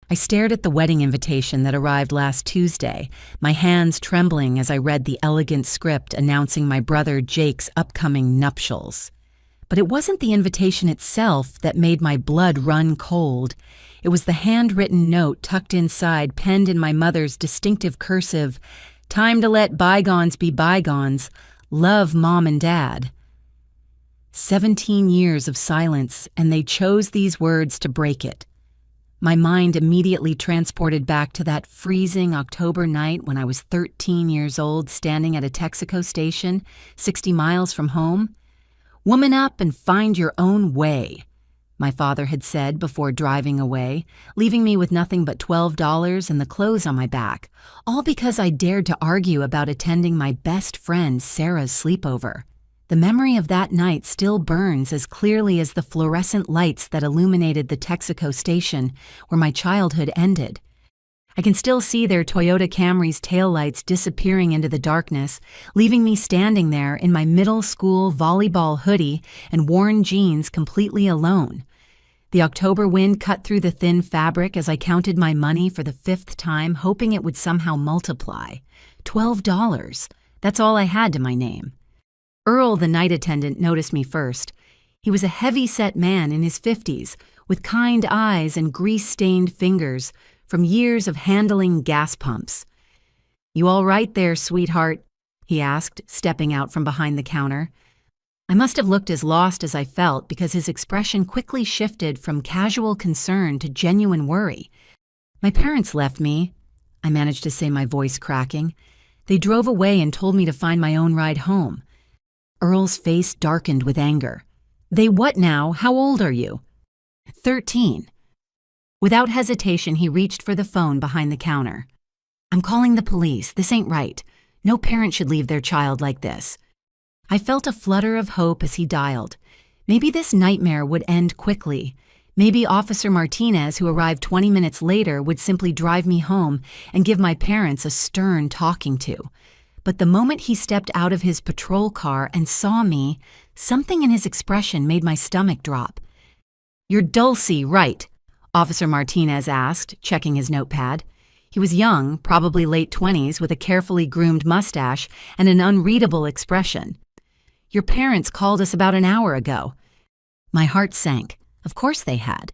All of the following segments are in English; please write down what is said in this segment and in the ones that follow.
I stared at the wedding invitation that arrived last Tuesday, my hands trembling as I read the elegant script announcing my brother Jake's upcoming nuptials. But it wasn't the invitation itself that made my blood run cold. It was the handwritten note tucked inside, penned in my mother's distinctive cursive, "Time to let bygones be bygones. Love, Mom and Dad." 17 years of silence, and they chose these words to break it. My mind immediately transported back to that freezing October night when I was 13 years old, standing at a Texaco station, 60 miles from home. "Woman up and find your own way," my father had said before driving away, leaving me with nothing but $12 and the clothes on my back, all because I dared to argue about attending my best friend Sarah's sleepover. The memory of that night still burns as clearly as the fluorescent lights that illuminated the Texaco station where my childhood ended. I can still see their Toyota Camry's taillights disappearing into the darkness, leaving me standing there in my middle school volleyball hoodie and worn jeans completely alone. The October wind cut through the thin fabric as I counted my money for the 5th time, hoping it would somehow multiply. $12. That's all I had to my name. Earl, the night attendant, noticed me first. He was a heavy-set man in his 50s, with kind eyes and grease-stained fingers from years of handling gas pumps. "You all right there, sweetheart?" he asked, stepping out from behind the counter. I must have looked as lost as I felt because his expression quickly shifted from casual concern to genuine worry. "My parents left me," I managed to say, my voice cracking. "They drove away and told me to find my own ride home." Earl's face darkened with anger. "They what now? How old are you?" 13. Without hesitation, he reached for the phone behind the counter. "I'm calling the police. This ain't right. No parent should leave their child like this." I felt a flutter of hope as he dialed. Maybe this nightmare would end quickly. Maybe Officer Martinez, who arrived 20 minutes later, would simply drive me home and give my parents a stern talking to. But the moment he stepped out of his patrol car and saw me, something in his expression made my stomach drop. "You're Dulcie, right?" Officer Martinez asked, checking his notepad. He was young, probably late 20s, with a carefully groomed mustache and an unreadable expression. "Your parents called us about an hour ago." My heart sank. Of course they had.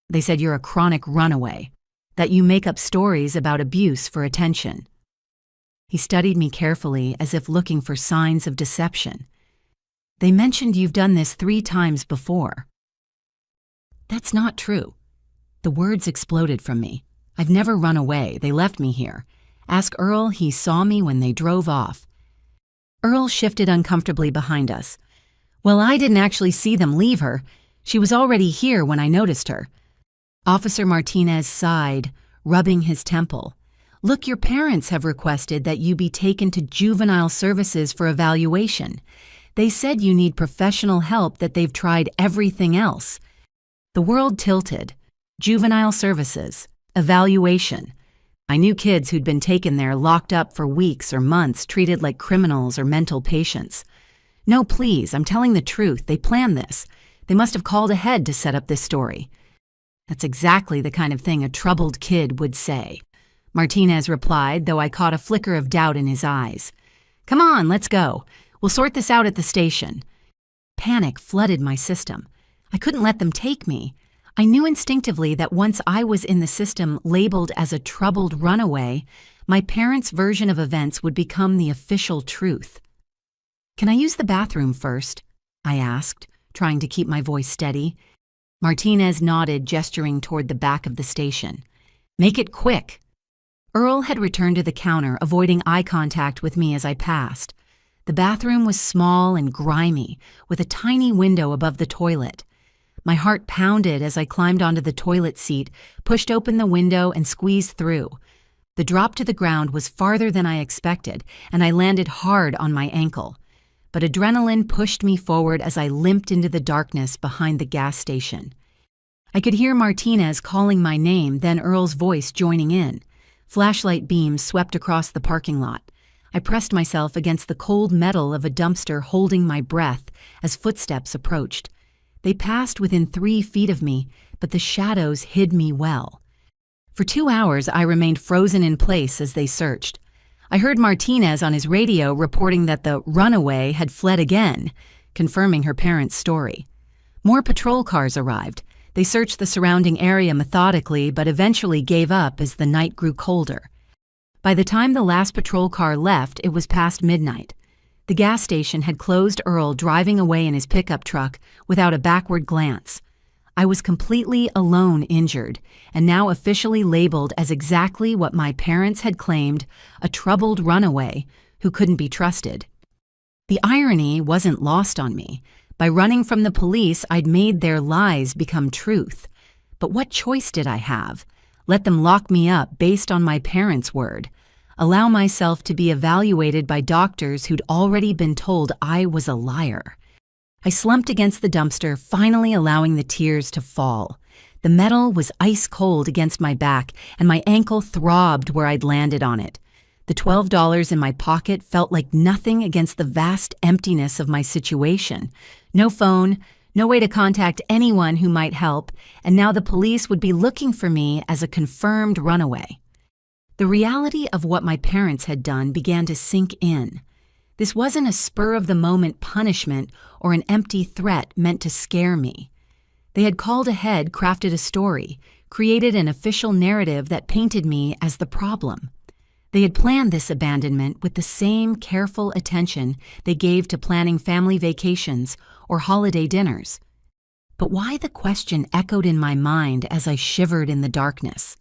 "They said you're a chronic runaway, that you make up stories about abuse for attention." He studied me carefully as if looking for signs of deception. "They mentioned you've done this 3 times before." "That's not true." The words exploded from me. "I've never run away. They left me here. Ask Earl, he saw me when they drove off." Earl shifted uncomfortably behind us. "Well, I didn't actually see them leave her. She was already here when I noticed her." Officer Martinez sighed, rubbing his temple. "Look, your parents have requested that you be taken to juvenile services for evaluation. They said you need professional help, that they've tried everything else." The world tilted. Juvenile services. Evaluation. I knew kids who'd been taken there, locked up for weeks or months, treated like criminals or mental patients. "No, please, I'm telling the truth. They planned this. They must have called ahead to set up this story." "That's exactly the kind of thing a troubled kid would say," Martinez replied, though I caught a flicker of doubt in his eyes. "Come on, let's go. We'll sort this out at the station." Panic flooded my system. I couldn't let them take me. I knew instinctively that once I was in the system labeled as a troubled runaway, my parents' version of events would become the official truth. "Can I use the bathroom first?" I asked, trying to keep my voice steady. Martinez nodded, gesturing toward the back of the station. "Make it quick." Earl had returned to the counter, avoiding eye contact with me as I passed. The bathroom was small and grimy, with a tiny window above the toilet. My heart pounded as I climbed onto the toilet seat, pushed open the window, and squeezed through. The drop to the ground was farther than I expected, and I landed hard on my ankle. But adrenaline pushed me forward as I limped into the darkness behind the gas station. I could hear Martinez calling my name, then Earl's voice joining in. Flashlight beams swept across the parking lot. I pressed myself against the cold metal of a dumpster, holding my breath as footsteps approached. They passed within 3 feet of me, but the shadows hid me well. For 2 hours, I remained frozen in place as they searched. I heard Martinez on his radio reporting that the runaway had fled again, confirming her parents' story. More patrol cars arrived. They searched the surrounding area methodically, but eventually gave up as the night grew colder. By the time the last patrol car left, it was past midnight. The gas station had closed Earl driving away in his pickup truck without a backward glance. I was completely alone injured, and now officially labeled as exactly what my parents had claimed, a troubled runaway who couldn't be trusted. The irony wasn't lost on me. By running from the police, I'd made their lies become truth. But what choice did I have? Let them lock me up based on my parents' word? Allow myself to be evaluated by doctors who'd already been told I was a liar? I slumped against the dumpster, finally allowing the tears to fall. The metal was ice cold against my back, and my ankle throbbed where I'd landed on it. The $12 in my pocket felt like nothing against the vast emptiness of my situation. No phone, no way to contact anyone who might help, and now the police would be looking for me as a confirmed runaway. The reality of what my parents had done began to sink in. This wasn't a spur-of-the-moment punishment or an empty threat meant to scare me. They had called ahead, crafted a story, created an official narrative that painted me as the problem. They had planned this abandonment with the same careful attention they gave to planning family vacations or holiday dinners. But why, the question echoed in my mind as I shivered in the darkness.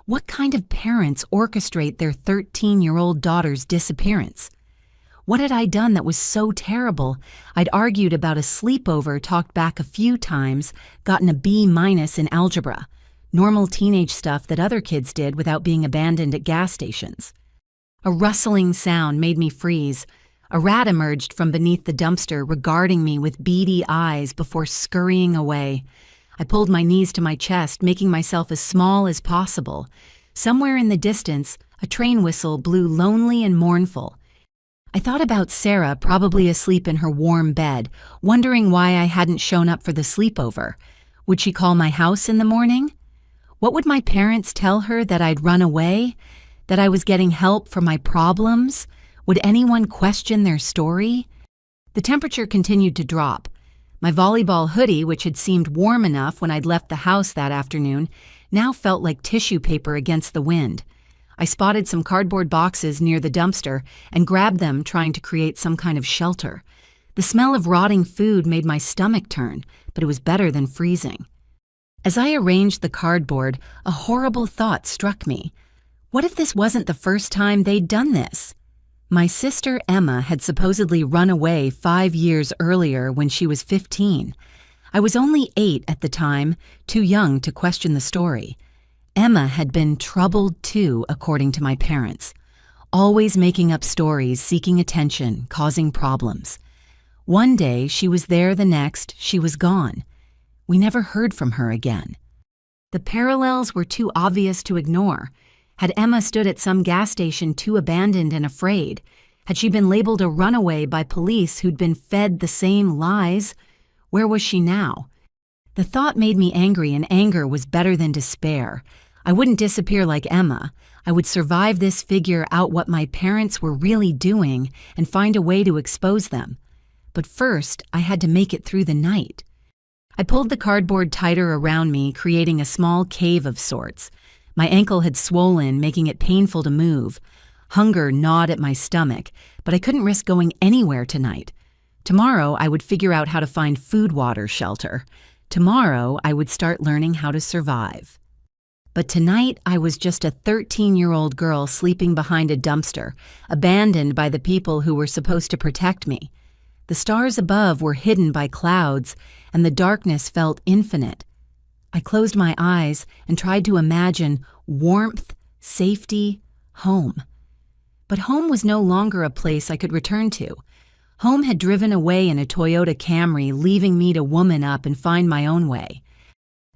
What kind of parents orchestrate their 13-year-old daughter's disappearance? What had I done that was so terrible? I'd argued about a sleepover, talked back a few times, gotten a B- in algebra. Normal teenage stuff that other kids did without being abandoned at gas stations. A rustling sound made me freeze. A rat emerged from beneath the dumpster, regarding me with beady eyes before scurrying away. I pulled my knees to my chest, making myself as small as possible. Somewhere in the distance, a train whistle blew lonely and mournful. I thought about Sarah, probably asleep in her warm bed, wondering why I hadn't shown up for the sleepover. Would she call my house in the morning? What would my parents tell her, that I'd run away? That I was getting help for my problems? Would anyone question their story? The temperature continued to drop. My volleyball hoodie, which had seemed warm enough when I'd left the house that afternoon, now felt like tissue paper against the wind. I spotted some cardboard boxes near the dumpster and grabbed them, trying to create some kind of shelter. The smell of rotting food made my stomach turn, but it was better than freezing. As I arranged the cardboard, a horrible thought struck me. What if this wasn't the first time they'd done this? My sister Emma had supposedly run away 5 years earlier when she was 15. I was only 8 at the time, too young to question the story. Emma had been troubled too, according to my parents. Always making up stories, seeking attention, causing problems. One day she was there, the next she was gone. We never heard from her again. The parallels were too obvious to ignore. Had Emma stood at some gas station too abandoned and afraid? Had she been labeled a runaway by police who'd been fed the same lies? Where was she now? The thought made me angry, and anger was better than despair. I wouldn't disappear like Emma. I would survive this, figure out what my parents were really doing, and find a way to expose them. But first, I had to make it through the night. I pulled the cardboard tighter around me, creating a small cave of sorts. My ankle had swollen, making it painful to move. Hunger gnawed at my stomach, but I couldn't risk going anywhere tonight. Tomorrow, I would figure out how to find food, water, shelter. Tomorrow, I would start learning how to survive. But tonight, I was just a 13-year-old girl sleeping behind a dumpster, abandoned by the people who were supposed to protect me. The stars above were hidden by clouds, and the darkness felt infinite. I closed my eyes and tried to imagine warmth, safety, home. But home was no longer a place I could return to. Home had driven away in a Toyota Camry, leaving me to woman up and find my own way.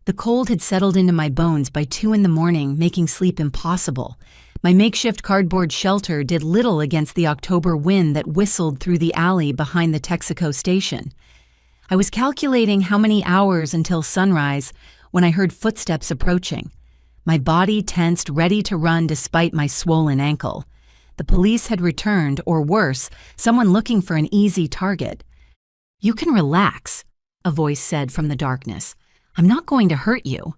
The cold had settled into my bones by 2 a.m, making sleep impossible. My makeshift cardboard shelter did little against the October wind that whistled through the alley behind the Texaco station. I was calculating how many hours until sunrise when I heard footsteps approaching. My body tensed, ready to run despite my swollen ankle. The police had returned, or worse, someone looking for an easy target. "You can relax," a voice said from the darkness. "I'm not going to hurt you."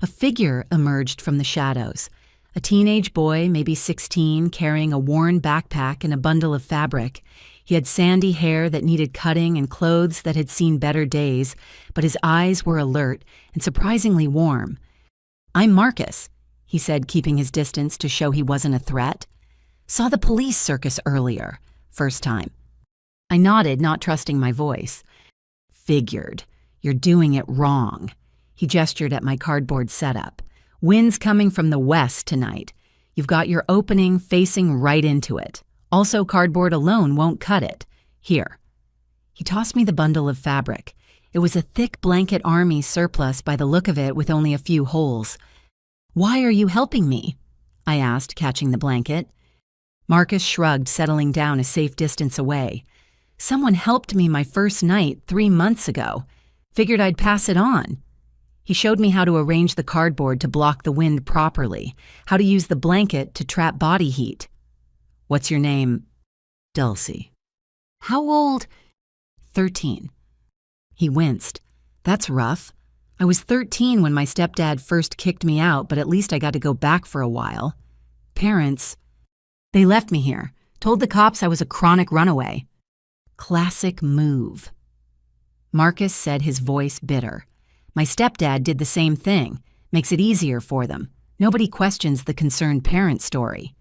A figure emerged from the shadows. A teenage boy, maybe 16, carrying a worn backpack and a bundle of fabric. He had sandy hair that needed cutting and clothes that had seen better days, but his eyes were alert and surprisingly warm. "I'm Marcus," he said, keeping his distance to show he wasn't a threat. "Saw the police circus earlier. First time." I nodded, not trusting my voice. "Figured. You're doing it wrong." He gestured at my cardboard setup. "Wind's coming from the west tonight. You've got your opening facing right into it. Also, cardboard alone won't cut it. Here." He tossed me the bundle of fabric. It was a thick blanket army surplus by the look of it, with only a few holes. "Why are you helping me?" I asked, catching the blanket. Marcus shrugged, settling down a safe distance away. "Someone helped me my first night 3 months ago. Figured I'd pass it on." He showed me how to arrange the cardboard to block the wind properly, how to use the blanket to trap body heat. "What's your name?" "Dulcie." "How old?" 13. He winced. "That's rough. I was 13 when my stepdad first kicked me out, but at least I got to go back for a while. Parents, they left me here, told the cops I was a chronic runaway." Classic move. Marcus said, his voice bitter. "My stepdad did the same thing. Makes it easier for them. Nobody questions the concerned parent story."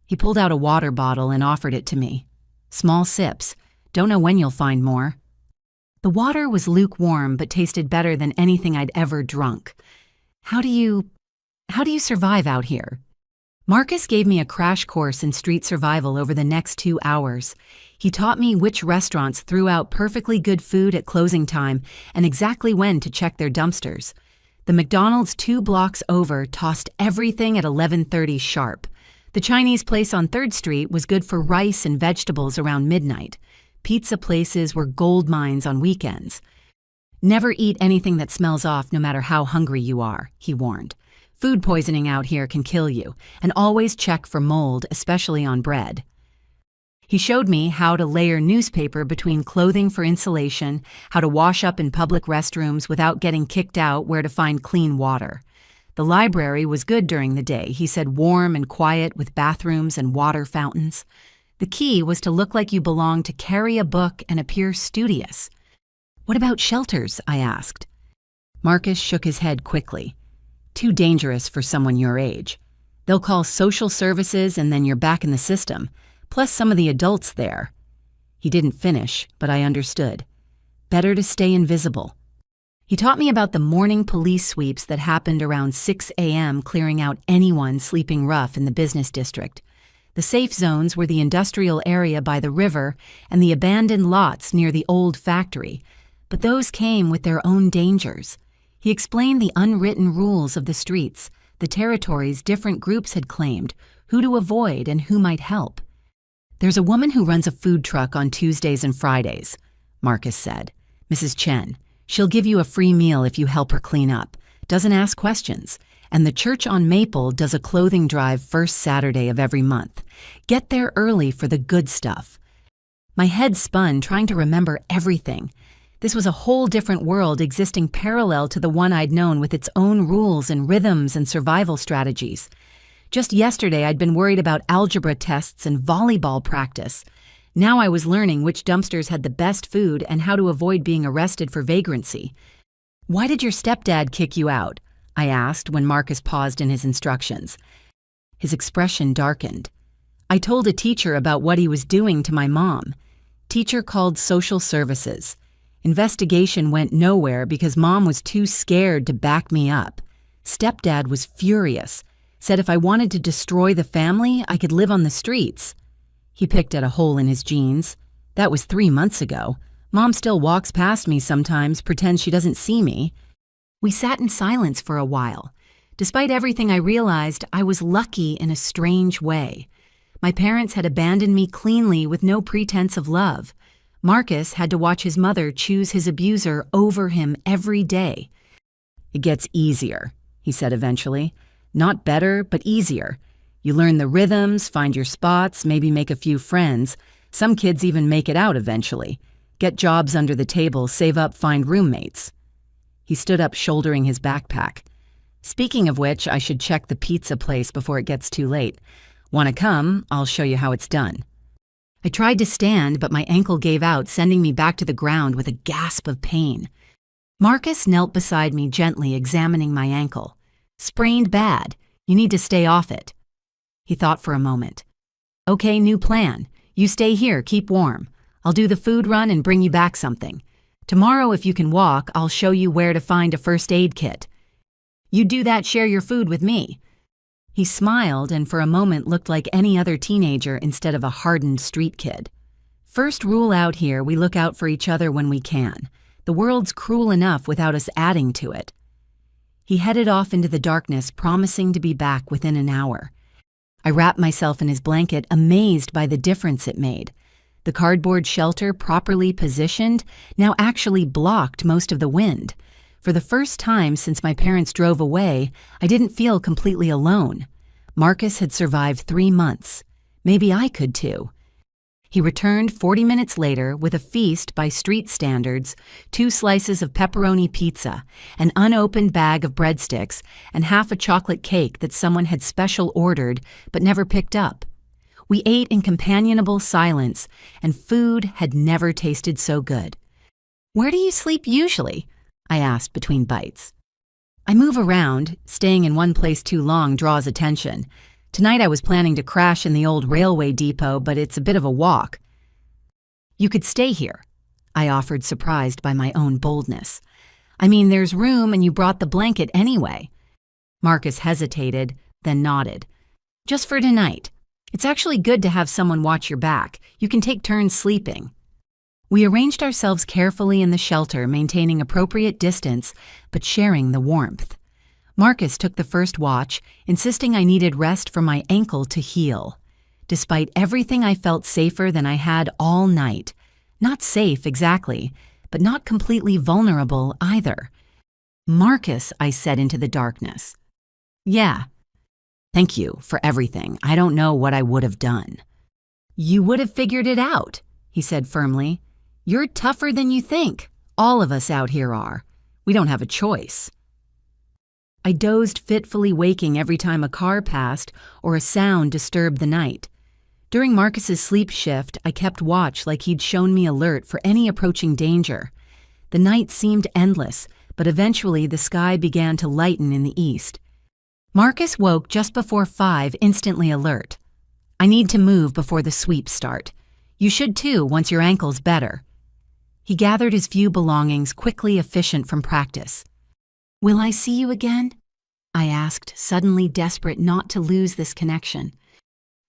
He pulled out a water bottle and offered it to me. "Small sips. Don't know when you'll find more." The water was lukewarm but tasted better than anything I'd ever drunk. How do you survive out here?" Marcus gave me a crash course in street survival over the next 2 hours. He taught me which restaurants threw out perfectly good food at closing time and exactly when to check their dumpsters. The McDonald's 2 blocks over tossed everything at 11:30 sharp. The Chinese place on 3rd Street was good for rice and vegetables around midnight. Pizza places were gold mines on weekends. "Never eat anything that smells off, no matter how hungry you are," he warned. "Food poisoning out here can kill you, and always check for mold, especially on bread." He showed me how to layer newspaper between clothing for insulation, how to wash up in public restrooms without getting kicked out, where to find clean water. The library was good during the day, he said, warm and quiet with bathrooms and water fountains. The key was to look like you belonged, to carry a book and appear studious. "What about shelters?" I asked. Marcus shook his head quickly. "Too dangerous for someone your age. They'll call social services and then you're back in the system, plus some of the adults there." He didn't finish, but I understood. Better to stay invisible. He taught me about the morning police sweeps that happened around 6 a.m., clearing out anyone sleeping rough in the business district. The safe zones were the industrial area by the river and the abandoned lots near the old factory, but those came with their own dangers. He explained the unwritten rules of the streets, the territories different groups had claimed, who to avoid and who might help. "There's a woman who runs a food truck on Tuesdays and Fridays," Marcus said. "Mrs. Chen. She'll give you a free meal if you help her clean up. Doesn't ask questions. And the church on Maple does a clothing drive first Saturday of every month. Get there early for the good stuff." My head spun, trying to remember everything. This was a whole different world existing parallel to the one I'd known, with its own rules and rhythms and survival strategies. Just yesterday, I'd been worried about algebra tests and volleyball practice. Now I was learning which dumpsters had the best food and how to avoid being arrested for vagrancy. "Why did your stepdad kick you out?" I asked when Marcus paused in his instructions. His expression darkened. "I told a teacher about what he was doing to my mom. Teacher called social services. Investigation went nowhere because Mom was too scared to back me up. Stepdad was furious. Said if I wanted to destroy the family, I could live on the streets." He picked at a hole in his jeans. "That was 3 months ago. Mom still walks past me sometimes, pretends she doesn't see me." We sat in silence for a while. Despite everything, I realized I was lucky in a strange way. My parents had abandoned me cleanly with no pretense of love. Marcus had to watch his mother choose his abuser over him every day. "It gets easier," he said eventually. Not better, but easier. You learn the rhythms, find your spots, maybe make a few friends. Some kids even make it out eventually. Get jobs under the table, save up, find roommates. He stood up, shouldering his backpack. Speaking of which, I should check the pizza place before it gets too late. Want to come? I'll show you how it's done. I tried to stand, but my ankle gave out, sending me back to the ground with a gasp of pain. Marcus knelt beside me, gently examining my ankle. Sprained bad. You need to stay off it. He thought for a moment. Okay, new plan. You stay here, keep warm. I'll do the food run and bring you back something. Tomorrow, if you can walk, I'll show you where to find a first aid kit. You do that, share your food with me. He smiled and for a moment looked like any other teenager instead of a hardened street kid. First rule out here, we look out for each other when we can. The world's cruel enough without us adding to it. He headed off into the darkness, promising to be back within an hour. I wrapped myself in his blanket, amazed by the difference it made. The cardboard shelter, properly positioned, now actually blocked most of the wind. For the first time since my parents drove away, I didn't feel completely alone. Marcus had survived 3 months. Maybe I could too. He returned 40 minutes later with a feast by street standards, 2 slices of pepperoni pizza, an unopened bag of breadsticks, and half a chocolate cake that someone had special ordered but never picked up. We ate in companionable silence, and food had never tasted so good. "Where do you sleep usually?" I asked between bites. "I move around. Staying in one place too long draws attention. Tonight I was planning to crash in the old railway depot, but it's a bit of a walk." "You could stay here," I offered, surprised by my own boldness. "I mean, there's room and you brought the blanket anyway." Marcus hesitated, then nodded. "Just for tonight. It's actually good to have someone watch your back. You can take turns sleeping." We arranged ourselves carefully in the shelter, maintaining appropriate distance, but sharing the warmth. Marcus took the first watch, insisting I needed rest for my ankle to heal. Despite everything, I felt safer than I had all night. Not safe exactly, but not completely vulnerable either. "Marcus," I said into the darkness. "Yeah. Thank you for everything. I don't know what I would have done." "You would have figured it out," he said firmly. "You're tougher than you think. All of us out here are. We don't have a choice." I dozed, fitfully waking every time a car passed or a sound disturbed the night. During Marcus's sleep shift, I kept watch like he'd shown me alert for any approaching danger. The night seemed endless, but eventually the sky began to lighten in the east. Marcus woke just before 5, instantly alert. "I need to move before the sweeps start. You should too, once your ankle's better." He gathered his few belongings, quickly efficient from practice. "Will I see you again?" I asked, suddenly desperate not to lose this connection.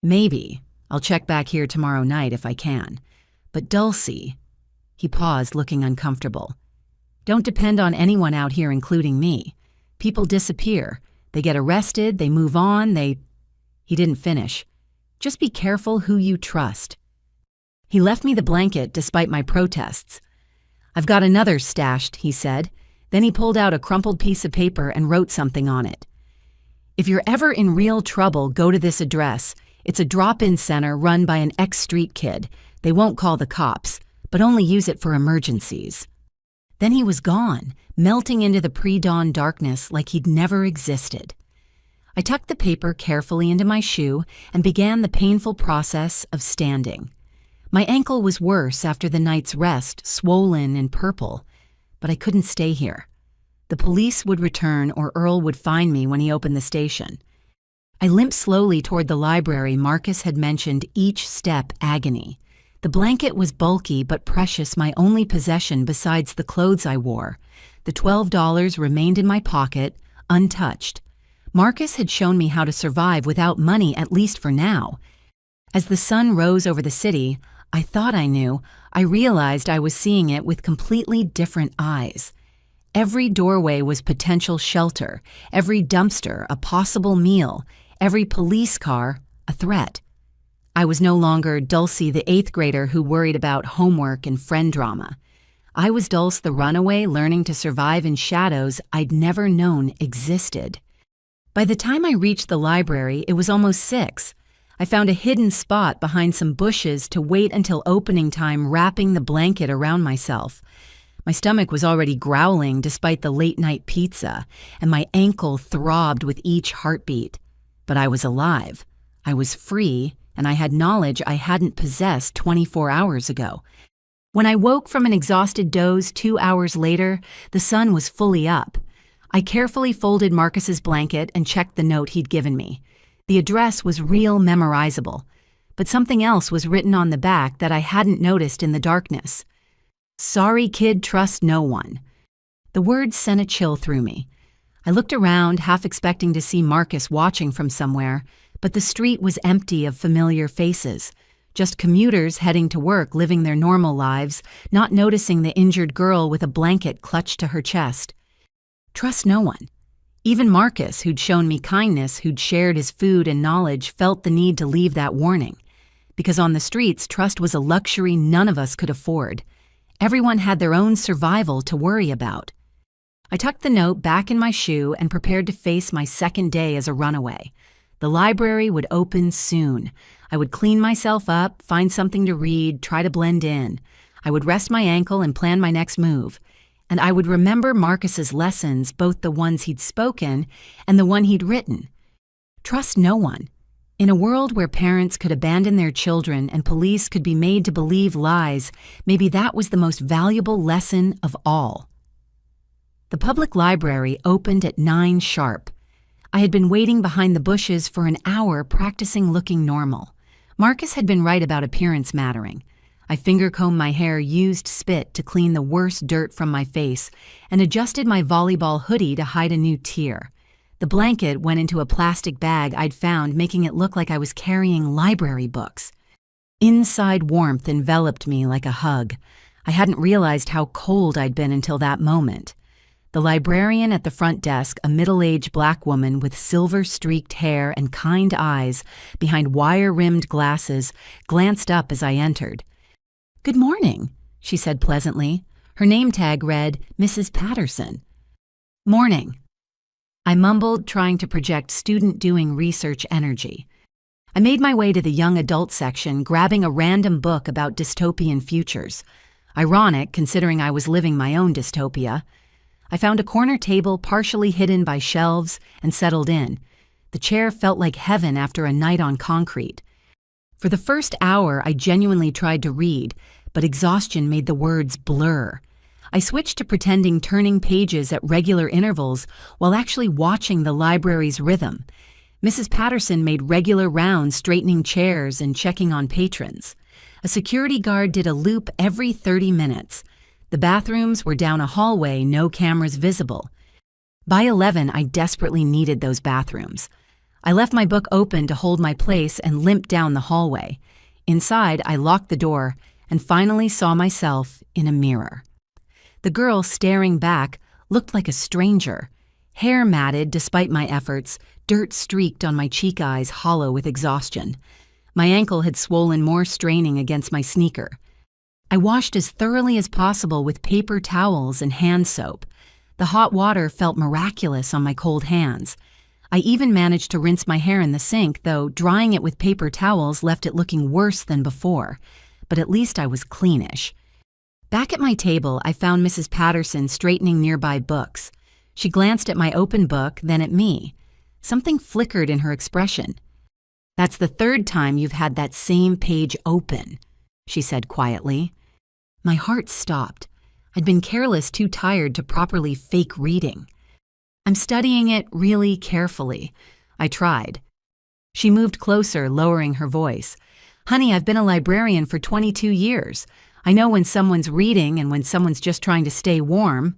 "Maybe. I'll check back here tomorrow night if I can. But Dulcie..." He paused, looking uncomfortable. "Don't depend on anyone out here, including me. People disappear. They get arrested, they move on, He didn't finish. "Just be careful who you trust." He left me the blanket despite my protests. "I've got another stashed," he said. Then he pulled out a crumpled piece of paper and wrote something on it. "If you're ever in real trouble, go to this address. It's a drop-in center run by an ex-street kid. They won't call the cops, but only use it for emergencies." Then he was gone, melting into the pre-dawn darkness like he'd never existed. I tucked the paper carefully into my shoe and began the painful process of standing. My ankle was worse after the night's rest, swollen and purple, but I couldn't stay here. The police would return or Earl would find me when he opened the station. I limped slowly toward the library Marcus had mentioned, each step agony. The blanket was bulky but precious, my only possession besides the clothes I wore. The $12 remained in my pocket, untouched. Marcus had shown me how to survive without money, at least for now. As the sun rose over the city, I thought I knew. I realized I was seeing it with completely different eyes. Every doorway was potential shelter, every dumpster a possible meal, every police car a threat. I was no longer Dulcie, the 8th grader who worried about homework and friend drama. I was Dulce, the runaway learning to survive in shadows I'd never known existed. By the time I reached the library, it was almost 6. I found a hidden spot behind some bushes to wait until opening time, wrapping the blanket around myself. My stomach was already growling despite the late-night pizza, and my ankle throbbed with each heartbeat. But I was alive. I was free, and I had knowledge I hadn't possessed 24 hours ago. When I woke from an exhausted doze 2 hours later, the sun was fully up. I carefully folded Marcus's blanket and checked the note he'd given me. The address was real memorizable, but something else was written on the back that I hadn't noticed in the darkness. "Sorry kid, trust no one." The words sent a chill through me. I looked around, half expecting to see Marcus watching from somewhere, but the street was empty of familiar faces. Just commuters heading to work, living their normal lives, not noticing the injured girl with a blanket clutched to her chest. Trust no one. Even Marcus, who'd shown me kindness, who'd shared his food and knowledge, felt the need to leave that warning. Because on the streets, trust was a luxury none of us could afford. Everyone had their own survival to worry about. I tucked the note back in my shoe and prepared to face my second day as a runaway. The library would open soon. I would clean myself up, find something to read, try to blend in. I would rest my ankle and plan my next move. And I would remember Marcus's lessons, both the ones he'd spoken and the one he'd written. Trust no one. In a world where parents could abandon their children and police could be made to believe lies, maybe that was the most valuable lesson of all. The public library opened at 9 sharp. I had been waiting behind the bushes for an hour practicing looking normal. Marcus had been right about appearance mattering. I finger-combed my hair, used spit to clean the worst dirt from my face, and adjusted my volleyball hoodie to hide a new tear. The blanket went into a plastic bag I'd found, making it look like I was carrying library books. Inside warmth enveloped me like a hug. I hadn't realized how cold I'd been until that moment. The librarian at the front desk, a middle-aged black woman with silver-streaked hair and kind eyes behind wire-rimmed glasses, glanced up as I entered. "Good morning," she said pleasantly. Her name tag read, Mrs. Patterson. "Morning." I mumbled, trying to project student doing research energy. I made my way to the young adult section, grabbing a random book about dystopian futures. Ironic, considering I was living my own dystopia. I found a corner table partially hidden by shelves and settled in. The chair felt like heaven after a night on concrete. For the first hour, I genuinely tried to read, but exhaustion made the words blur. I switched to pretending turning pages at regular intervals while actually watching the library's rhythm. Mrs. Patterson made regular rounds straightening chairs and checking on patrons. A security guard did a loop every 30 minutes. The bathrooms were down a hallway, no cameras visible. By 11, I desperately needed those bathrooms. I left my book open to hold my place and limped down the hallway. Inside, I locked the door and finally saw myself in a mirror. The girl staring back looked like a stranger. Hair matted despite my efforts, dirt streaked on my cheek eyes hollow with exhaustion. My ankle had swollen more, straining against my sneaker. I washed as thoroughly as possible with paper towels and hand soap. The hot water felt miraculous on my cold hands. I even managed to rinse my hair in the sink, though drying it with paper towels left it looking worse than before. But at least I was cleanish. Back at my table, I found Mrs. Patterson straightening nearby books. She glanced at my open book, then at me. Something flickered in her expression. "That's the 3rd time you've had that same page open," she said quietly. My heart stopped. I'd been careless, too tired to properly fake reading. "I'm studying it really carefully." I tried. She moved closer, lowering her voice. "Honey, I've been a librarian for 22 years. I know when someone's reading and when someone's just trying to stay warm."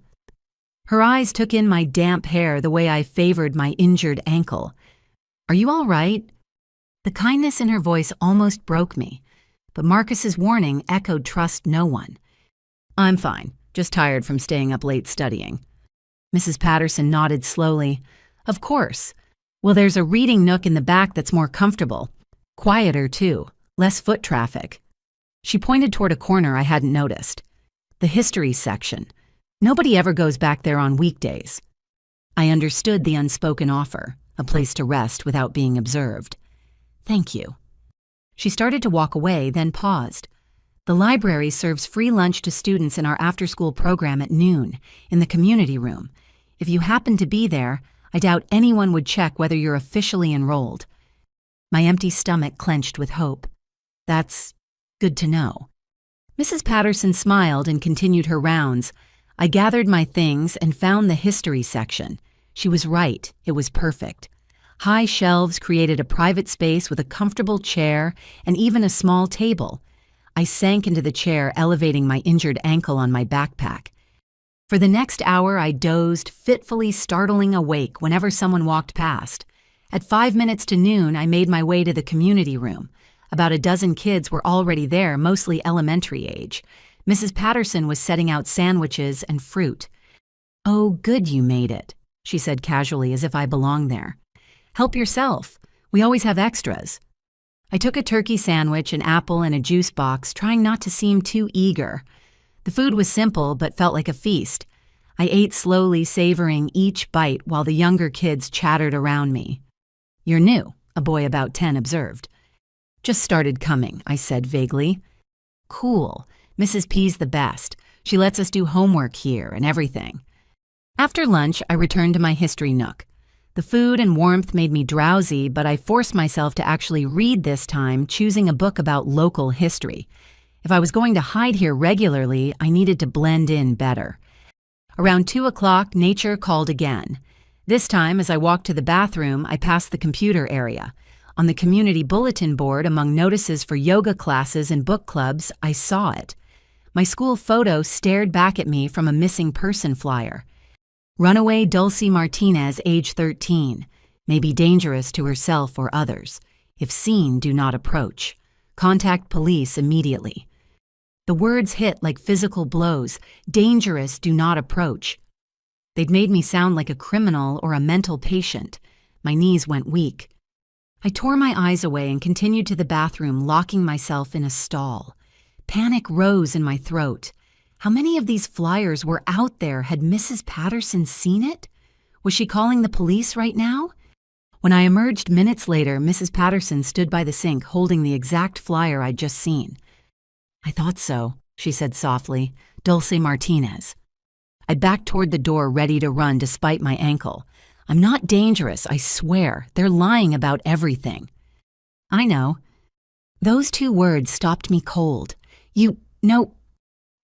Her eyes took in my damp hair the way I favored my injured ankle. "Are you all right?" The kindness in her voice almost broke me, but Marcus's warning echoed trust no one. "I'm fine, just tired from staying up late studying." Mrs. Patterson nodded slowly. "Of course. Well, there's a reading nook in the back that's more comfortable. Quieter, too. Less foot traffic." She pointed toward a corner I hadn't noticed. "The history section. Nobody ever goes back there on weekdays." I understood the unspoken offer. a place to rest without being observed. Thank you. She started to walk away, then paused. The library serves free lunch to students in our after-school program at noon, in the community room. If you happen to be there, I doubt anyone would check whether you're officially enrolled. My empty stomach clenched with hope. That's good to know. Mrs. Patterson smiled and continued her rounds. I gathered my things and found the history section. She was right. It was perfect. High shelves created a private space with a comfortable chair and even a small table. I sank into the chair, elevating my injured ankle on my backpack. For the next hour, I dozed, fitfully startling awake whenever someone walked past. At 5 minutes to noon, I made my way to the community room. About a dozen kids were already there, mostly elementary age. Mrs. Patterson was setting out sandwiches and fruit. "Oh, good you made it," she said casually, as if I belonged there. "Help yourself. We always have extras." I took a turkey sandwich, an apple, and a juice box, trying not to seem too eager. The food was simple, but felt like a feast. I ate slowly, savoring each bite while the younger kids chattered around me. "You're new," a boy about 10 observed. "Just started coming," I said vaguely. "Cool. Mrs. P's the best. She lets us do homework here and everything." After lunch, I returned to my history nook. The food and warmth made me drowsy, but I forced myself to actually read this time, choosing a book about local history. If I was going to hide here regularly, I needed to blend in better. Around 2 o'clock, nature called again. This time, as I walked to the bathroom, I passed the computer area. On the community bulletin board, among notices for yoga classes and book clubs, I saw it. My school photo stared back at me from a missing person flyer. Runaway Dulcie Martinez, age 13, may be dangerous to herself or others. If seen, do not approach. Contact police immediately. The words hit like physical blows. Dangerous, do not approach. They'd made me sound like a criminal or a mental patient. My knees went weak. I tore my eyes away and continued to the bathroom, locking myself in a stall. Panic rose in my throat. How many of these flyers were out there? Had Mrs. Patterson seen it? Was she calling the police right now? When I emerged minutes later, Mrs. Patterson stood by the sink holding the exact flyer I'd just seen. "I thought so," she said softly. "Dulce Martinez." I backed toward the door, ready to run despite my ankle. "I'm not dangerous, I swear. They're lying about everything." "I know." Those 2 words stopped me cold. No.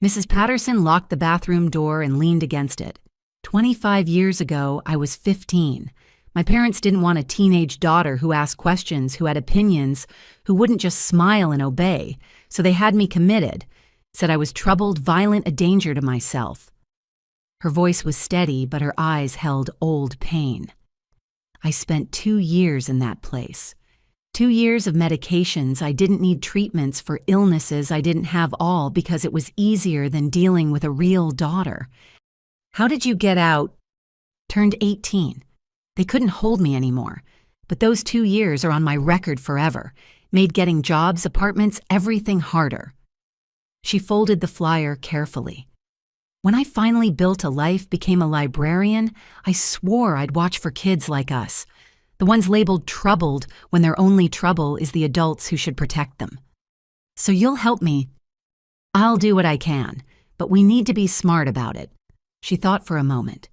Mrs. Patterson locked the bathroom door and leaned against it. 25 years ago, I was 15. My parents didn't want a teenage daughter who asked questions, who had opinions, who wouldn't just smile and obey, so they had me committed, said I was troubled, violent, a danger to myself. Her voice was steady, but her eyes held old pain. I spent 2 years in that place. 2 years of medications. I didn't need treatments for illnesses I didn't have all because it was easier than dealing with a real daughter. "How did you get out?" "Turned 18. They couldn't hold me anymore. But those 2 years are on my record forever. Made getting jobs, apartments, everything harder." She folded the flyer carefully. "When I finally built a life, became a librarian, I swore I'd watch for kids like us. The ones labeled troubled when their only trouble is the adults who should protect them. So you'll help me." "I'll do what I can, but we need to be smart about it." She thought for a moment.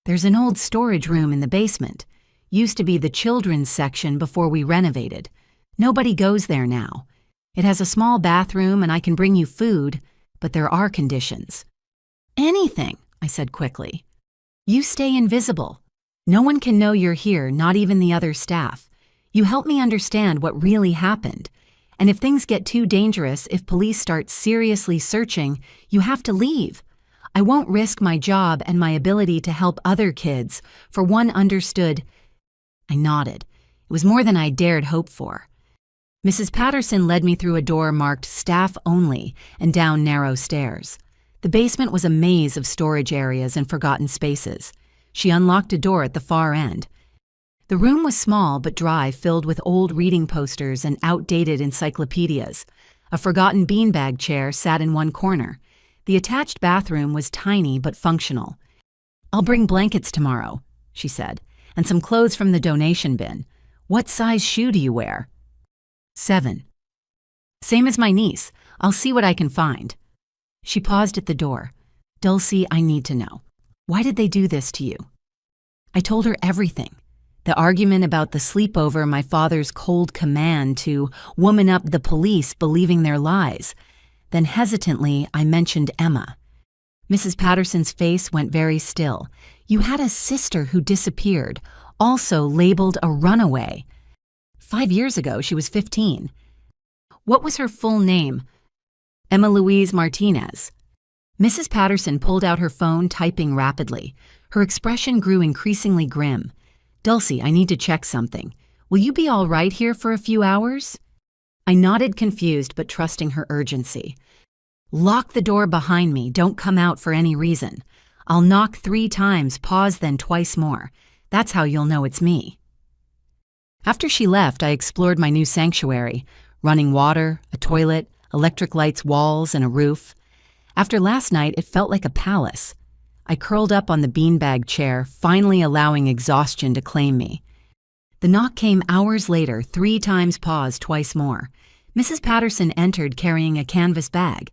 "There's an old storage room in the basement. Used to be the children's section before we renovated. Nobody goes there now. It has a small bathroom and I can bring you food, but there are conditions." "Anything," I said quickly. "You stay invisible. No one can know you're here, not even the other staff. You help me understand what really happened. And if things get too dangerous, if police start seriously searching, you have to leave. I won't risk my job and my ability to help other kids for one understood." I nodded. It was more than I dared hope for. Mrs. Patterson led me through a door marked "Staff Only" and down narrow stairs. The basement was a maze of storage areas and forgotten spaces. She unlocked a door at the far end. The room was small but dry, filled with old reading posters and outdated encyclopedias. A forgotten beanbag chair sat in one corner. The attached bathroom was tiny but functional. "I'll bring blankets tomorrow," she said, and some clothes from the donation bin. What size shoe do you wear? 7. Same as my niece. I'll see what I can find. She paused at the door. Dulcie, I need to know. Why did they do this to you? I told her everything. The argument about the sleepover, my father's cold command to woman up the police believing their lies. Then hesitantly, I mentioned Emma. Mrs. Patterson's face went very still. You had a sister who disappeared, also labeled a runaway. 5 years ago, she was 15. What was her full name? Emma Louise Martinez. Mrs. Patterson pulled out her phone, typing rapidly. Her expression grew increasingly grim. Dulcie, I need to check something. Will you be all right here for a few hours? I nodded, confused but trusting her urgency. Lock the door behind me. Don't come out for any reason. I'll knock 3 times, pause, then twice more. That's how you'll know it's me. After she left, I explored my new sanctuary. Running water, a toilet, electric lights, walls, and a roof. After last night, it felt like a palace. I curled up on the beanbag chair, finally allowing exhaustion to claim me. The knock came hours later, 3 times, pause, twice more. Mrs. Patterson entered carrying a canvas bag.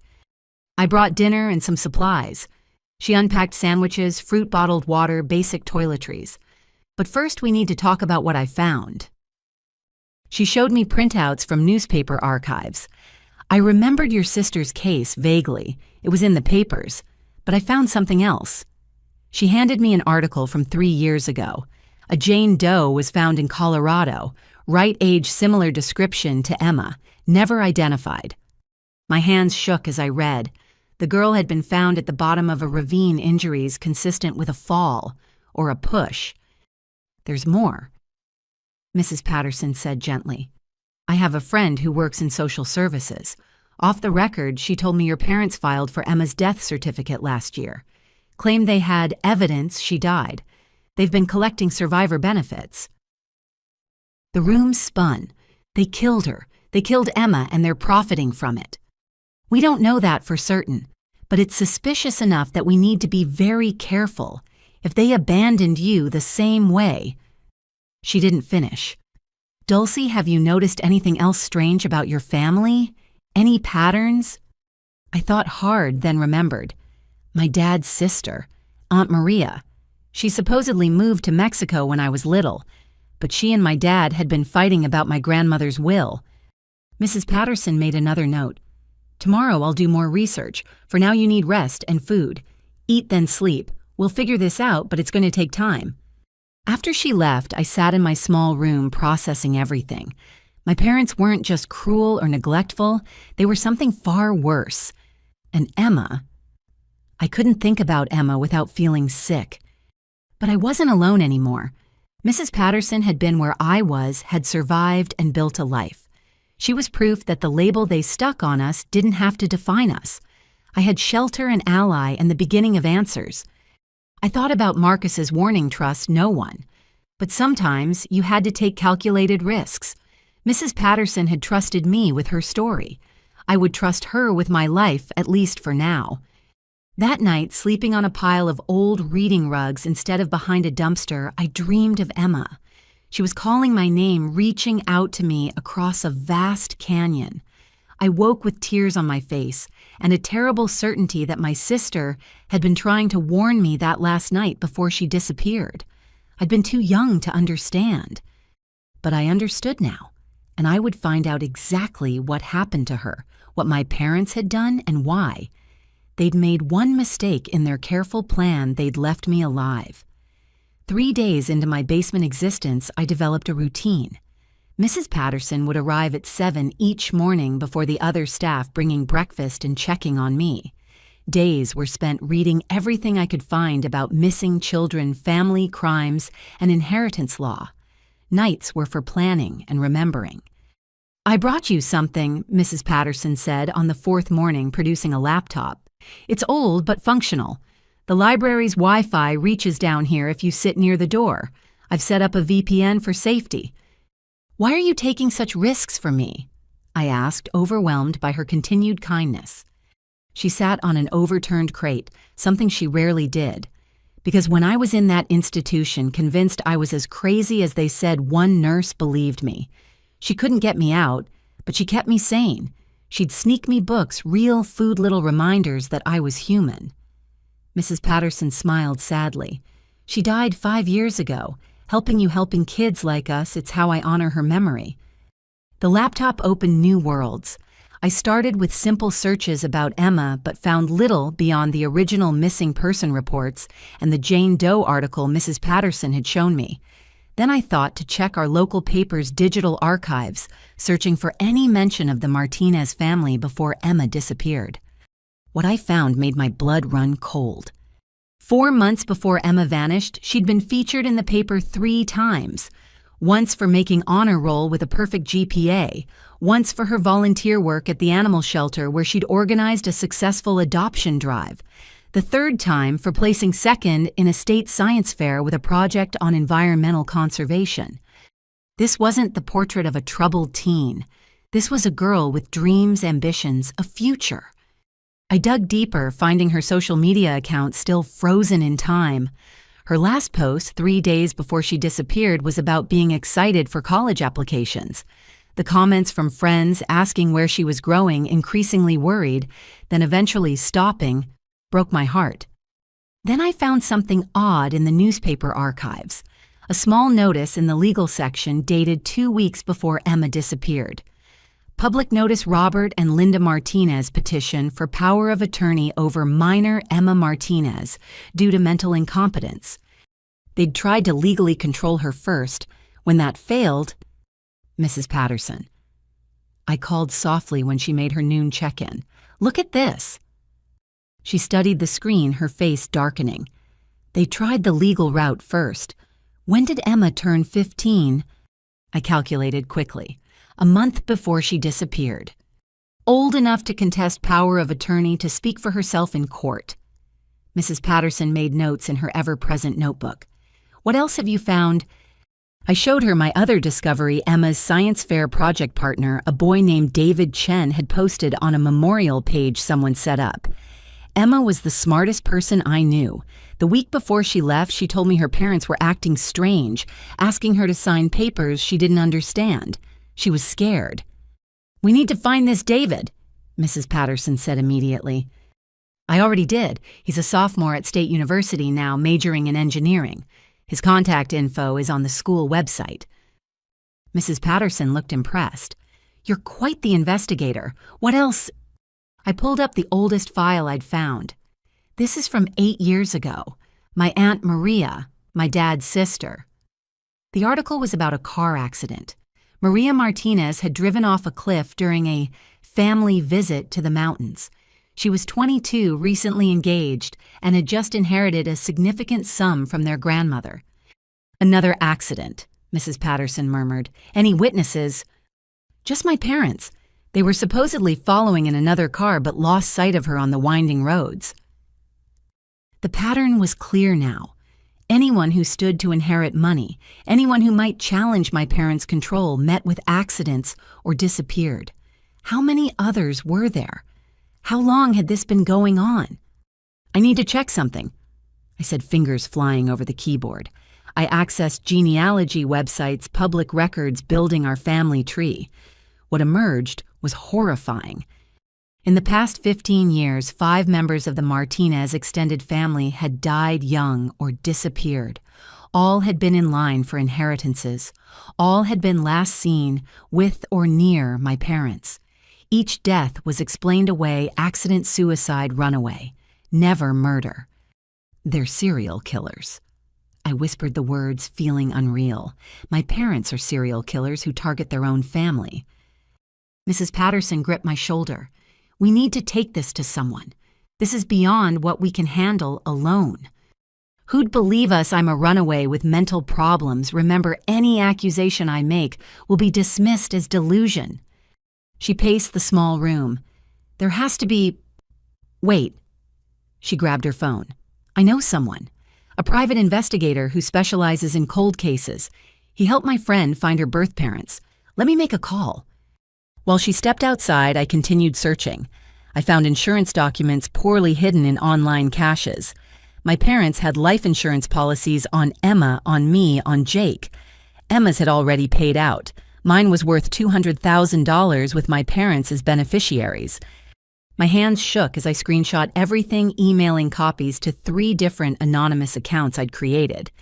I brought dinner and some supplies. She unpacked sandwiches, fruit, bottled water, basic toiletries. But first we need to talk about what I found. She showed me printouts from newspaper archives. I remembered your sister's case vaguely. It was in the papers. But I found something else. She handed me an article from 3 years ago. A Jane Doe was found in Colorado, right age, similar description to Emma, never identified. My hands shook as I read. The girl had been found at the bottom of a ravine, injuries consistent with a fall or a push. There's more, Mrs. Patterson said gently. I have a friend who works in social services. Off the record, she told me your parents filed for Emma's death certificate last year. Claimed they had evidence she died. They've been collecting survivor benefits. The room spun. They killed her. They killed Emma, and they're profiting from it. We don't know that for certain, but it's suspicious enough that we need to be very careful. If they abandoned you the same way... She didn't finish. Dulcie, have you noticed anything else strange about your family? Any patterns? I thought hard, then remembered. My dad's sister, Aunt Maria. She supposedly moved to Mexico when I was little, but she and my dad had been fighting about my grandmother's will. Mrs. Patterson made another note. Tomorrow I'll do more research. For now you need rest and food. Eat then sleep. We'll figure this out, but it's going to take time. After she left, I sat in my small room processing everything. My parents weren't just cruel or neglectful, they were something far worse. And Emma... I couldn't think about Emma without feeling sick. But I wasn't alone anymore. Mrs. Patterson had been where I was, had survived and built a life. She was proof that the label they stuck on us didn't have to define us. I had shelter and ally and the beginning of answers. I thought about Marcus's warning, trust no one. But sometimes you had to take calculated risks. Mrs. Patterson had trusted me with her story. I would trust her with my life, at least for now. That night, sleeping on a pile of old reading rugs instead of behind a dumpster, I dreamed of Emma. She was calling my name, reaching out to me across a vast canyon. I woke with tears on my face and a terrible certainty that my sister had been trying to warn me that last night before she disappeared. I'd been too young to understand. But I understood now, and I would find out exactly what happened to her, what my parents had done, and why. They'd made one mistake in their careful plan. They'd left me alive. 3 days into my basement existence, I developed a routine. Mrs. Patterson would arrive at 7 each morning before the other staff, bringing breakfast and checking on me. Days were spent reading everything I could find about missing children, family crimes, and inheritance law. Nights were for planning and remembering. I brought you something, Mrs. Patterson said on the 4th morning, producing a laptop. It's old but functional. The library's Wi-Fi reaches down here if you sit near the door. I've set up a VPN for safety. Why are you taking such risks for me? I asked, overwhelmed by her continued kindness. She sat on an overturned crate, something she rarely did. Because when I was in that institution, convinced I was as crazy as they said, one nurse believed me. She couldn't get me out, but she kept me sane. She'd sneak me books, real food little reminders that I was human. Mrs. Patterson smiled sadly. She died 5 years ago. Helping kids like us, it's how I honor her memory. The laptop opened new worlds. I started with simple searches about Emma, but found little beyond the original missing person reports and the Jane Doe article Mrs. Patterson had shown me. Then I thought to check our local paper's digital archives, searching for any mention of the Martinez family before Emma disappeared. What I found made my blood run cold. 4 months before Emma vanished, she'd been featured in the paper 3 times. Once for making honor roll with a perfect GPA, once for her volunteer work at the animal shelter where she'd organized a successful adoption drive, the 3rd time for placing 2nd in a state science fair with a project on environmental conservation. This wasn't the portrait of a troubled teen. This was a girl with dreams, ambitions, a future. I dug deeper, finding her social media account still frozen in time. Her last post, 3 days before she disappeared, was about being excited for college applications. The comments from friends asking where she was growing, increasingly worried, then eventually stopping, broke my heart. Then I found something odd in the newspaper archives. A small notice in the legal section dated 2 weeks before Emma disappeared. Public notice Robert and Linda Martinez petition for power of attorney over minor Emma Martinez due to mental incompetence. They'd tried to legally control her first. When that failed, Mrs. Patterson. I called softly when she made her noon check-in. "Look at this." She studied the screen, her face darkening. They tried the legal route first. When did Emma turn 15? I calculated quickly. A month before she disappeared. Old enough to contest power of attorney to speak for herself in court. Mrs. Patterson made notes in her ever-present notebook. "What else have you found?" I showed her my other discovery. Emma's science fair project partner, a boy named David Chen, had posted on a memorial page someone set up. Emma was the smartest person I knew. The week before she left, she told me her parents were acting strange, asking her to sign papers she didn't understand. She was scared. "We need to find this David," Mrs. Patterson said immediately. "I already did. He's a sophomore at State University now, majoring in engineering. His contact info is on the school website." Mrs. Patterson looked impressed. "You're quite the investigator. What else?" I pulled up the oldest file I'd found. This is from 8 years ago. My Aunt Maria, my dad's sister. The article was about a car accident. Maria Martinez had driven off a cliff during a family visit to the mountains. She was 22, recently engaged, and had just inherited a significant sum from their grandmother. "Another accident," Mrs. Patterson murmured. "Any witnesses?" "Just my parents. They were supposedly following in another car but lost sight of her on the winding roads." The pattern was clear now. Anyone who stood to inherit money, anyone who might challenge my parents' control, met with accidents or disappeared. How many others were there? How long had this been going on? "I need to check something," I said, fingers flying over the keyboard. I accessed genealogy websites, public records, building our family tree. What emerged was horrifying. In the past 15 years, 5 members of the Martinez extended family had died young or disappeared. All had been in line for inheritances. All had been last seen with or near my parents. Each death was explained away: accident, suicide, runaway. Never murder. They're serial killers. I whispered the words, feeling unreal. My parents are serial killers who target their own family. Mrs. Patterson gripped my shoulder. "We need to take this to someone. This is beyond what we can handle alone. Who'd believe us? I'm a runaway with mental problems. Remember, any accusation I make will be dismissed as delusion." She paced the small room. "There has to be—" "Wait." She grabbed her phone. "I know someone. A private investigator who specializes in cold cases. He helped my friend find her birth parents. Let me make a call." While she stepped outside, I continued searching. I found insurance documents poorly hidden in online caches. My parents had life insurance policies on Emma, on me, on Jake. Emma's had already paid out. Mine was worth $200,000 with my parents as beneficiaries. My hands shook as I screenshot everything, emailing copies to 3 different anonymous accounts I'd created.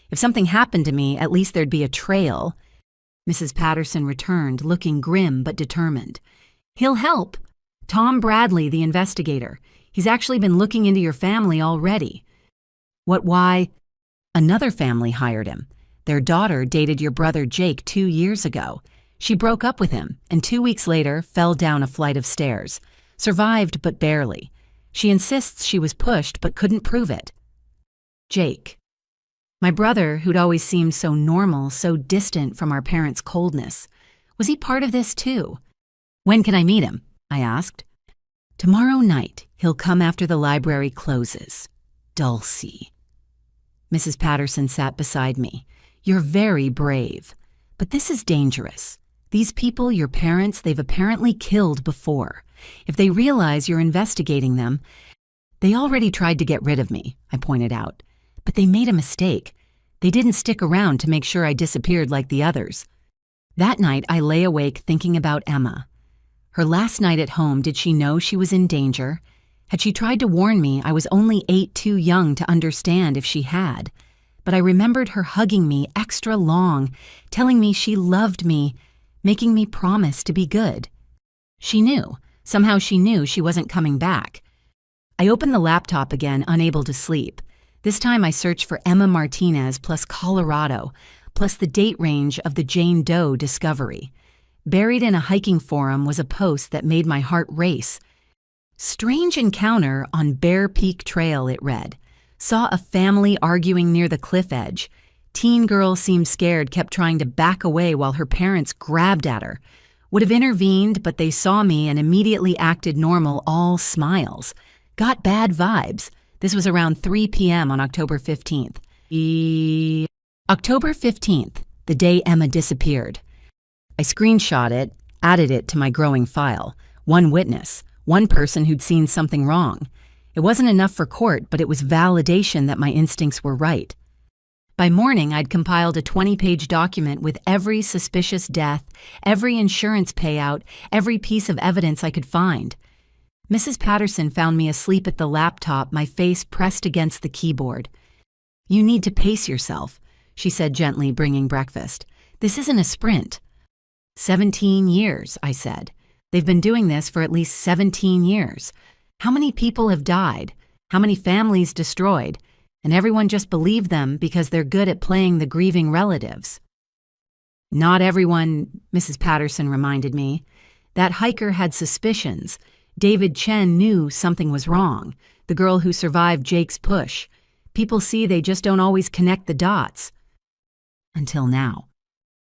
If something happened to me, at least there'd be a trail. Mrs. Patterson returned, looking grim but determined. "He'll help. Tom Bradley, the investigator. He's actually been looking into your family already." "What, why?" "Another family hired him. Their daughter dated your brother Jake 2 years ago. She broke up with him and 2 weeks later fell down a flight of stairs. Survived, but barely. She insists she was pushed but couldn't prove it." Jake. My brother, who'd always seemed so normal, so distant from our parents' coldness. Was he part of this too? "When can I meet him?" I asked. "Tomorrow night. He'll come after the library closes. Dulcie." Mrs. Patterson sat beside me. "You're very brave. But this is dangerous. These people, your parents, they've apparently killed before. If they realize you're investigating them..." "They already tried to get rid of me," I pointed out. "But they made a mistake. They didn't stick around to make sure I disappeared like the others." That night, I lay awake thinking about Emma. Her last night at home, did she know she was in danger? Had she tried to warn me I was only 8, too young to understand if she had? But I remembered her hugging me extra long, telling me she loved me, making me promise to be good. She knew. Somehow she knew she wasn't coming back. I opened the laptop again, unable to sleep. This time I searched for Emma Martinez plus Colorado, plus the date range of the Jane Doe discovery. Buried in a hiking forum was a post that made my heart race. "Strange encounter on Bear Peak Trail," it read. "Saw a family arguing near the cliff edge. Teen girl seemed scared, kept trying to back away while her parents grabbed at her. Would have intervened, but they saw me and immediately acted normal, all smiles. Got bad vibes." This was around 3 p.m. on October 15th. October 15th, the day Emma disappeared. I screenshot it, added it to my growing file. One witness, one person who'd seen something wrong. It wasn't enough for court, but it was validation that my instincts were right. By morning, I'd compiled a 20-page document with every suspicious death, every insurance payout, every piece of evidence I could find. Mrs. Patterson found me asleep at the laptop, my face pressed against the keyboard. "You need to pace yourself," she said gently, bringing breakfast. "This isn't a sprint." 17 years, I said. "They've been doing this for at least 17 years. How many people have died? How many families destroyed? And everyone just believed them because they're good at playing the grieving relatives." "Not everyone," Mrs. Patterson reminded me. "That hiker had suspicions. David Chen knew something was wrong, the girl who survived Jake's push. People see, they just don't always connect the dots." "Until now."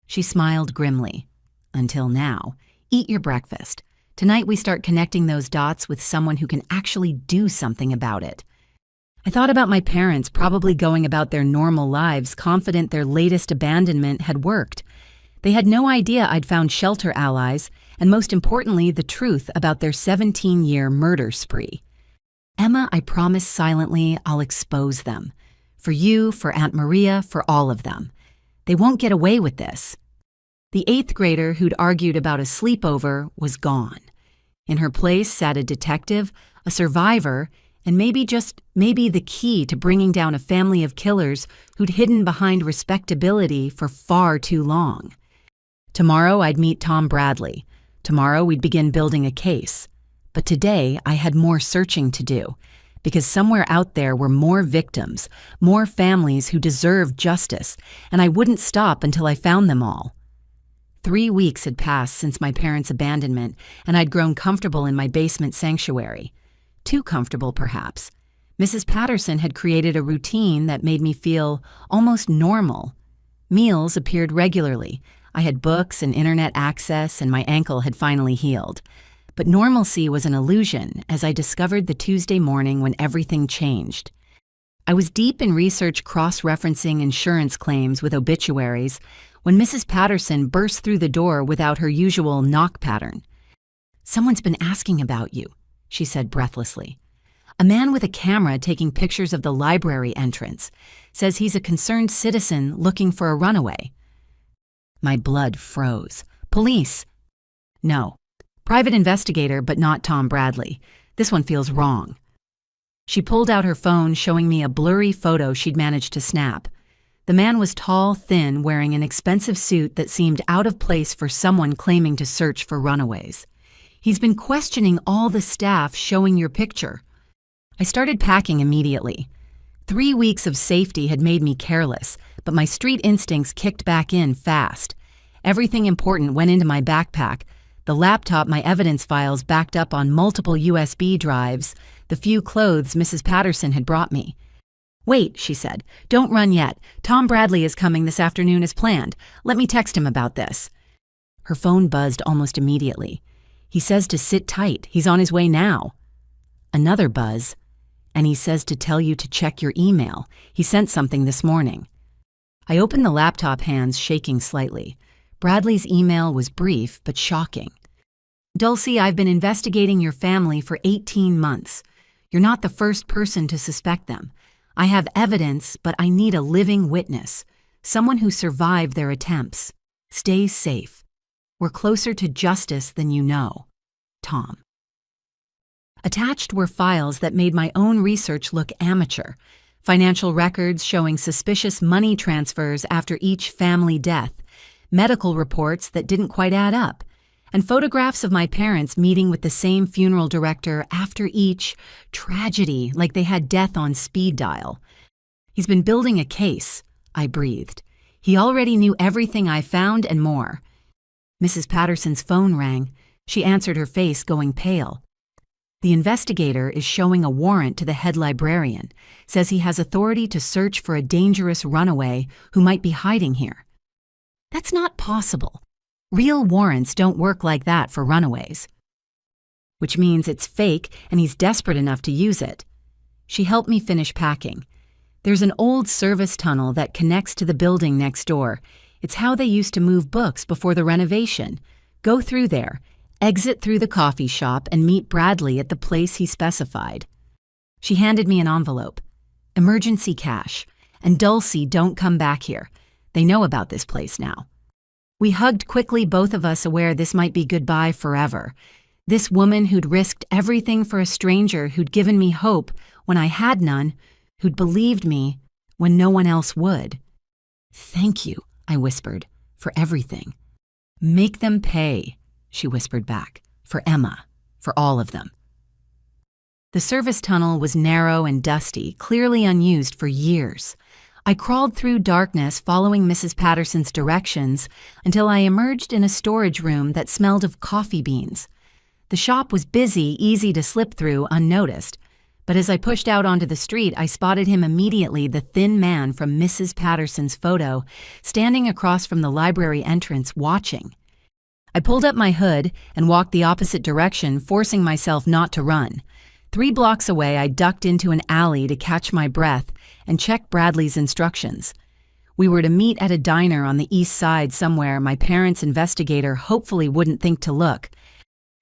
She smiled grimly. "Until now. Eat your breakfast. Tonight we start connecting those dots with someone who can actually do something about it." I thought about my parents probably going about their normal lives, confident their latest abandonment had worked. They had no idea I'd found shelter allies, and most importantly, the truth about their 17-year murder spree. "Emma, I promise silently I'll expose them. For you, for Aunt Maria, for all of them. They won't get away with this." The 8th grader who'd argued about a sleepover was gone. In her place sat a detective, a survivor, and maybe the key to bringing down a family of killers who'd hidden behind respectability for far too long. Tomorrow I'd meet Tom Bradley. Tomorrow we'd begin building a case. But today I had more searching to do, because somewhere out there were more victims, more families who deserved justice, and I wouldn't stop until I found them all. 3 weeks had passed since my parents' abandonment, and I'd grown comfortable in my basement sanctuary. Too comfortable, perhaps. Mrs. Patterson had created a routine that made me feel almost normal. Meals appeared regularly. I had books and internet access, and my ankle had finally healed. But normalcy was an illusion, as I discovered the Tuesday morning when everything changed. I was deep in research cross-referencing insurance claims with obituaries when Mrs. Patterson burst through the door without her usual knock pattern. "Someone's been asking about you," she said breathlessly. A man with a camera taking pictures of the library entrance says he's a concerned citizen looking for a runaway. My blood froze. Police? No. Private investigator, but not Tom Bradley. This one feels wrong. She pulled out her phone, showing me a blurry photo she'd managed to snap. The man was tall, thin, wearing an expensive suit that seemed out of place for someone claiming to search for runaways. He's been questioning all the staff showing your picture. I started packing immediately. 3 weeks of safety had made me careless, but my street instincts kicked back in fast. Everything important went into my backpack. The laptop, my evidence files backed up on multiple USB drives, the few clothes Mrs. Patterson had brought me. "Wait," she said. "Don't run yet. Tom Bradley is coming this afternoon as planned. Let me text him about this." Her phone buzzed almost immediately. "He says to sit tight. He's on his way now." Another buzz. "And he says to tell you to check your email. He sent something this morning." I opened the laptop, hands shaking slightly. Bradley's email was brief but shocking. "Dulcie, I've been investigating your family for 18 months. You're not the first person to suspect them. I have evidence, but I need a living witness, someone who survived their attempts. Stay safe. We're closer to justice than you know. Tom." Attached were files that made my own research look amateur, financial records showing suspicious money transfers after each family death, medical reports that didn't quite add up, and photographs of my parents meeting with the same funeral director after each tragedy, like they had death on speed dial. "He's been building a case," I breathed. "He already knew everything I found and more." Mrs. Patterson's phone rang. She answered, her face going pale. "The investigator is showing a warrant to the head librarian, says he has authority to search for a dangerous runaway who might be hiding here." That's not possible. Real warrants don't work like that for runaways. Which means it's fake and he's desperate enough to use it. She helped me finish packing. There's an old service tunnel that connects to the building next door. It's how they used to move books before the renovation. Go through there, exit through the coffee shop, and meet Bradley at the place he specified. She handed me an envelope. "Emergency cash. And Dulcie, don't come back here. They know about this place now." We hugged quickly, both of us aware this might be goodbye forever. This woman who'd risked everything for a stranger who'd given me hope when I had none, who'd believed me when no one else would. "Thank you," I whispered, "for everything." "Make them pay," she whispered back, "for Emma, for all of them." The service tunnel was narrow and dusty, clearly unused for years. I crawled through darkness following Mrs. Patterson's directions until I emerged in a storage room that smelled of coffee beans. The shop was busy, easy to slip through unnoticed, but as I pushed out onto the street, I spotted him immediately, the thin man from Mrs. Patterson's photo, standing across from the library entrance, watching. I pulled up my hood and walked the opposite direction, forcing myself not to run. 3 blocks away, I ducked into an alley to catch my breath and check Bradley's instructions. We were to meet at a diner on the east side somewhere my parents' investigator hopefully wouldn't think to look.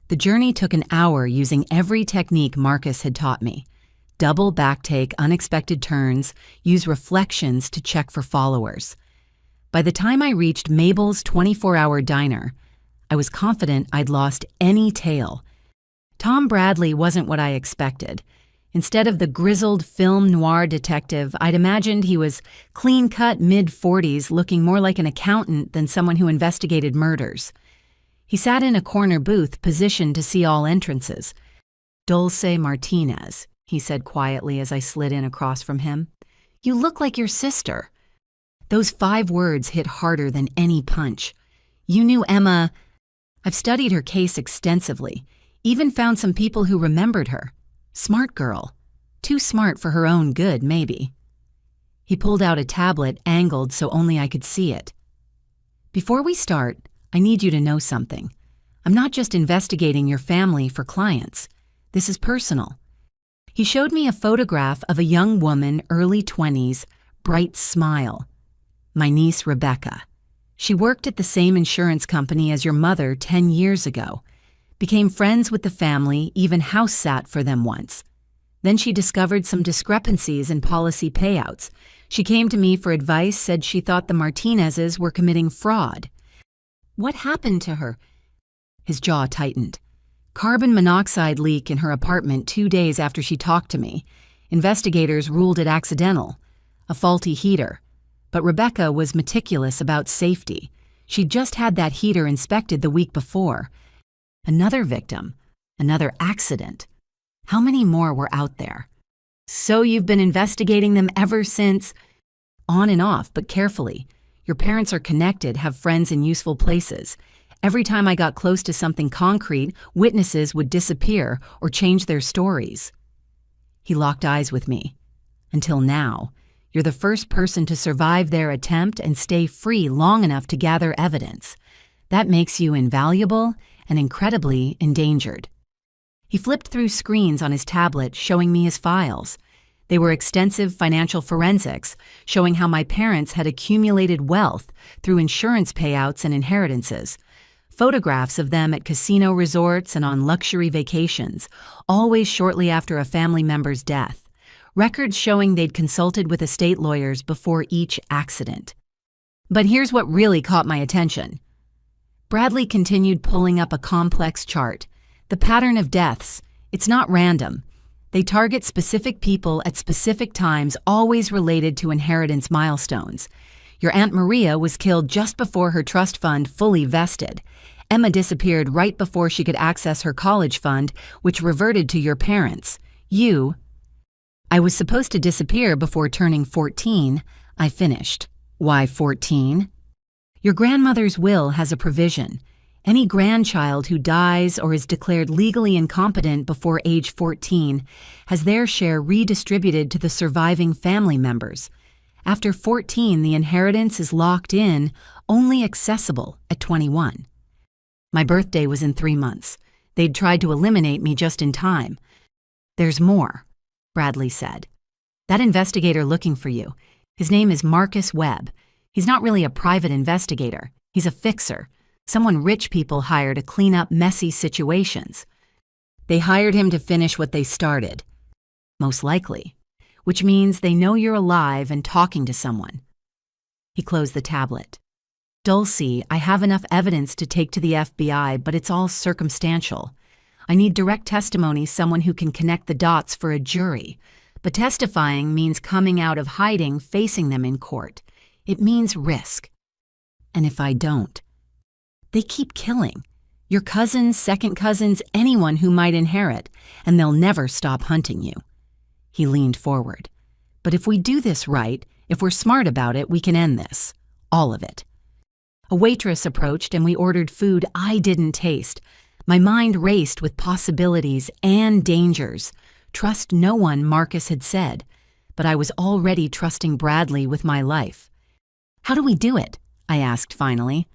The journey took an hour using every technique Marcus had taught me. Double backtake, unexpected turns, use reflections to check for followers. By the time I reached Mabel's 24-hour diner, I was confident I'd lost any tail. Tom Bradley wasn't what I expected. Instead of the grizzled film noir detective, I'd imagined he was clean-cut mid-40s, looking more like an accountant than someone who investigated murders. He sat in a corner booth, positioned to see all entrances. "Dulce Martinez," he said quietly as I slid in across from him. "You look like your sister." Those 5 words hit harder than any punch. "You knew Emma." I've studied her case extensively, even found some people who remembered her. Smart girl. Too smart for her own good, maybe. He pulled out a tablet, angled so only I could see it. "Before we start, I need you to know something. I'm not just investigating your family for clients. This is personal." He showed me a photograph of a young woman, early 20s, bright smile. "My niece, Rebecca. She worked at the same insurance company as your mother 10 years ago. Became friends with the family, even house sat for them once. Then she discovered some discrepancies in policy payouts. She came to me for advice, said she thought the Martinezes were committing fraud. What happened to her? His jaw tightened. Carbon monoxide leak in her apartment 2 days after she talked to me. Investigators ruled it accidental, a faulty heater. But Rebecca was meticulous about safety. She'd just had that heater inspected the week before. Another victim, another accident. How many more were out there? So you've been investigating them ever since? On and off, but carefully. Your parents are connected, have friends in useful places. Every time I got close to something concrete, witnesses would disappear or change their stories. He locked eyes with me. Until now, you're the first person to survive their attempt and stay free long enough to gather evidence. That makes you invaluable and incredibly endangered. He flipped through screens on his tablet, showing me his files. They were extensive financial forensics, showing how my parents had accumulated wealth through insurance payouts and inheritances. Photographs of them at casino resorts and on luxury vacations, always shortly after a family member's death. Records showing they'd consulted with estate lawyers before each accident. But here's what really caught my attention. Bradley continued pulling up a complex chart. The pattern of deaths, it's not random. They target specific people at specific times, always related to inheritance milestones. Your Aunt Maria was killed just before her trust fund fully vested. Emma disappeared right before she could access her college fund, which reverted to your parents. I was supposed to disappear before turning 14. I finished. Why 14? Your grandmother's will has a provision. Any grandchild who dies or is declared legally incompetent before age 14 has their share redistributed to the surviving family members. After 14, the inheritance is locked in, only accessible at 21. My birthday was in 3 months. They'd tried to eliminate me just in time. There's more, Bradley said. That investigator looking for you, his name is Marcus Webb. He's not really a private investigator. He's a fixer. Someone rich people hire to clean up messy situations. They hired him to finish what they started. Most likely. Which means they know you're alive and talking to someone. He closed the tablet. Dulcie, I have enough evidence to take to the FBI, but it's all circumstantial. I need direct testimony, someone who can connect the dots for a jury. But testifying means coming out of hiding, facing them in court. It means risk. And if I don't? They keep killing. Your cousins, second cousins, anyone who might inherit, and they'll never stop hunting you. He leaned forward. But if we do this right, if we're smart about it, we can end this. All of it. A waitress approached and we ordered food I didn't taste. My mind raced with possibilities and dangers. Trust no one, Marcus had said. But I was already trusting Bradley with my life. How do we do it? I asked finally.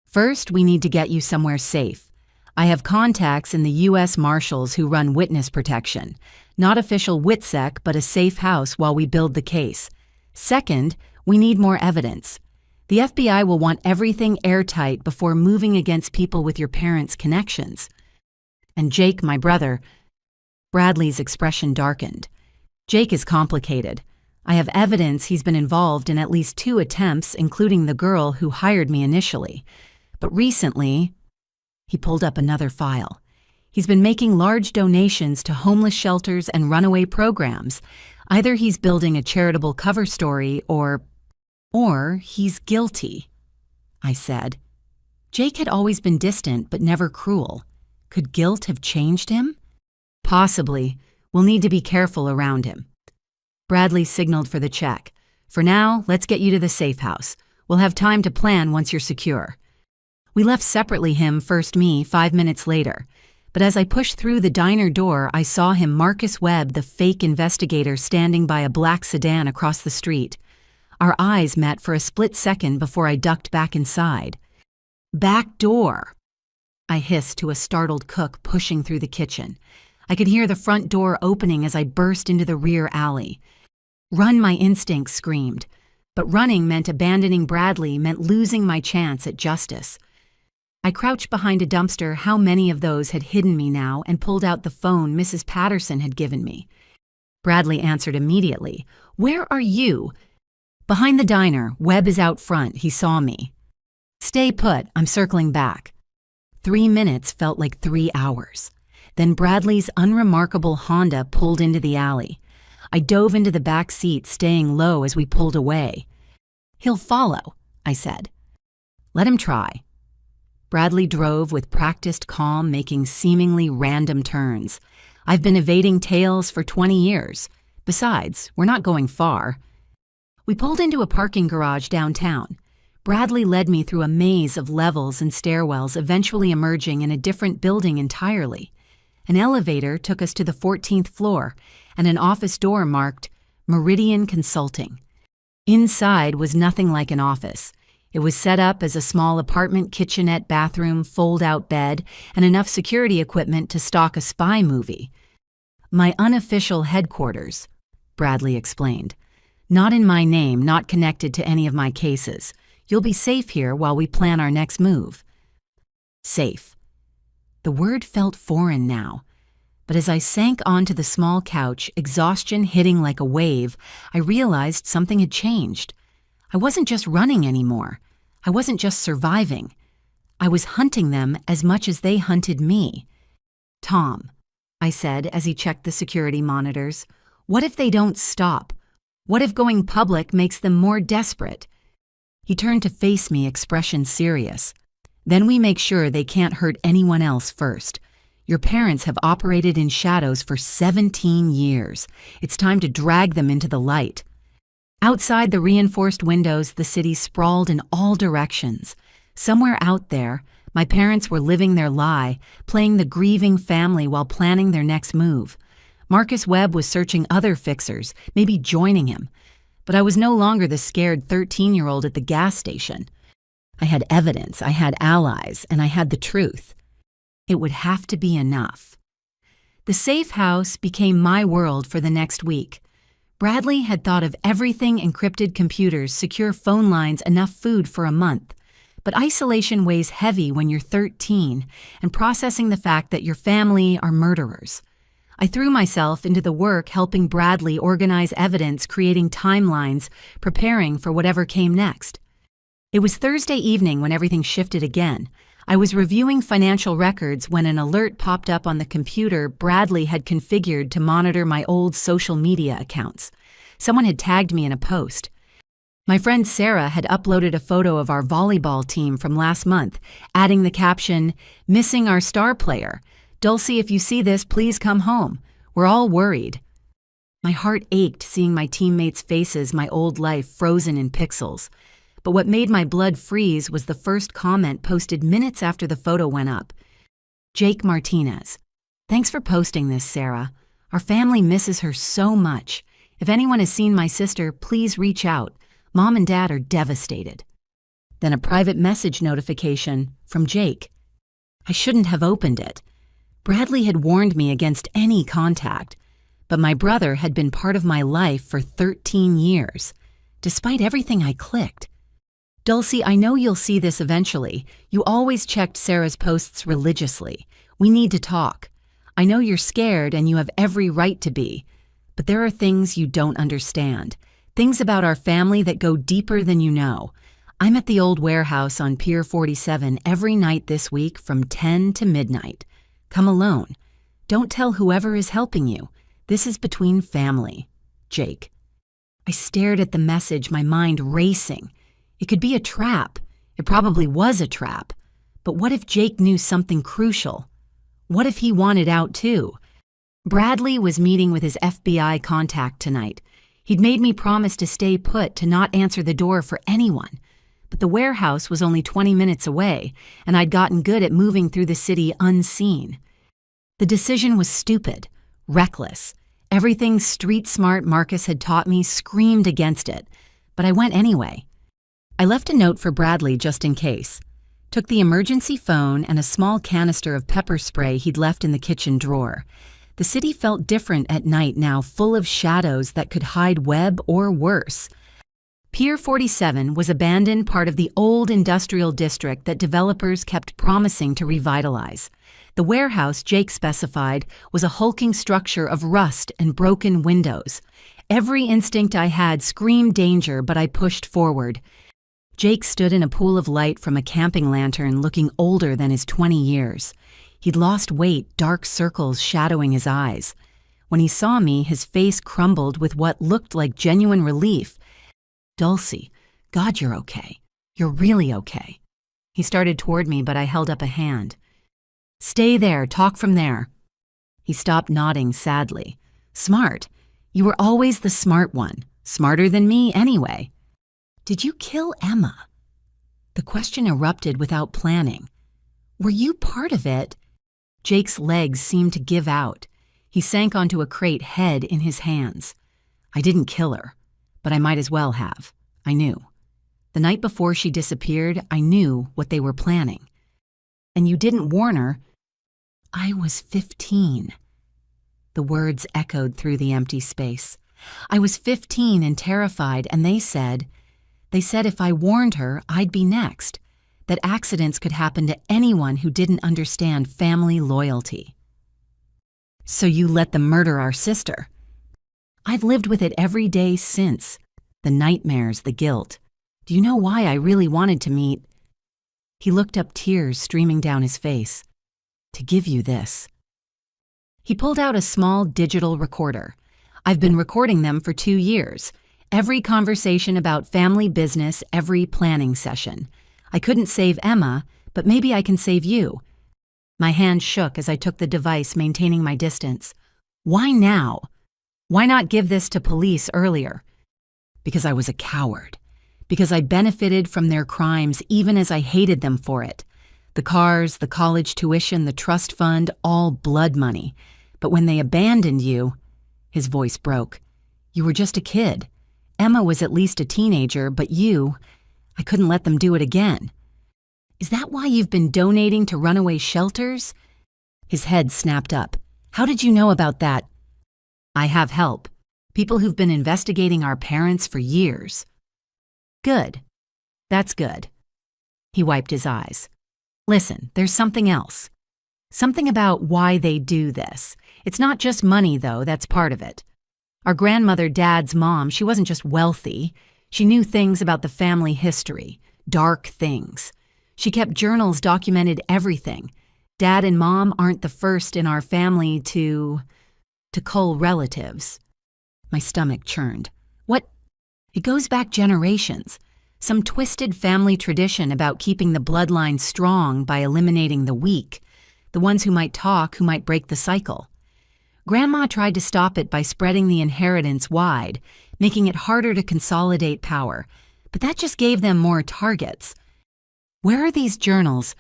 First, we need to get you somewhere safe. I have contacts in the U.S. Marshals who run witness protection. Not official WITSEC, but a safe house while we build the case. Second, we need more evidence. The FBI will want everything airtight before moving against people with your parents' connections. And Jake, my brother, Bradley's expression darkened. Jake is complicated. I have evidence he's been involved in at least 2 attempts, including the girl who hired me initially. But recently, he pulled up another file. He's been making large donations to homeless shelters and runaway programs. Either he's building a charitable cover story or he's guilty, I said. Jake had always been distant but never cruel. Could guilt have changed him? Possibly. We'll need to be careful around him. Bradley signaled for the check. For now, let's get you to the safe house. We'll have time to plan once you're secure. We left separately, him first, me, 5 minutes later. But as I pushed through the diner door, I saw him, Marcus Webb, the fake investigator, standing by a black sedan across the street. Our eyes met for a split second before I ducked back inside. Back door! I hissed to a startled cook pushing through the kitchen. I could hear the front door opening as I burst into the rear alley. Run, my instincts screamed. But running meant abandoning Bradley, meant losing my chance at justice. I crouched behind a dumpster, how many of those had hidden me now, and pulled out the phone Mrs. Patterson had given me. Bradley answered immediately. "Where are you?" "Behind the diner. Webb is out front. He saw me." "Stay put. I'm circling back." 3 minutes felt like 3 hours. Then Bradley's unremarkable Honda pulled into the alley. I dove into the back seat, staying low as we pulled away. "He'll follow," I said. "Let him try." Bradley drove with practiced calm, making seemingly random turns. I've been evading tails for 20 years. Besides, we're not going far. We pulled into a parking garage downtown. Bradley led me through a maze of levels and stairwells, eventually emerging in a different building entirely. An elevator took us to the 14th floor, and an office door marked Meridian Consulting. Inside was nothing like an office. It was set up as a small apartment, kitchenette, bathroom, fold-out bed, and enough security equipment to stock a spy movie. "My unofficial headquarters," Bradley explained. "Not in my name, not connected to any of my cases. You'll be safe here while we plan our next move." Safe. The word felt foreign now. But as I sank onto the small couch, exhaustion hitting like a wave, I realized something had changed. I wasn't just running anymore. I wasn't just surviving. I was hunting them as much as they hunted me. "Tom," I said as he checked the security monitors, "what if they don't stop? What if going public makes them more desperate?" He turned to face me, expression serious. "Then we make sure they can't hurt anyone else first. Your parents have operated in shadows for 17 years. It's time to drag them into the light." Outside the reinforced windows, the city sprawled in all directions. Somewhere out there, my parents were living their lie, playing the grieving family while planning their next move. Marcus Webb was searching other fixers, maybe joining him. But I was no longer the scared 13-year-old at the gas station. I had evidence, I had allies, and I had the truth. It would have to be enough. The safe house became my world for the next week. Bradley had thought of everything: encrypted computers, secure phone lines, enough food for a month. But isolation weighs heavy when you're 13 and processing the fact that your family are murderers. I threw myself into the work helping Bradley organize evidence, creating timelines, preparing for whatever came next. It was Thursday evening when everything shifted again. I was reviewing financial records when an alert popped up on the computer Bradley had configured to monitor my old social media accounts. Someone had tagged me in a post. My friend Sarah had uploaded a photo of our volleyball team from last month, adding the caption, "Missing our star player. Dulcie, if you see this, please come home. We're all worried." My heart ached seeing my teammates' faces, my old life frozen in pixels. But what made my blood freeze was the first comment posted minutes after the photo went up. Jake Martinez. "Thanks for posting this, Sarah. Our family misses her so much. If anyone has seen my sister, please reach out. Mom and Dad are devastated." Then a private message notification from Jake. I shouldn't have opened it. Bradley had warned me against any contact, but my brother had been part of my life for 13 years. Despite everything, I clicked. "Dulcie, I know you'll see this eventually. You always checked Sarah's posts religiously. We need to talk. I know you're scared and you have every right to be, but there are things you don't understand. Things about our family that go deeper than you know. I'm at the old warehouse on Pier 47 every night this week from 10 to midnight. Come alone. Don't tell whoever is helping you. This is between family. Jake." I stared at the message, my mind racing. It could be a trap. It probably was a trap. But what if Jake knew something crucial? What if he wanted out too? Bradley was meeting with his FBI contact tonight. He'd made me promise to stay put, to not answer the door for anyone. But the warehouse was only 20 minutes away, and I'd gotten good at moving through the city unseen. The decision was stupid, reckless. Everything street-smart Marcus had taught me screamed against it, but I went anyway. I left a note for Bradley just in case. Took the emergency phone and a small canister of pepper spray he'd left in the kitchen drawer. The city felt different at night now, full of shadows that could hide Webb or worse. Pier 47 was abandoned part of the old industrial district that developers kept promising to revitalize. The warehouse Jake specified was a hulking structure of rust and broken windows. Every instinct I had screamed danger, but I pushed forward. Jake stood in a pool of light from a camping lantern, looking older than his 20 years. He'd lost weight, dark circles shadowing his eyes. When he saw me, his face crumbled with what looked like genuine relief. "Dulcie, God, you're okay. You're really okay." He started toward me, but I held up a hand. "Stay there, talk from there." He stopped, nodding sadly. "Smart. You were always the smart one. Smarter than me, anyway." "Did you kill Emma?" The question erupted without planning. "Were you part of it?" Jake's legs seemed to give out. He sank onto a crate, head in his hands. "I didn't kill her, but I might as well have. I knew. The night before she disappeared, I knew what they were planning." "And you didn't warn her?" "I was 15. The words echoed through the empty space. "I was 15 and terrified, and they said if I warned her, I'd be next, that accidents could happen to anyone who didn't understand family loyalty." "So you let them murder our sister?" "I've lived with it every day since. The nightmares, the guilt. Do you know why I really wanted to meet?" He looked up, tears streaming down his face. "To give you this." He pulled out a small digital recorder. I've been recording them for 2 years. Every conversation about family business, every planning session. I couldn't save Emma, but maybe I can save you. My hand shook as I took the device, maintaining my distance. "Why now? Why not give this to police earlier?" "Because I was a coward. Because I benefited from their crimes even as I hated them for it. The cars, the college tuition, the trust fund, all blood money. But when they abandoned you," his voice broke, "you were just a kid. Emma was at least a teenager, but I couldn't let them do it again." "Is that why you've been donating to runaway shelters?" His head snapped up. "How did you know about that?" "I have help. People who've been investigating our parents for years." "Good. That's good." He wiped his eyes. "Listen, there's something else. Something about why they do this. It's not just money, though, that's part of it. Our grandmother, Dad's mom, she wasn't just wealthy. She knew things about the family history, dark things. She kept journals, documented everything. Dad and Mom aren't the first in our family to cull relatives." My stomach churned. "What? It goes back generations. Some twisted family tradition about keeping the bloodline strong by eliminating the weak, the ones who might talk, who might break the cycle. Grandma tried to stop it by spreading the inheritance wide, making it harder to consolidate power, but that just gave them more targets. Where are these journals?"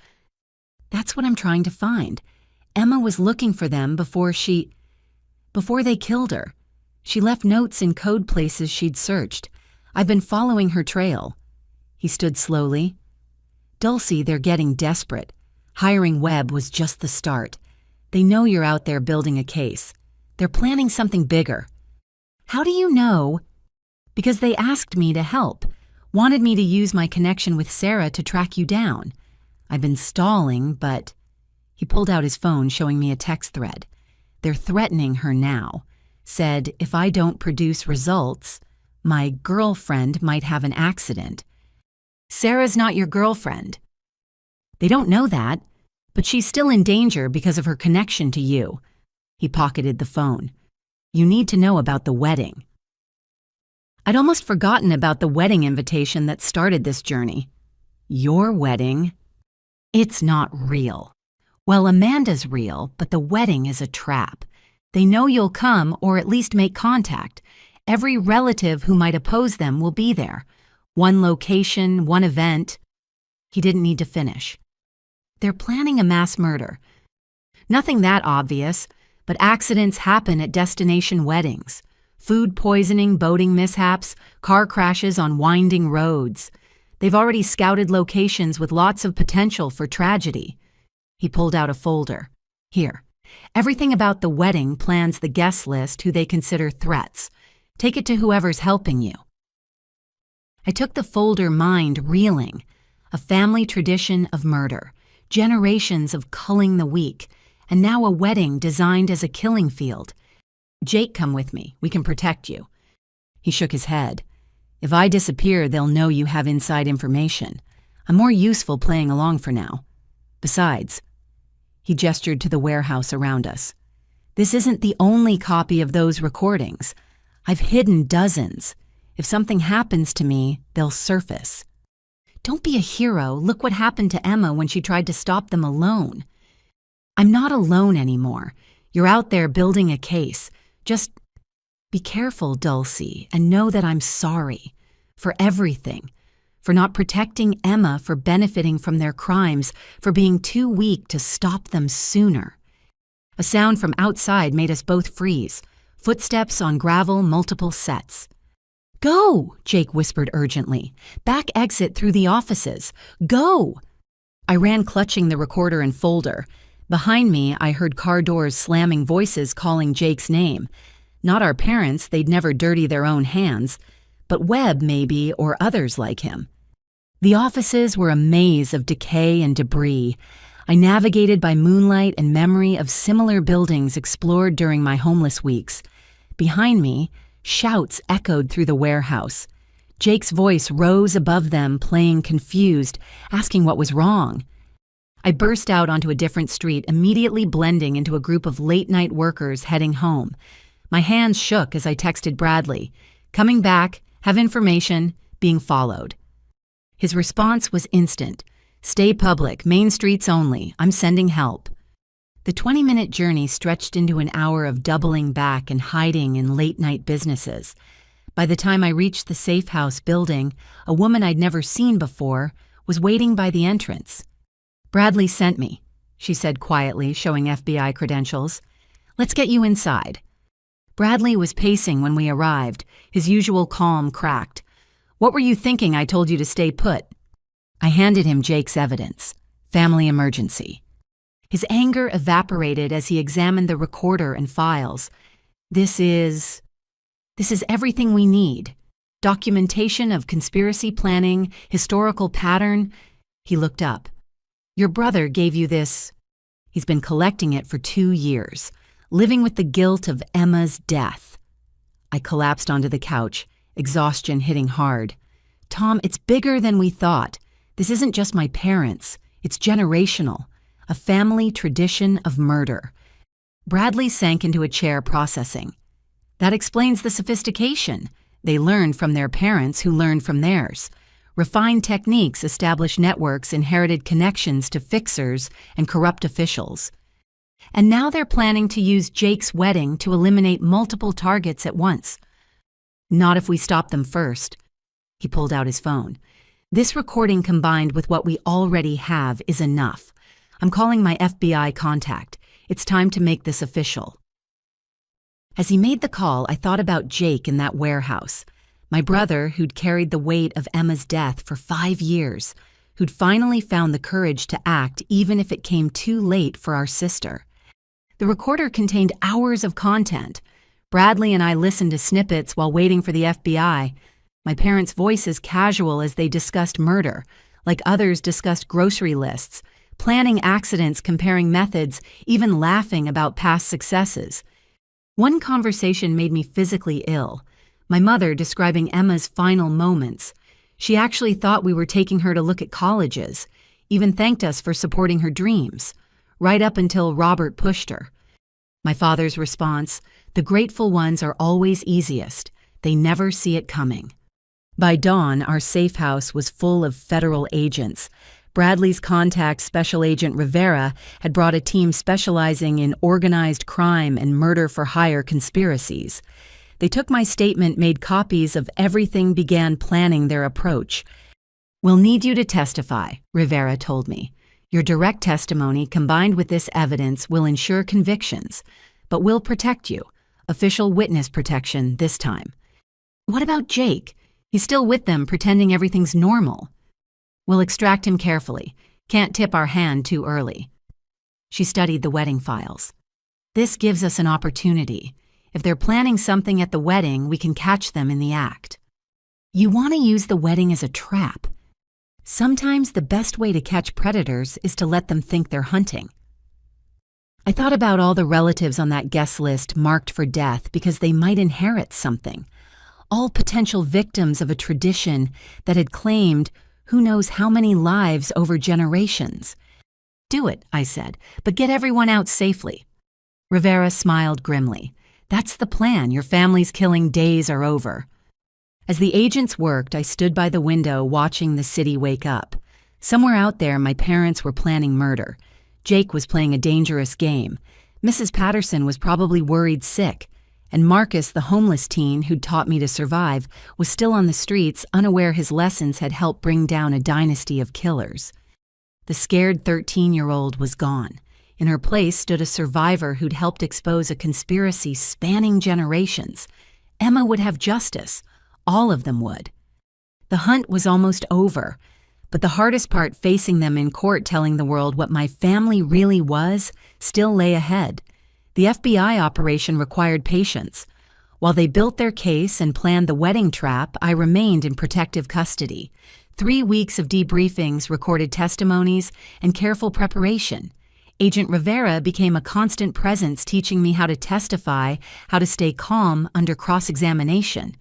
"That's what I'm trying to find. Emma was looking for them before they killed her. She left notes in code places she'd searched. I've been following her trail." He stood slowly. "Dulcie, they're getting desperate. Hiring Webb was just the start. They know you're out there building a case. They're planning something bigger." "How do you know?" "Because they asked me to help. Wanted me to use my connection with Sarah to track you down. I've been stalling, but..." He pulled out his phone, showing me a text thread. "They're threatening her now. Said if I don't produce results, my girlfriend might have an accident." "Sarah's not your girlfriend." "They don't know that, but she's still in danger because of her connection to you." He pocketed the phone. "You need to know about the wedding." I'd almost forgotten about the wedding invitation that started this journey. "Your wedding? It's not real." "Well, Amanda's real, but the wedding is a trap. They know you'll come or at least make contact. Every relative who might oppose them will be there. One location, one event." He didn't need to finish. "They're planning a mass murder. Nothing that obvious, but accidents happen at destination weddings. Food poisoning, boating mishaps, car crashes on winding roads. They've already scouted locations with lots of potential for tragedy." He pulled out a folder. "Here. Everything about the wedding plans the guest list who they consider threats. Take it to whoever's helping you." I took the folder, mind reeling. A family tradition of murder, generations of culling the weak, and now a wedding designed as a killing field. Jake, come with me. We can protect you. He shook his head. If I disappear, they'll know you have inside information. I'm more useful playing along for now. Besides, he gestured to the warehouse around us. This isn't the only copy of those recordings. I've hidden dozens. If something happens to me, they'll surface. Don't be a hero. Look what happened to Emma when she tried to stop them alone. I'm not alone anymore. You're out there building a case. Just be careful, Dulcie, and know that I'm sorry. For everything. For not protecting Emma, for benefiting from their crimes, for being too weak to stop them sooner. A sound from outside made us both freeze. Footsteps on gravel, multiple sets. Go, Jake whispered urgently. Back exit through the offices. Go! I ran clutching the recorder and folder. Behind me, I heard car doors slamming, voices calling Jake's name. Not our parents, they'd never dirty their own hands. But Webb, maybe, or others like him. The offices were a maze of decay and debris. I navigated by moonlight and memory of similar buildings explored during my homeless weeks. Behind me, shouts echoed through the warehouse. Jake's voice rose above them, playing confused, asking what was wrong. I burst out onto a different street, immediately blending into a group of late-night workers heading home. My hands shook as I texted Bradley. Coming back, have information, being followed. His response was instant. Stay public, main streets only. I'm sending help. The 20-minute journey stretched into an hour of doubling back and hiding in late-night businesses. By the time I reached the safe house building, a woman I'd never seen before was waiting by the entrance. Bradley sent me, she said quietly, showing FBI credentials. Let's get you inside. Bradley was pacing when we arrived, his usual calm cracked. What were you thinking I told you to stay put? I handed him Jake's evidence. Family emergency. His anger evaporated as he examined the recorder and files. This is everything we need. Documentation of conspiracy planning, historical pattern. He looked up. Your brother gave you this. He's been collecting it for 2 years, living with the guilt of Emma's death. I collapsed onto the couch, exhaustion hitting hard. Tom, it's bigger than we thought. This isn't just my parents. It's generational. A family tradition of murder. Bradley sank into a chair, processing. That explains the sophistication. They learned from their parents who learned from theirs. Refined techniques established networks, inherited connections to fixers and corrupt officials. And now they're planning to use Jake's wedding to eliminate multiple targets at once. Not if we stop them first. He pulled out his phone. This recording combined with what we already have is enough. I'm calling my FBI contact. It's time to make this official. As he made the call, I thought about Jake in that warehouse. My brother, who'd carried the weight of Emma's death for 5 years, who'd finally found the courage to act even if it came too late for our sister. The recorder contained hours of content. Bradley and I listened to snippets while waiting for the FBI. My parents' voices casual as they discussed murder, like others discussed grocery lists, planning accidents, comparing methods, even laughing about past successes. One conversation made me physically ill. My mother describing Emma's final moments. She actually thought we were taking her to look at colleges, even thanked us for supporting her dreams, right up until Robert pushed her. My father's response, the grateful ones are always easiest. They never see it coming. By dawn, our safe house was full of federal agents. Bradley's contact, Special Agent Rivera, had brought a team specializing in organized crime and murder-for-hire conspiracies. They took my statement, made copies of everything, began planning their approach. We'll need you to testify, Rivera told me. Your direct testimony combined with this evidence will ensure convictions, but we'll protect you. Official witness protection this time. What about Jake? He's still with them, pretending everything's normal. We'll extract him carefully. Can't tip our hand too early. She studied the wedding files. This gives us an opportunity. If they're planning something at the wedding, we can catch them in the act. You want to use the wedding as a trap. Sometimes the best way to catch predators is to let them think they're hunting. I thought about all the relatives on that guest list marked for death because they might inherit something. All potential victims of a tradition that had claimed who knows how many lives over generations. Do it, I said, but get everyone out safely. Rivera smiled grimly. That's the plan. Your family's killing days are over. As the agents worked, I stood by the window watching the city wake up. Somewhere out there, my parents were planning murder. Jake was playing a dangerous game. Mrs. Patterson was probably worried sick. And Marcus, the homeless teen who'd taught me to survive, was still on the streets, unaware his lessons had helped bring down a dynasty of killers. The scared 13-year-old was gone. In her place stood a survivor who'd helped expose a conspiracy spanning generations. Emma would have justice. All of them would. The hunt was almost over, but the hardest part, facing them in court telling the world what my family really was, still lay ahead. The FBI operation required patience. While they built their case and planned the wedding trap, I remained in protective custody. 3 weeks of debriefings, recorded testimonies, and careful preparation. Agent Rivera became a constant presence, teaching me how to testify, how to stay calm under cross-examination.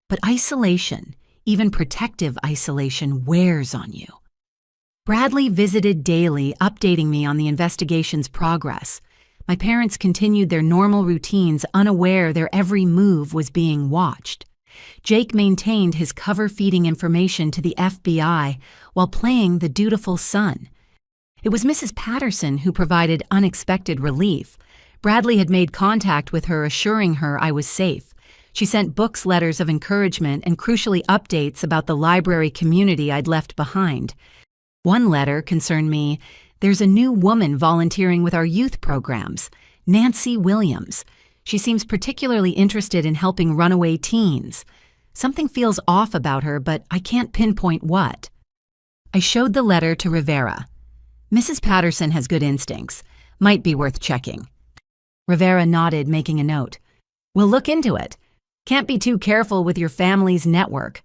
But isolation, even protective isolation, wears on you. Bradley visited daily, updating me on the investigation's progress. My parents continued their normal routines, unaware their every move was being watched. Jake maintained his cover-feeding information to the FBI while playing the dutiful son. It was Mrs. Patterson who provided unexpected relief. Bradley had made contact with her, assuring her I was safe. She sent books, letters of encouragement, and crucially updates about the library community I'd left behind. One letter concerned me. There's a new woman volunteering with our youth programs, Nancy Williams. She seems particularly interested in helping runaway teens. Something feels off about her, but I can't pinpoint what. I showed the letter to Rivera. Mrs. Patterson has good instincts. Might be worth checking. Rivera nodded, making a note. We'll look into it. Can't be too careful with your family's network.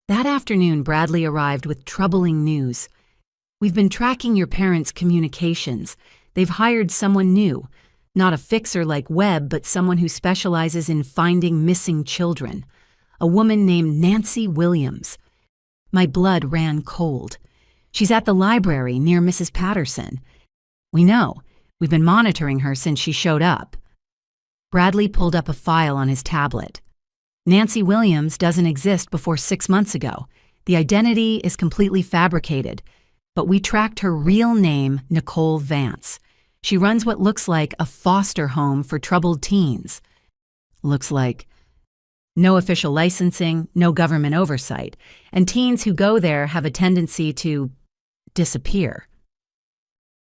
That afternoon, Bradley arrived with troubling news. We've been tracking your parents' communications. They've hired someone new. Not a fixer like Webb, but someone who specializes in finding missing children. A woman named Nancy Williams. My blood ran cold. She's at the library near Mrs. Patterson. We know. We've been monitoring her since she showed up. Bradley pulled up a file on his tablet. Nancy Williams doesn't exist before 6 months ago. The identity is completely fabricated, but we tracked her real name, Nicole Vance. She runs what looks like a foster home for troubled teens. Looks like. No official licensing, no government oversight, and teens who go there have a tendency to disappear.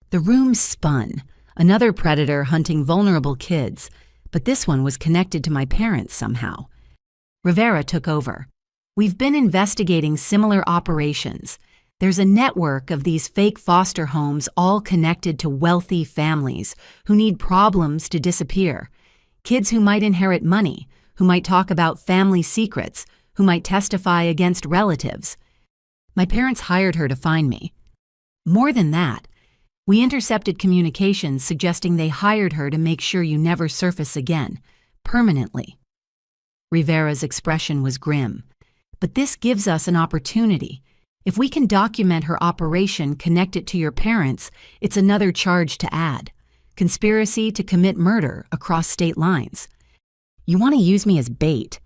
The room spun. Another predator hunting vulnerable kids, but this one was connected to my parents somehow. Rivera took over. We've been investigating similar operations. There's a network of these fake foster homes all connected to wealthy families who need problems to disappear. Kids who might inherit money, who might talk about family secrets, who might testify against relatives. My parents hired her to find me. More than that, we intercepted communications suggesting they hired her to make sure you never surface again, permanently. Rivera's expression was grim. But this gives us an opportunity. If we can document her operation, connect it to your parents, it's another charge to add. Conspiracy to commit murder across state lines. You want to use me as bait?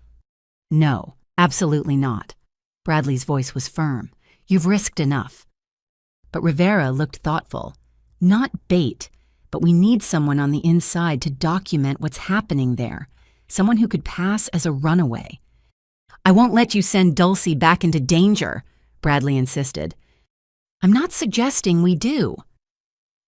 No, absolutely not. Bradley's voice was firm. You've risked enough. But Rivera looked thoughtful. Not bait, but we need someone on the inside to document what's happening there. Someone who could pass as a runaway. I won't let you send Dulcie back into danger, Bradley insisted. I'm not suggesting we do.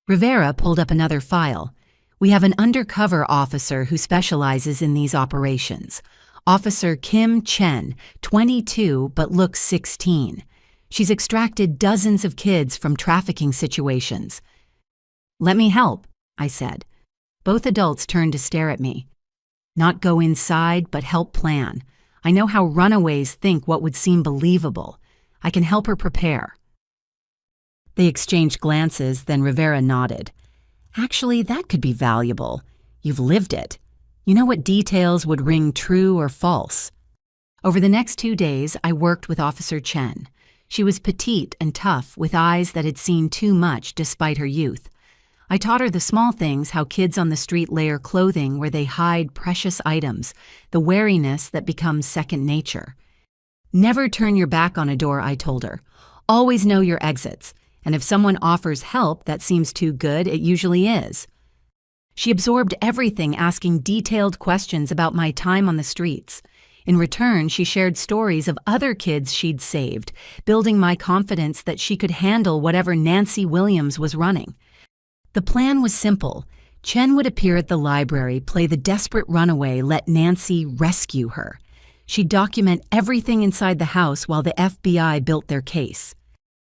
Rivera pulled up another file. We have an undercover officer who specializes in these operations. Officer Kim Chen, 22 but looks 16. She's extracted dozens of kids from trafficking situations. Let me help, I said. Both adults turned to stare at me. Not go inside, but help plan. I know how runaways think what would seem believable. I can help her prepare." They exchanged glances, then Rivera nodded. "Actually, that could be valuable. You've lived it. You know what details would ring true or false." Over the next 2 days, I worked with Officer Chen. She was petite and tough, with eyes that had seen too much despite her youth. I taught her the small things, how kids on the street layer clothing where they hide precious items, the wariness that becomes second nature. "Never turn your back on a door," I told her. "Always know your exits. And if someone offers help that seems too good, it usually is." She absorbed everything, asking detailed questions about my time on the streets. In return, she shared stories of other kids she'd saved, building my confidence that she could handle whatever Nancy Williams was running. The plan was simple. Chen would appear at the library, play the desperate runaway, let Nancy rescue her. She'd document everything inside the house while the FBI built their case.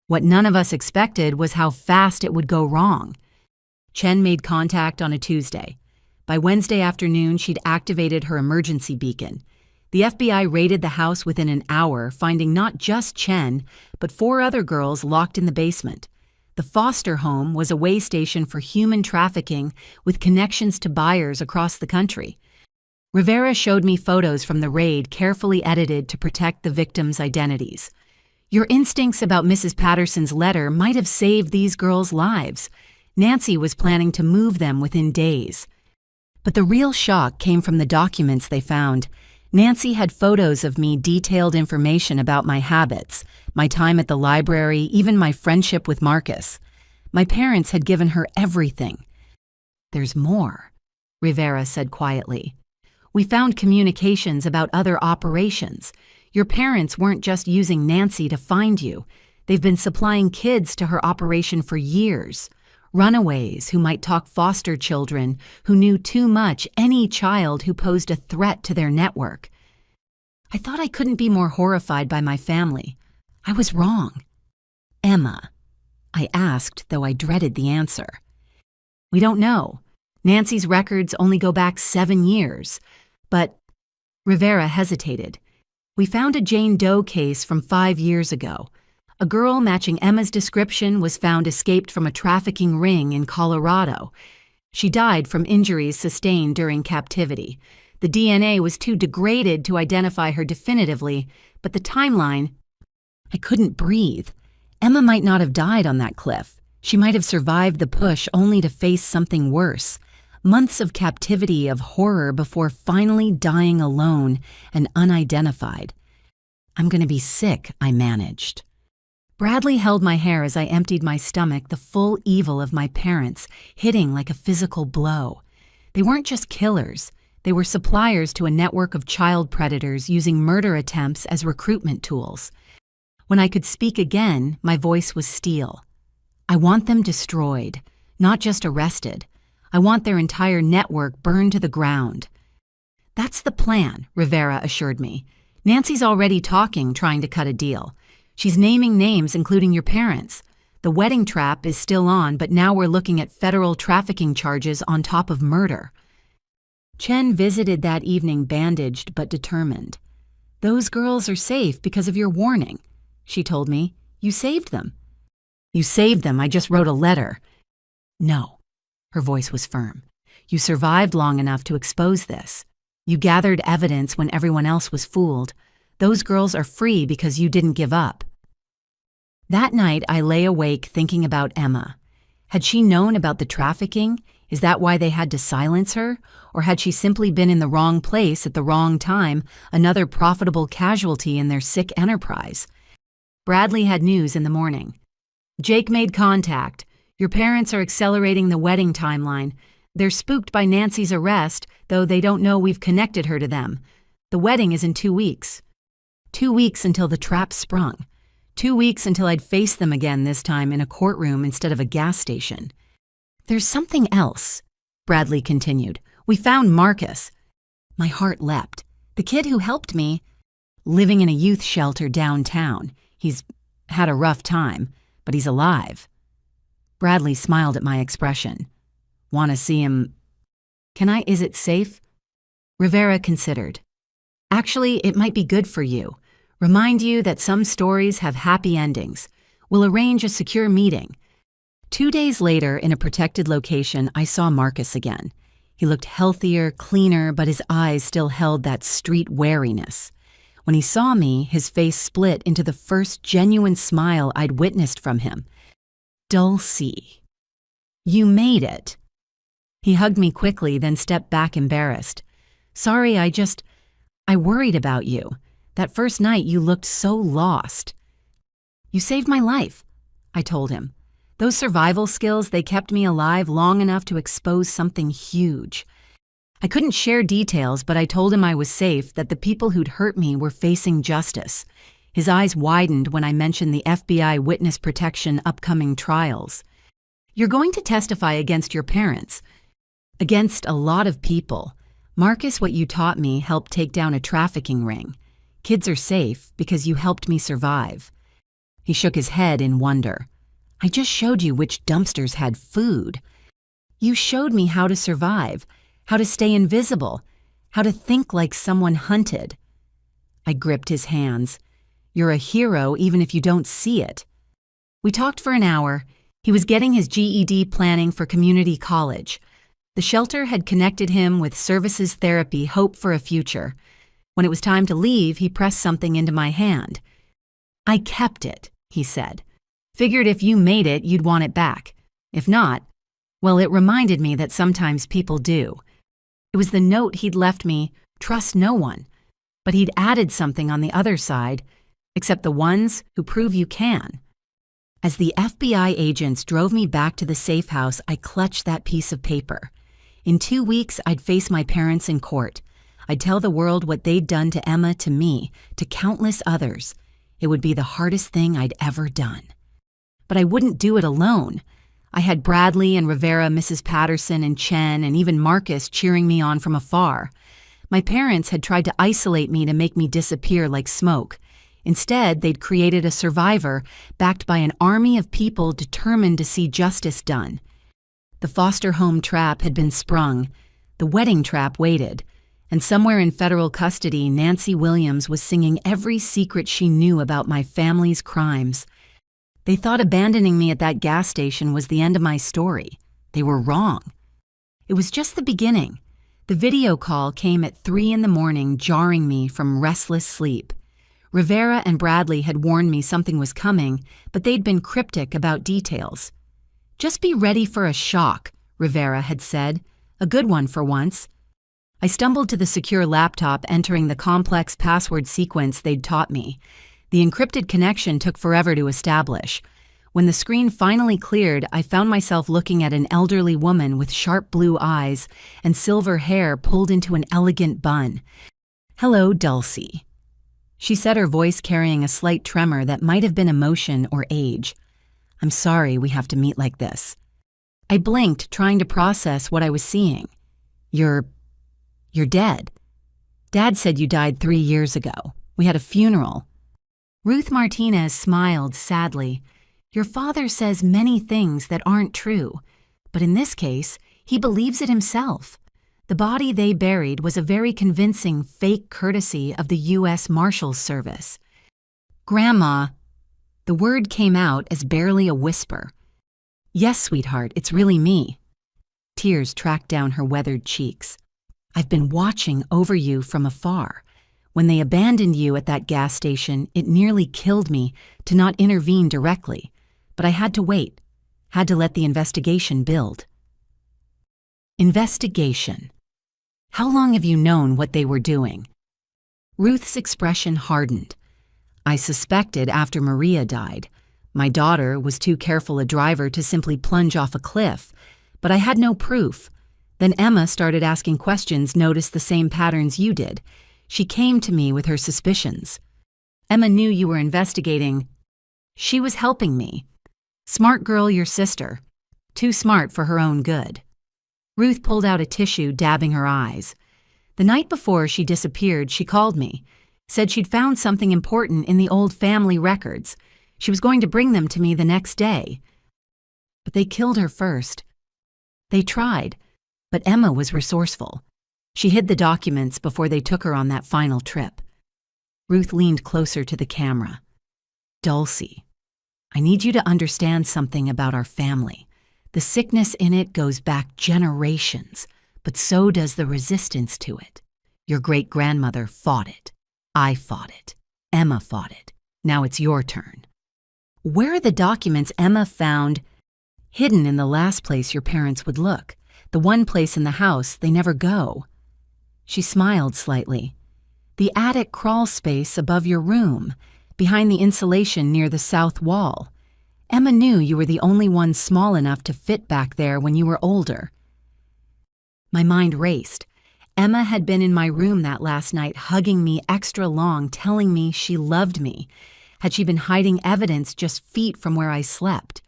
What none of us expected was how fast it would go wrong. Chen made contact on a Tuesday. By Wednesday afternoon, she'd activated her emergency beacon. The FBI raided the house within an hour, finding not just Chen, but 4 other girls locked in the basement. The foster home was a way station for human trafficking with connections to buyers across the country. Rivera showed me photos from the raid, carefully edited to protect the victims' identities. "Your instincts about Mrs. Patterson's letter might have saved these girls' lives. Nancy was planning to move them within days." But the real shock came from the documents they found. Nancy had photos of me, detailed information about my habits, my time at the library, even my friendship with Marcus. My parents had given her everything. "There's more," Rivera said quietly. "We found communications about other operations. Your parents weren't just using Nancy to find you. They've been supplying kids to her operation for years. Runaways who might talk foster children, who knew too much, any child who posed a threat to their network." I thought I couldn't be more horrified by my family. I was wrong. "Emma?" I asked, though I dreaded the answer. "We don't know. Nancy's records only go back 7 years. But," Rivera hesitated, "we found a Jane Doe case from 5 years ago. A girl matching Emma's description was found escaped from a trafficking ring in Colorado. She died from injuries sustained during captivity. The DNA was too degraded to identify her definitively, but the timeline—" I couldn't breathe. Emma might not have died on that cliff. She might have survived the push only to face something worse. Months of captivity, of horror, before finally dying alone and unidentified. "I'm going to be sick," I managed. Bradley held my hair as I emptied my stomach, the full evil of my parents hitting like a physical blow. They weren't just killers. They were suppliers to a network of child predators using murder attempts as recruitment tools. When I could speak again, my voice was steel. "I want them destroyed, not just arrested. I want their entire network burned to the ground." "That's the plan," Rivera assured me. "Nancy's already talking, trying to cut a deal. She's naming names, including your parents. The wedding trap is still on, but now we're looking at federal trafficking charges on top of murder." Chen visited that evening bandaged but determined. "Those girls are safe because of your warning," she told me. "You saved them." "You saved them, I just wrote a letter." "No." Her voice was firm. "You survived long enough to expose this. You gathered evidence when everyone else was fooled. Those girls are free because you didn't give up." That night, I lay awake thinking about Emma. Had she known about the trafficking? Is that why they had to silence her? Or had she simply been in the wrong place at the wrong time, another profitable casualty in their sick enterprise? Bradley had news in the morning. "Jake made contact. Your parents are accelerating the wedding timeline. They're spooked by Nancy's arrest, though they don't know we've connected her to them. The wedding is in 2 weeks. 2 weeks until the trap sprung. 2 weeks until I'd face them again, this time in a courtroom instead of a gas station." "There's something else," Bradley continued. "We found Marcus." My heart leapt. "The kid who helped me?" "Living in a youth shelter downtown. He's had a rough time, but he's alive." Bradley smiled at my expression. "Want to see him? Is it safe?" Rivera considered. Actually, it might be good for you. Remind you that some stories have happy endings. We'll arrange a secure meeting. 2 days later, in a protected location, I saw Marcus again. He looked healthier, cleaner, but his eyes still held that street wariness. When he saw me, his face split into the first genuine smile I'd witnessed from him. Dulcie. You made it. He hugged me quickly, then stepped back embarrassed. Sorry, I worried about you. That first night you looked so lost. You saved my life, I told him. Those survival skills, they kept me alive long enough to expose something huge. I couldn't share details, but I told him I was safe, that the people who'd hurt me were facing justice. His eyes widened when I mentioned the FBI witness protection upcoming trials. You're going to testify against your parents. Against a lot of people. Marcus, what you taught me helped take down a trafficking ring. Kids are safe because you helped me survive. He shook his head in wonder. I just showed you which dumpsters had food. You showed me how to survive, how to stay invisible, how to think like someone hunted. I gripped his hands. You're a hero even if you don't see it. We talked for an hour. He was getting his GED planning for community college. The shelter had connected him with services therapy, hope for a future. When it was time to leave, he pressed something into my hand. I kept it, he said. Figured if you made it, you'd want it back. If not, well, it reminded me that sometimes people do. It was the note he'd left me, trust no one. But he'd added something on the other side, except the ones who prove you can. As the FBI agents drove me back to the safe house, I clutched that piece of paper. In 2 weeks, I'd face my parents in court. I'd tell the world what they'd done to Emma, to me, to countless others. It would be the hardest thing I'd ever done. But I wouldn't do it alone. I had Bradley and Rivera, Mrs. Patterson and Chen, and even Marcus cheering me on from afar. My parents had tried to isolate me to make me disappear like smoke. Instead, they'd created a survivor backed by an army of people determined to see justice done. The foster home trap had been sprung. The wedding trap waited. And somewhere in federal custody, Nancy Williams was singing every secret she knew about my family's crimes. They thought abandoning me at that gas station was the end of my story. They were wrong. It was just the beginning. The video call came at 3 a.m, jarring me from restless sleep. Rivera and Bradley had warned me something was coming, but they'd been cryptic about details. Just be ready for a shock, Rivera had said. A good one for once. I stumbled to the secure laptop, entering the complex password sequence they'd taught me. The encrypted connection took forever to establish. When the screen finally cleared, I found myself looking at an elderly woman with sharp blue eyes and silver hair pulled into an elegant bun. Hello, Dulcie. She said, her voice carrying a slight tremor that might have been emotion or age. I'm sorry we have to meet like this. I blinked, trying to process what I was seeing. You're dead. Dad said you died 3 years ago. We had a funeral. Ruth Martinez smiled sadly. Your father says many things that aren't true, but in this case, he believes it himself. The body they buried was a very convincing fake courtesy of the U.S. Marshals Service. Grandma, the word came out as barely a whisper. Yes, sweetheart, it's really me. Tears tracked down her weathered cheeks. I've been watching over you from afar. When they abandoned you at that gas station, it nearly killed me to not intervene directly. But I had to wait, had to let the investigation build. Investigation. How long have you known what they were doing? Ruth's expression hardened. I suspected after Maria died. My daughter was too careful a driver to simply plunge off a cliff, but I had no proof. Then Emma started asking questions, noticed the same patterns you did. She came to me with her suspicions. Emma knew you were investigating. She was helping me. Smart girl, your sister. Too smart for her own good. Ruth pulled out a tissue, dabbing her eyes. The night before she disappeared, she called me. Said she'd found something important in the old family records. She was going to bring them to me the next day. But they killed her first. They tried, but Emma was resourceful. She hid the documents before they took her on that final trip. Ruth leaned closer to the camera. Dulcie, I need you to understand something about our family. The sickness in it goes back generations, but so does the resistance to it. Your great-grandmother fought it. I fought it. Emma fought it. Now it's your turn. Where are the documents Emma found hidden in the last place your parents would look, the one place in the house they never go? She smiled slightly. The attic crawl space above your room, behind the insulation near the south wall. Emma knew you were the only one small enough to fit back there when you were older. My mind raced. Emma had been in my room that last night, hugging me extra long, telling me she loved me. Had she been hiding evidence just feet from where I slept?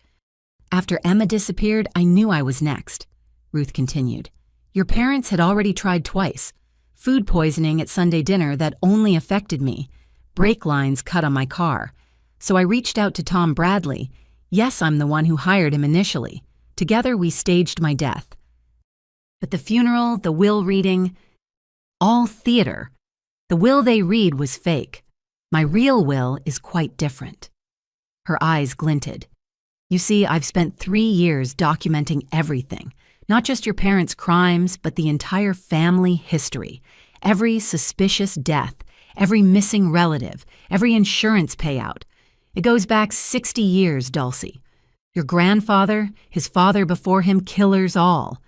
After Emma disappeared, I knew I was next. Ruth continued. Your parents had already tried twice. Food poisoning at Sunday dinner that only affected me. Brake lines cut on my car. So I reached out to Tom Bradley. Yes, I'm the one who hired him initially. Together we staged my death. But the funeral, the will reading, all theater. The will they read was fake. My real will is quite different. Her eyes glinted. You see, I've spent 3 years documenting everything. Not just your parents' crimes, but the entire family history. Every suspicious death, every missing relative, every insurance payout. It goes back 60 years, Dulcie. Your grandfather, his father before him, killers all.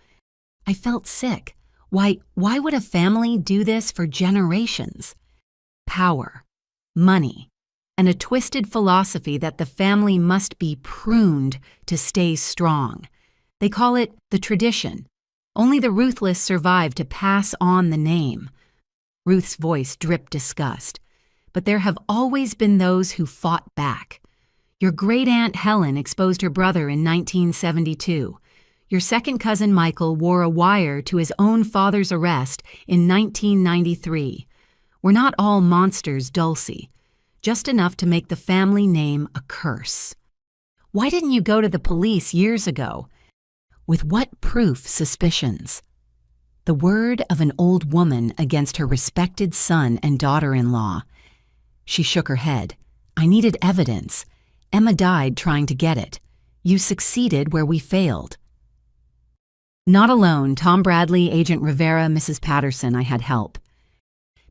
I felt sick. Why would a family do this for generations? Power, money, and a twisted philosophy that the family must be pruned to stay strong. They call it the tradition. Only the ruthless survive to pass on the name. Ruth's voice dripped disgust. But there have always been those who fought back. Your great-aunt Helen exposed her brother in 1972. Your second cousin Michael wore a wire to his own father's arrest in 1993. We're not all monsters, Dulcie. Just enough to make the family name a curse. Why didn't you go to the police years ago? With what proof suspicions? The word of an old woman against her respected son and daughter-in-law. She shook her head. I needed evidence. Emma died trying to get it. You succeeded where we failed. Not alone, Tom Bradley, Agent Rivera, Mrs. Patterson, I had help.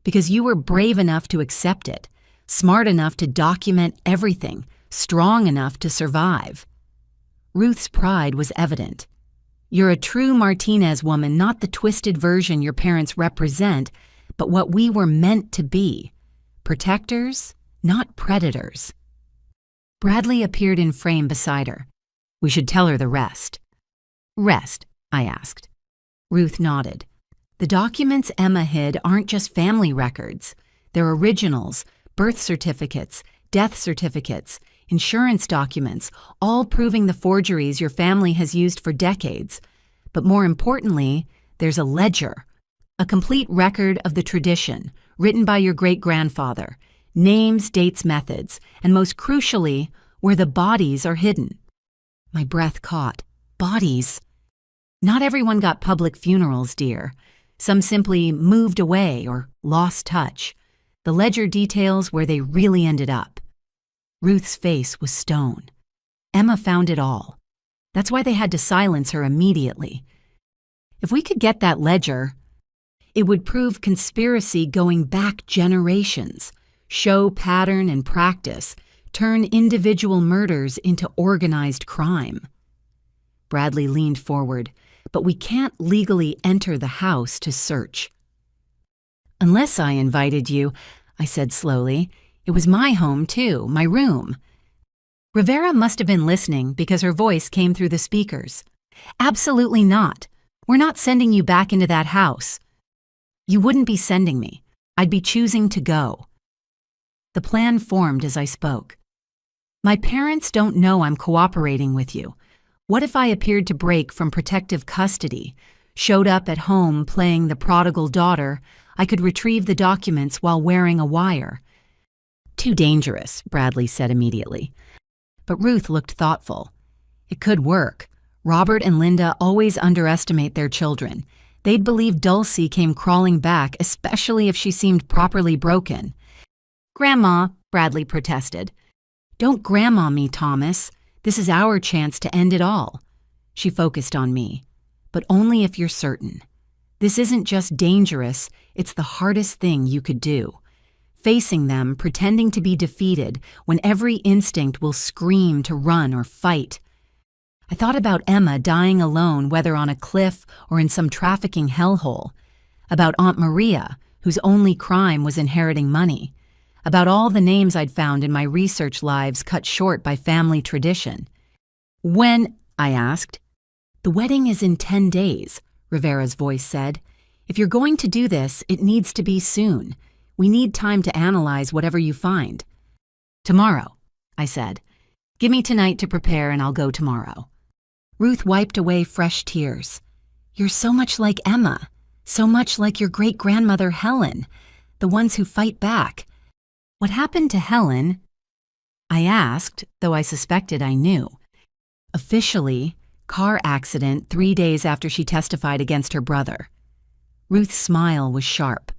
Because you were brave enough to accept it, smart enough to document everything, strong enough to survive. Ruth's pride was evident. You're a true Martinez woman, not the twisted version your parents represent, but what we were meant to be. Protectors, not predators. Bradley appeared in frame beside her. We should tell her the rest. Rest, I asked. Ruth nodded. The documents Emma hid aren't just family records. They're originals, birth certificates, death certificates, insurance documents, all proving the forgeries your family has used for decades. But more importantly, there's a ledger, a complete record of the tradition, written by your great-grandfather, names, dates, methods, and most crucially, where the bodies are hidden. My breath caught. Bodies? Not everyone got public funerals, dear. Some simply moved away or lost touch. The ledger details where they really ended up. Ruth's face was stone. Emma found it all. That's why they had to silence her immediately. If we could get that ledger, it would prove conspiracy going back generations, show pattern and practice, turn individual murders into organized crime. Bradley leaned forward, but we can't legally enter the house to search. Unless I invited you, I said slowly. It was my home, too, my room. Rivera must have been listening because her voice came through the speakers. Absolutely not. We're not sending you back into that house. You wouldn't be sending me. I'd be choosing to go. The plan formed as I spoke. My parents don't know I'm cooperating with you. What if I appeared to break from protective custody, showed up at home playing the prodigal daughter? I could retrieve the documents while wearing a wire. Too dangerous, Bradley said immediately. But Ruth looked thoughtful. It could work. Robert and Linda always underestimate their children. They'd believe Dulcie came crawling back, especially if she seemed properly broken. "Grandma," Bradley protested. "Don't grandma me, Thomas. This is our chance to end it all." She focused on me. "But only if you're certain. This isn't just dangerous, it's the hardest thing you could do. Facing them, pretending to be defeated, when every instinct will scream to run or fight." I thought about Emma dying alone, whether on a cliff or in some trafficking hellhole. About Aunt Maria, whose only crime was inheriting money. About all the names I'd found in my research lives cut short by family tradition. "When?" I asked. "The wedding is in 10 days, Rivera's voice said. "If you're going to do this, it needs to be soon. We need time to analyze whatever you find." "Tomorrow," I said. "Give me tonight to prepare and I'll go tomorrow." Ruth wiped away fresh tears. "You're so much like Emma, so much like your great-grandmother Helen, the ones who fight back." "What happened to Helen?" I asked, though I suspected I knew. "Officially, car accident 3 days after she testified against her brother." Ruth's smile was sharp.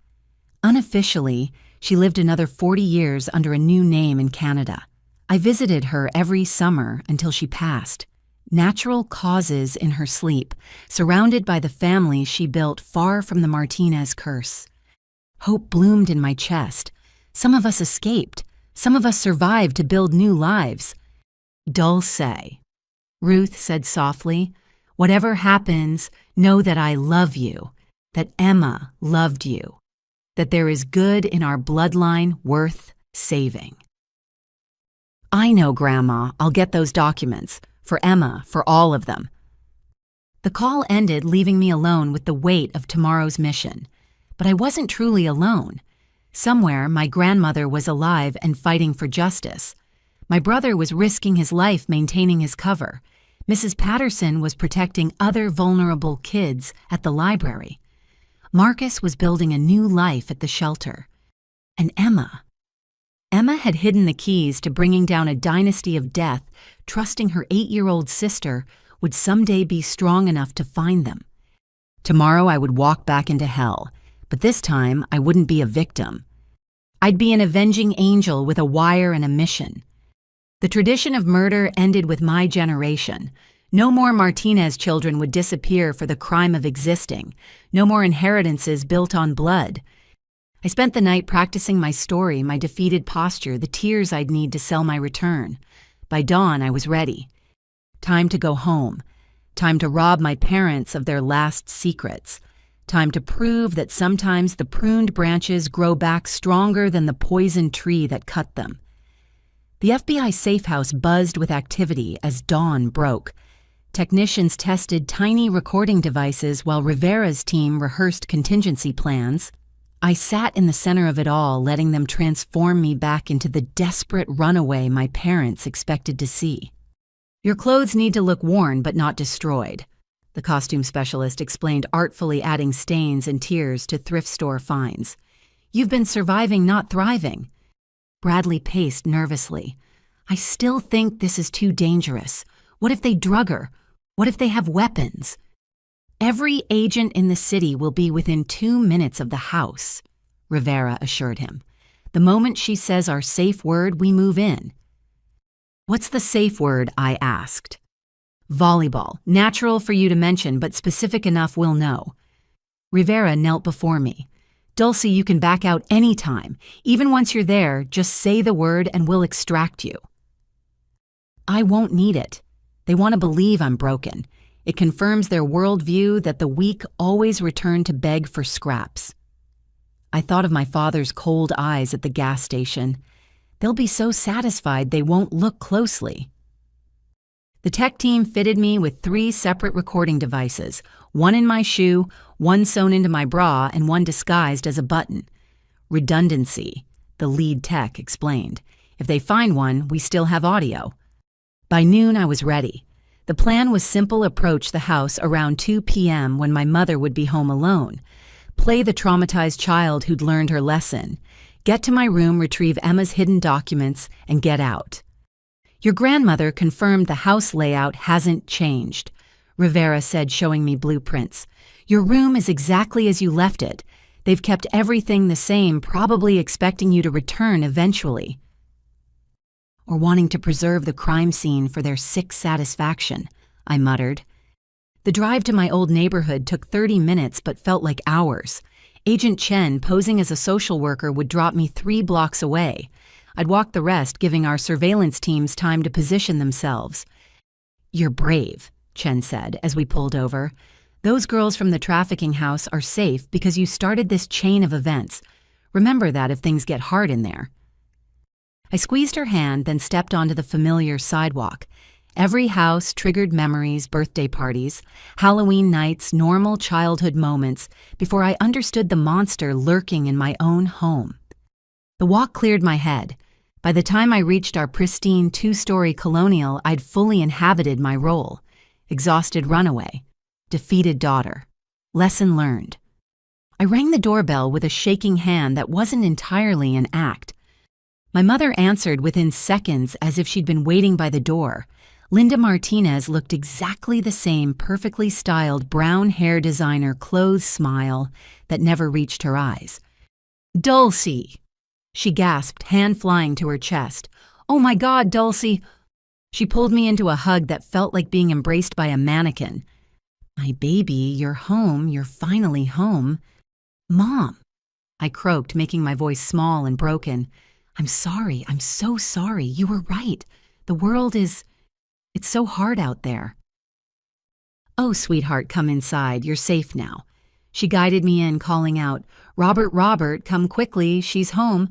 "Unofficially, she lived another 40 years under a new name in Canada. I visited her every summer until she passed. Natural causes in her sleep, surrounded by the family she built far from the Martinez curse." Hope bloomed in my chest. Some of us escaped. Some of us survived to build new lives. "Dulce," Ruth said softly, "whatever happens, know that I love you, that Emma loved you, that there is good in our bloodline worth saving." "I know, Grandma. I'll get those documents. For Emma, for all of them." The call ended, leaving me alone with the weight of tomorrow's mission. But I wasn't truly alone. Somewhere, my grandmother was alive and fighting for justice. My brother was risking his life maintaining his cover. Mrs. Patterson was protecting other vulnerable kids at the library. Marcus was building a new life at the shelter. And Emma had hidden the keys to bringing down a dynasty of death, trusting her 8-year-old sister would someday be strong enough to find them. Tomorrow I would walk back into hell, but this time I wouldn't be a victim. I'd be an avenging angel with a wire and a mission. The tradition of murder ended with my generation. No more Martinez children would disappear for the crime of existing. No more inheritances built on blood. I spent the night practicing my story, my defeated posture, the tears I'd need to sell my return. By dawn, I was ready. Time to go home. Time to rob my parents of their last secrets. Time to prove that sometimes the pruned branches grow back stronger than the poisoned tree that cut them. The FBI safe house buzzed with activity as dawn broke. Technicians tested tiny recording devices while Rivera's team rehearsed contingency plans. I sat in the center of it all, letting them transform me back into the desperate runaway my parents expected to see. "Your clothes need to look worn but not destroyed," the costume specialist explained, artfully adding stains and tears to thrift store finds. "You've been surviving, not thriving." Bradley paced nervously. "I still think this is too dangerous. What if they drug her? What if they have weapons?" "Every agent in the city will be within 2 minutes of the house," Rivera assured him. "The moment she says our safe word, we move in." "What's the safe word?" I asked. "Volleyball. Natural for you to mention, but specific enough we'll know." Rivera knelt before me. "Dulcie, you can back out any time. Even once you're there, just say the word and we'll extract you." "I won't need it. They want to believe I'm broken. It confirms their worldview that the weak always return to beg for scraps." I thought of my father's cold eyes at the gas station. They'll be so satisfied they won't look closely. The tech team fitted me with 3 separate recording devices, one in my shoe, one sewn into my bra, and one disguised as a button. "Redundancy," the lead tech explained. "If they find one, we still have audio." By noon, I was ready. The plan was simple: approach the house around 2 p.m. when my mother would be home alone. Play the traumatized child who'd learned her lesson. Get to my room, retrieve Emma's hidden documents, and get out. "Your grandmother confirmed the house layout hasn't changed," Rivera said, showing me blueprints. Your room is exactly as you left it. They've kept everything the same, probably expecting you to return eventually. Or wanting to preserve the crime scene for their sick satisfaction, I muttered. The drive to my old neighborhood took 30 minutes but felt like hours. Agent Chen, posing as a social worker, would drop me 3 blocks away. I'd walk the rest, giving our surveillance teams time to position themselves. You're brave, Chen said as we pulled over. Those girls from the trafficking house are safe because you started this chain of events. Remember that if things get hard in there. I squeezed her hand, then stepped onto the familiar sidewalk. Every house triggered memories, birthday parties, Halloween nights, normal childhood moments, before I understood the monster lurking in my own home. The walk cleared my head. By the time I reached our pristine 2-story colonial, I'd fully inhabited my role. Exhausted runaway. Defeated daughter. Lesson learned. I rang the doorbell with a shaking hand that wasn't entirely an act. My mother answered within seconds as if she'd been waiting by the door. Linda Martinez looked exactly the same perfectly styled brown hair designer clothes smile that never reached her eyes. "Dulcie!" She gasped, hand flying to her chest. "Oh my God, Dulcie!" She pulled me into a hug that felt like being embraced by a mannequin. "My baby, you're home. You're finally home." "Mom!" I croaked, making my voice small and broken. "I'm sorry. I'm so sorry. You were right. The world is... it's so hard out there." "Oh, sweetheart, come inside. You're safe now." She guided me in, calling out, "Robert, Robert, come quickly. She's home."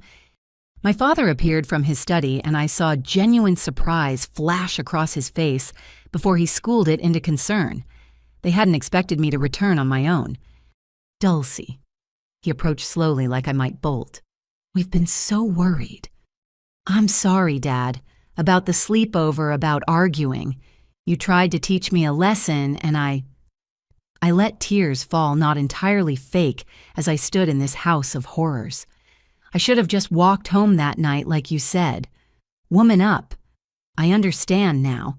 My father appeared from his study, and I saw genuine surprise flash across his face before he schooled it into concern. They hadn't expected me to return on my own. "Dulcie." He approached slowly like I might bolt. "We've been so worried." "I'm sorry, Dad. About the sleepover, about arguing. You tried to teach me a lesson, and I let tears fall, not entirely fake, as I stood in this house of horrors. I should have just walked home that night like you said. Woman up. I understand now."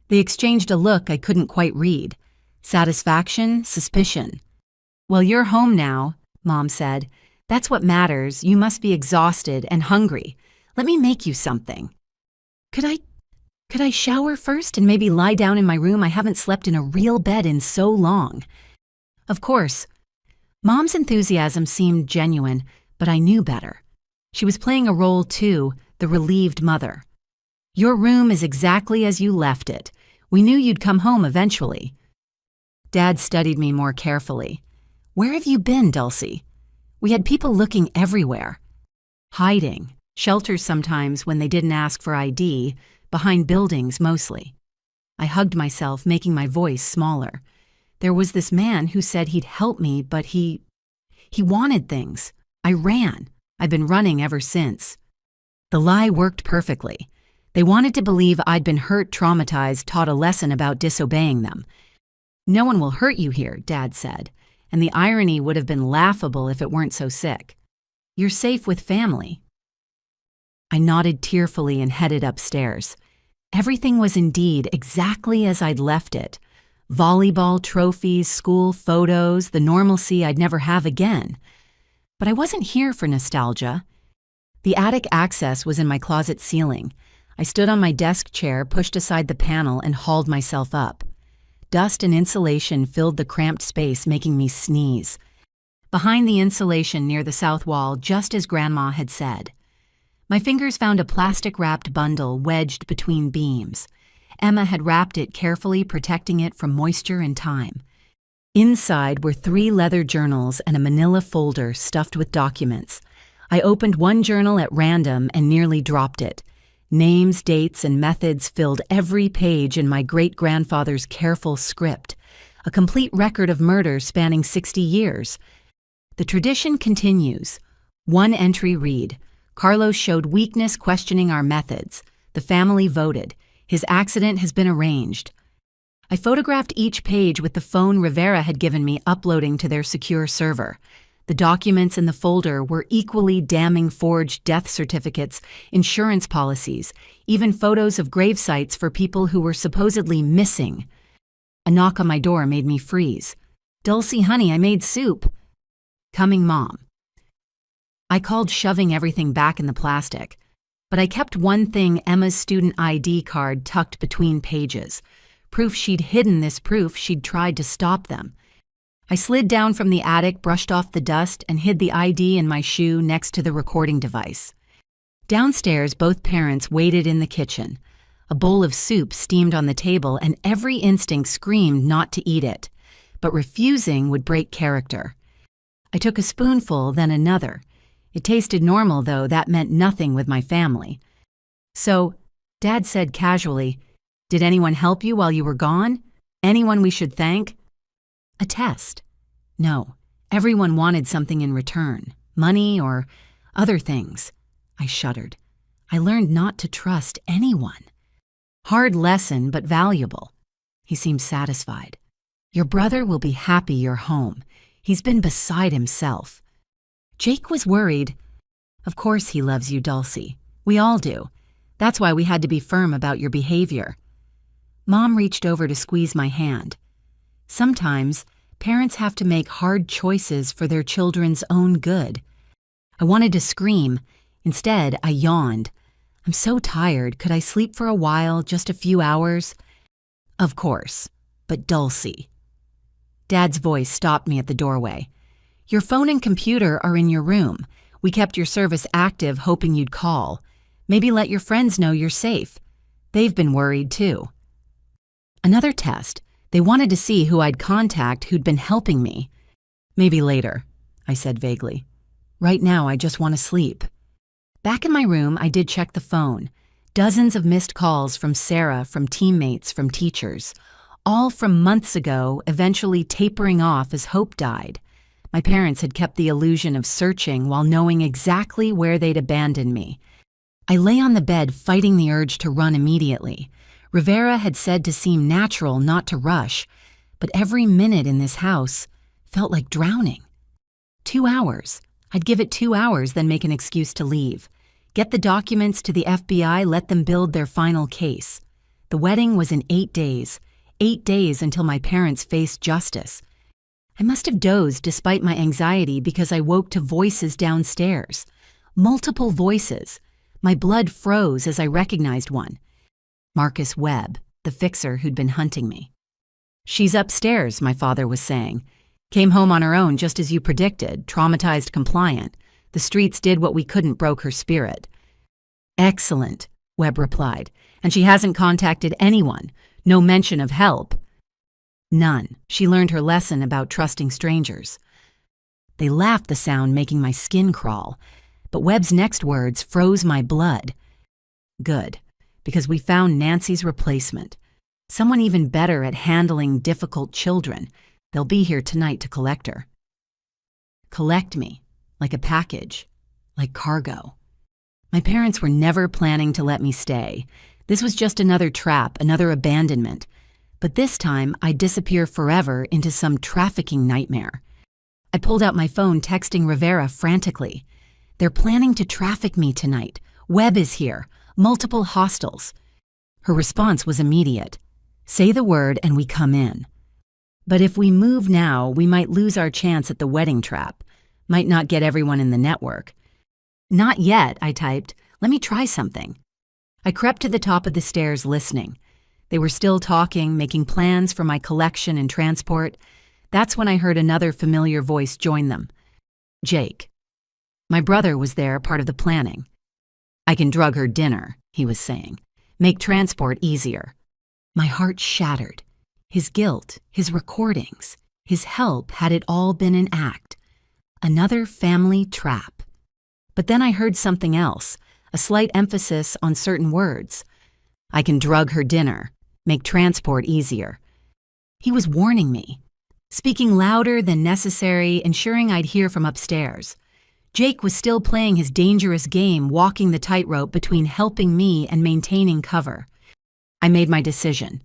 They exchanged a look I couldn't quite read. Satisfaction, suspicion. "Well, you're home now," Mom said. "That's what matters. You must be exhausted and hungry. Let me make you something." Could I shower first and maybe lie down in my room? I haven't slept in a real bed in so long. Of course. Mom's enthusiasm seemed genuine, but I knew better. She was playing a role too, the relieved mother. "Your room is exactly as you left it. We knew you'd come home eventually." Dad studied me more carefully. "Where have you been, Dulcie?" We had people looking everywhere. Hiding, shelters sometimes when they didn't ask for ID, behind buildings mostly. I hugged myself, making my voice smaller. There was this man who said he'd help me, but he wanted things. I ran. I've been running ever since. The lie worked perfectly. They wanted to believe I'd been hurt, traumatized, taught a lesson about disobeying them. "No one will hurt you here," Dad said, and the irony would have been laughable if it weren't so sick. "You're safe with family." I nodded tearfully and headed upstairs. Everything was indeed exactly as I'd left it. Volleyball trophies, school photos, the normalcy I'd never have again. But I wasn't here for nostalgia. The attic access was in my closet ceiling. I stood on my desk chair, pushed aside the panel, and hauled myself up. Dust and insulation filled the cramped space, making me sneeze. Behind the insulation near the south wall, just as Grandma had said. My fingers found a plastic-wrapped bundle wedged between beams. Emma had wrapped it carefully, protecting it from moisture and time. Inside were 3 leather journals and a manila folder stuffed with documents. I opened one journal at random and nearly dropped it. Names, dates, and methods filled every page in my great-grandfather's careful script, a complete record of murders spanning 60 years. The tradition continues. One entry read, "Carlos showed weakness questioning our methods. The family voted. His accident has been arranged." I photographed each page with the phone Rivera had given me, uploading to their secure server. The documents in the folder were equally damning: forged death certificates, insurance policies, even photos of grave sites for people who were supposedly missing. A knock on my door made me freeze. Dulcie, honey, I made soup. Coming, Mom. I called, shoving everything back in the plastic, but I kept one thing, Emma's student ID card, tucked between pages. Proof she'd hidden this proof she'd tried to stop them. I slid down from the attic, brushed off the dust, and hid the ID in my shoe next to the recording device. Downstairs, both parents waited in the kitchen. A bowl of soup steamed on the table, and every instinct screamed not to eat it. But refusing would break character. I took a spoonful, then another. It tasted normal, though that meant nothing with my family. So, Dad said casually, "Did anyone help you while you were gone? Anyone we should thank?" A test. No, everyone wanted something in return, money or other things. I shuddered. I learned not to trust anyone. Hard lesson, but valuable. He seemed satisfied. "Your brother will be happy you're home. He's been beside himself." Jake was worried. "Of course he loves you, Dulcie. We all do. That's why we had to be firm about your behavior." Mom reached over to squeeze my hand. Sometimes, parents have to make hard choices for their children's own good. I wanted to scream. Instead, I yawned. "I'm so tired. Could I sleep for a while, just a few hours?" "Of course. But Dulcie." Dad's voice stopped me at the doorway. "Your phone and computer are in your room. We kept your service active, hoping you'd call. Maybe let your friends know you're safe. They've been worried, too." Another test. They wanted to see who I'd contact who'd been helping me. "Maybe later," I said vaguely. "Right now, I just want to sleep." Back in my room, I did check the phone. Dozens of missed calls from Sarah, from teammates, from teachers. All from months ago, eventually tapering off as hope died. My parents had kept the illusion of searching while knowing exactly where they'd abandoned me. I lay on the bed, fighting the urge to run immediately. Rivera had said to seem natural, not to rush, but every minute in this house felt like drowning. 2 hours. I'd give it 2 hours, then make an excuse to leave. Get the documents to the FBI, let them build their final case. The wedding was in 8 days. 8 days until my parents faced justice. I must have dozed despite my anxiety because I woke to voices downstairs. Multiple voices. My blood froze as I recognized one. Marcus Webb, the fixer who'd been hunting me. "She's upstairs," my father was saying. "Came home on her own just as you predicted, traumatized, compliant. The streets did what we couldn't, broke her spirit." "Excellent," Webb replied. "And she hasn't contacted anyone. No mention of help." "None. She learned her lesson about trusting strangers." They laughed, the sound making my skin crawl. But Webb's next words froze my blood. "Good, because we found Nancy's replacement. Someone even better at handling difficult children. They'll be here tonight to collect her." Collect me, like a package, like cargo. My parents were never planning to let me stay. This was just another trap, another abandonment. But this time, I'd disappear forever into some trafficking nightmare. I pulled out my phone, texting Rivera frantically. "They're planning to traffic me tonight. Webb is here. Multiple hostiles." Her response was immediate. "Say the word and we come in. But if we move now, we might lose our chance at the wedding trap. Might not get everyone in the network." "Not yet," I typed. "Let me try something." I crept to the top of the stairs, listening. They were still talking, making plans for my collection and transport. That's when I heard another familiar voice join them. Jake. My brother was there, part of the planning. "I can drug her dinner," he was saying. "Make transport easier." My heart shattered. His guilt, his recordings, his help, had it all been an act? Another family trap. But then I heard something else, a slight emphasis on certain words. "I can drug her dinner, make transport easier." He was warning me, speaking louder than necessary, ensuring I'd hear from upstairs. Jake was still playing his dangerous game, walking the tightrope between helping me and maintaining cover. I made my decision.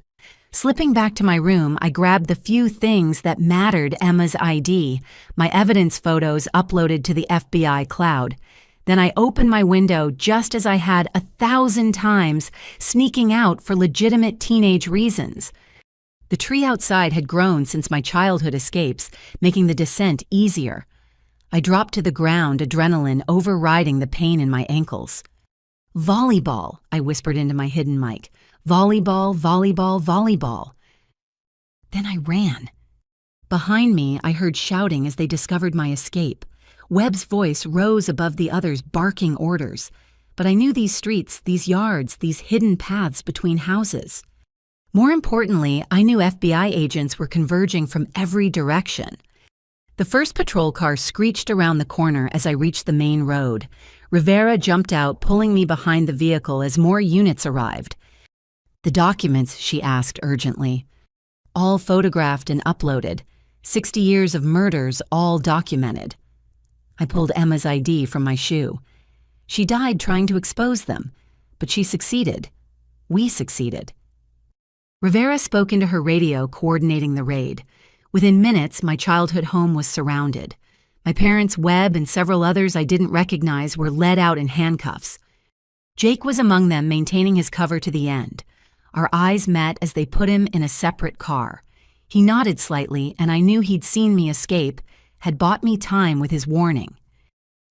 Slipping back to my room, I grabbed the few things that mattered: Emma's ID, my evidence photos uploaded to the FBI cloud. Then I opened my window just as I had 1,000 times, sneaking out for legitimate teenage reasons. The tree outside had grown since my childhood escapes, making the descent easier. I dropped to the ground, adrenaline overriding the pain in my ankles. "Volleyball," I whispered into my hidden mic. "Volleyball, volleyball, volleyball." Then I ran. Behind me, I heard shouting as they discovered my escape. Webb's voice rose above the others, barking orders. But I knew these streets, these yards, these hidden paths between houses. More importantly, I knew FBI agents were converging from every direction. The first patrol car screeched around the corner as I reached the main road. Rivera jumped out, pulling me behind the vehicle as more units arrived. "The documents," she asked urgently. "All photographed and uploaded. 60 years of murders, all documented." I pulled Emma's ID from my shoe. She died trying to expose them, but she succeeded. We succeeded. Rivera spoke into her radio, coordinating the raid. Within minutes, my childhood home was surrounded. My parents, Webb, and several others I didn't recognize were led out in handcuffs. Jake was among them, maintaining his cover to the end. Our eyes met as they put him in a separate car. He nodded slightly, and I knew he'd seen me escape, had bought me time with his warning.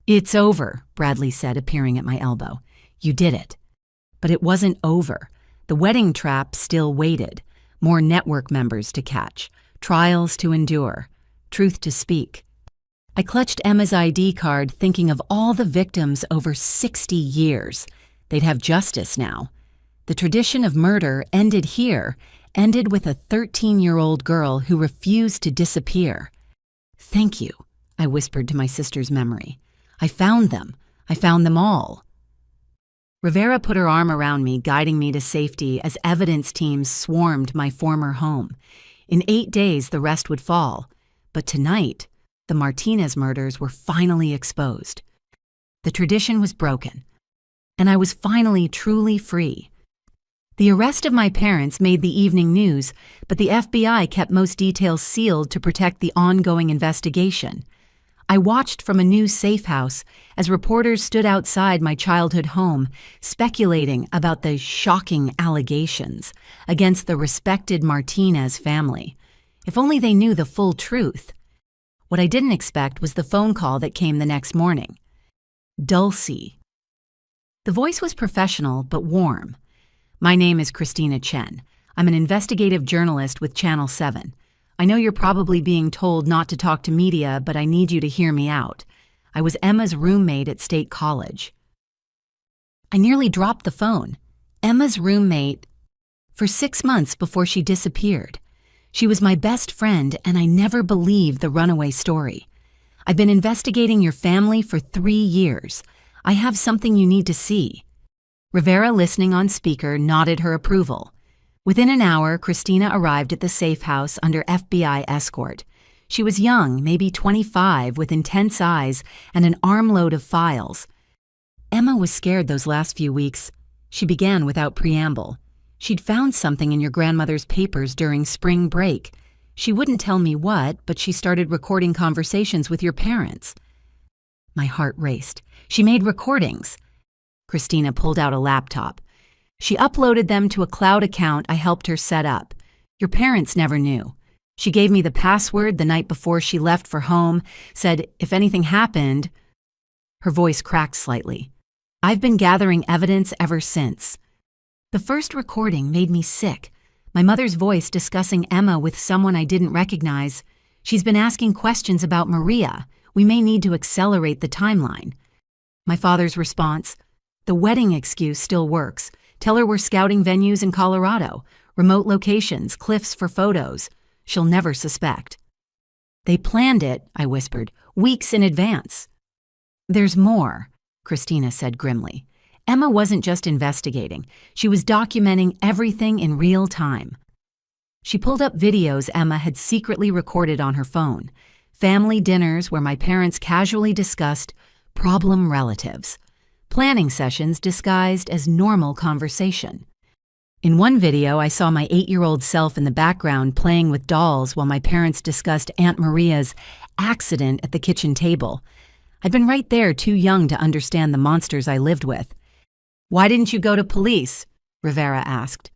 "It's over," Bradley said, appearing at my elbow. "You did it." But it wasn't over. The wedding trap still waited. More network members to catch, trials to endure, truth to speak. I clutched Emma's ID card, thinking of all the victims over 60 years. They'd have justice now. The tradition of murder ended here, ended with a 13-year-old girl who refused to disappear. "Thank you," I whispered to my sister's memory. "I found them. I found them all." Rivera put her arm around me, guiding me to safety as evidence teams swarmed my former home. In 8 days, the rest would fall. But tonight, the Martinez murders were finally exposed. The tradition was broken, and I was finally truly free. The arrest of my parents made the evening news, but the FBI kept most details sealed to protect the ongoing investigation. I watched from a new safe house as reporters stood outside my childhood home, speculating about the shocking allegations against the respected Martinez family. If only they knew the full truth. What I didn't expect was the phone call that came the next morning. "Dulcie." The voice was professional but warm. "My name is Christina Chen. I'm an investigative journalist with Channel 7. I know you're probably being told not to talk to media, but I need you to hear me out. I was Emma's roommate at State College." I nearly dropped the phone. Emma's roommate for 6 months before she disappeared. She was my best friend, and I never believed the runaway story. "I've been investigating your family for 3 years. I have something you need to see." Rivera, listening on speaker, nodded her approval. Within an hour, Christina arrived at the safe house under FBI escort. She was young, maybe 25, with intense eyes and an armload of files. "Emma was scared those last few weeks." She began without preamble. "She'd found something in your grandmother's papers during spring break. She wouldn't tell me what, but she started recording conversations with your parents." My heart raced. "She made recordings." Christina pulled out a laptop. "She uploaded them to a cloud account I helped her set up. Your parents never knew. She gave me the password the night before she left for home, said if anything happened—" Her voice cracked slightly. "I've been gathering evidence ever since." The first recording made me sick. My mother's voice discussing Emma with someone I didn't recognize. "She's been asking questions about Maria. We may need to accelerate the timeline." My father's response: "The wedding excuse still works. Tell her we're scouting venues in Colorado, remote locations, cliffs for photos. She'll never suspect." "They planned it," I whispered, "weeks in advance." "There's more," Christina said grimly. "Emma wasn't just investigating. She was documenting everything in real time." She pulled up videos Emma had secretly recorded on her phone. Family dinners where my parents casually discussed problem relatives. Planning sessions disguised as normal conversation. In one video, I saw my 8-year-old self in the background playing with dolls while my parents discussed Aunt Maria's accident at the kitchen table. I'd been right there, too young to understand the monsters I lived with. "Why didn't you go to police?" Rivera asked.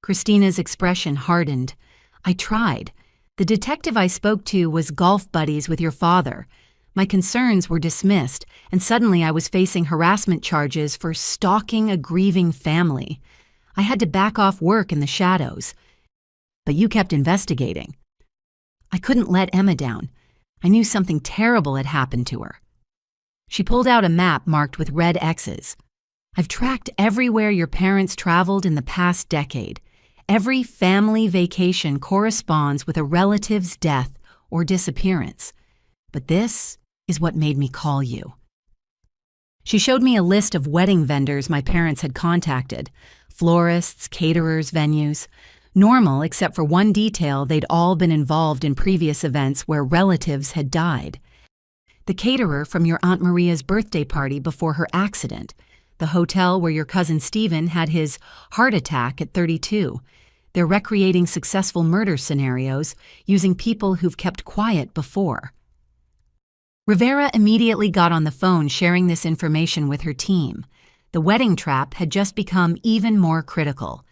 Christina's expression hardened. I tried. The detective I spoke to was golf buddies with your father. My concerns were dismissed, and suddenly I was facing harassment charges for stalking a grieving family. I had to back off work in the shadows. But you kept investigating. I couldn't let Emma down. I knew something terrible had happened to her. She pulled out a map marked with red X's. I've tracked everywhere your parents traveled in the past decade. Every family vacation corresponds with a relative's death or disappearance. But this is what made me call you. She showed me a list of wedding vendors my parents had contacted, florists, caterers, venues. Normal, except for one detail: they'd all been involved in previous events where relatives had died. The caterer from your Aunt Maria's birthday party before her accident, the hotel where your cousin Stephen had his heart attack at 32. They're recreating successful murder scenarios using people who've kept quiet before. Rivera immediately got on the phone sharing this information with her team. The wedding trap had just become even more critical.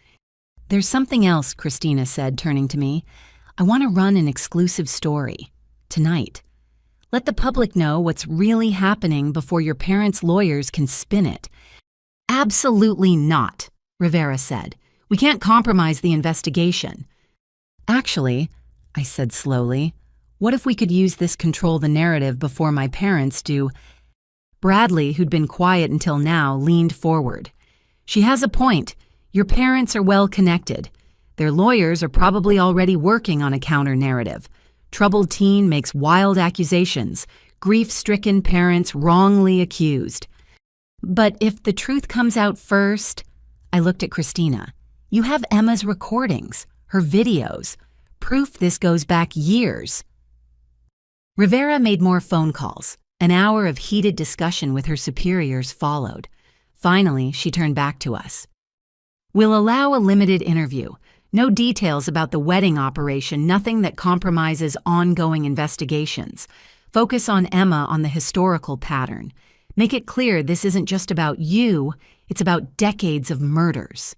There's something else, Christina said, turning to me. I want to run an exclusive story. Tonight. Let the public know what's really happening before your parents' lawyers can spin it. Absolutely not, Rivera said. We can't compromise the investigation. Actually, I said slowly, what if we could use this control the narrative before my parents do? Bradley, who'd been quiet until now, leaned forward. She has a point. Your parents are well connected. Their lawyers are probably already working on a counter-narrative. Troubled teen makes wild accusations. Grief-stricken parents wrongly accused. But if the truth comes out first, I looked at Christina. You have Emma's recordings, her videos, proof this goes back years. Rivera made more phone calls. An hour of heated discussion with her superiors followed. Finally, she turned back to us. We'll allow a limited interview. No details about the wedding operation, nothing that compromises ongoing investigations. Focus on Emma on the historical pattern. Make it clear this isn't just about you, it's about decades of murders.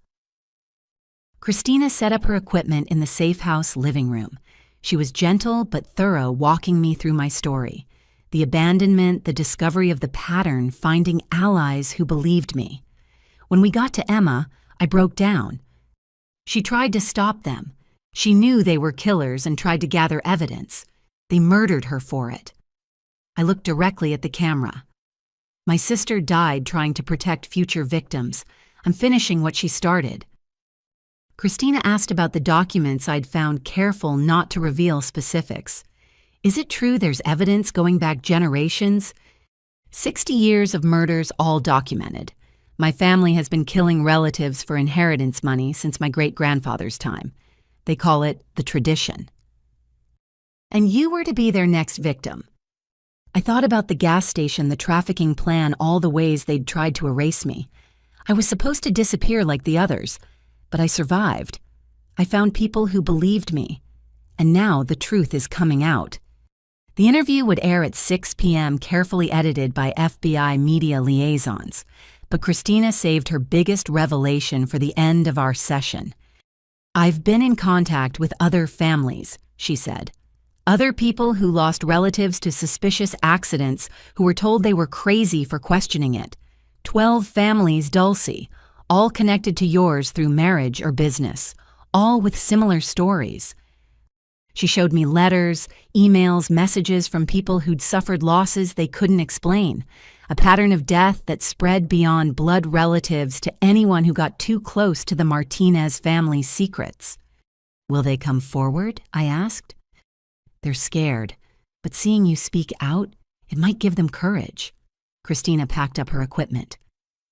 Christina set up her equipment in the safe house living room. She was gentle but thorough, walking me through my story. The abandonment, the discovery of the pattern, finding allies who believed me. When we got to Emma, I broke down. She tried to stop them. She knew they were killers and tried to gather evidence. They murdered her for it. I looked directly at the camera. My sister died trying to protect future victims. I'm finishing what she started. Christina asked about the documents I'd found, careful not to reveal specifics. Is it true there's evidence going back generations? 60 years of murders, all documented. My family has been killing relatives for inheritance money since my great-grandfather's time. They call it the tradition. And you were to be their next victim. I thought about the gas station, the trafficking plan, all the ways they'd tried to erase me. I was supposed to disappear like the others, but I survived. I found people who believed me. And now the truth is coming out. The interview would air at 6 p.m., carefully edited by FBI media liaisons. But Christina saved her biggest revelation for the end of our session. I've been in contact with other families, she said. Other people who lost relatives to suspicious accidents, who were told they were crazy for questioning it. 12 families, Dulcie, all connected to yours through marriage or business, all with similar stories. She showed me letters, emails, messages from people who'd suffered losses they couldn't explain. A pattern of death that spread beyond blood relatives to anyone who got too close to the Martinez family's secrets. Will they come forward? I asked. They're scared, but seeing you speak out, it might give them courage. Christina packed up her equipment.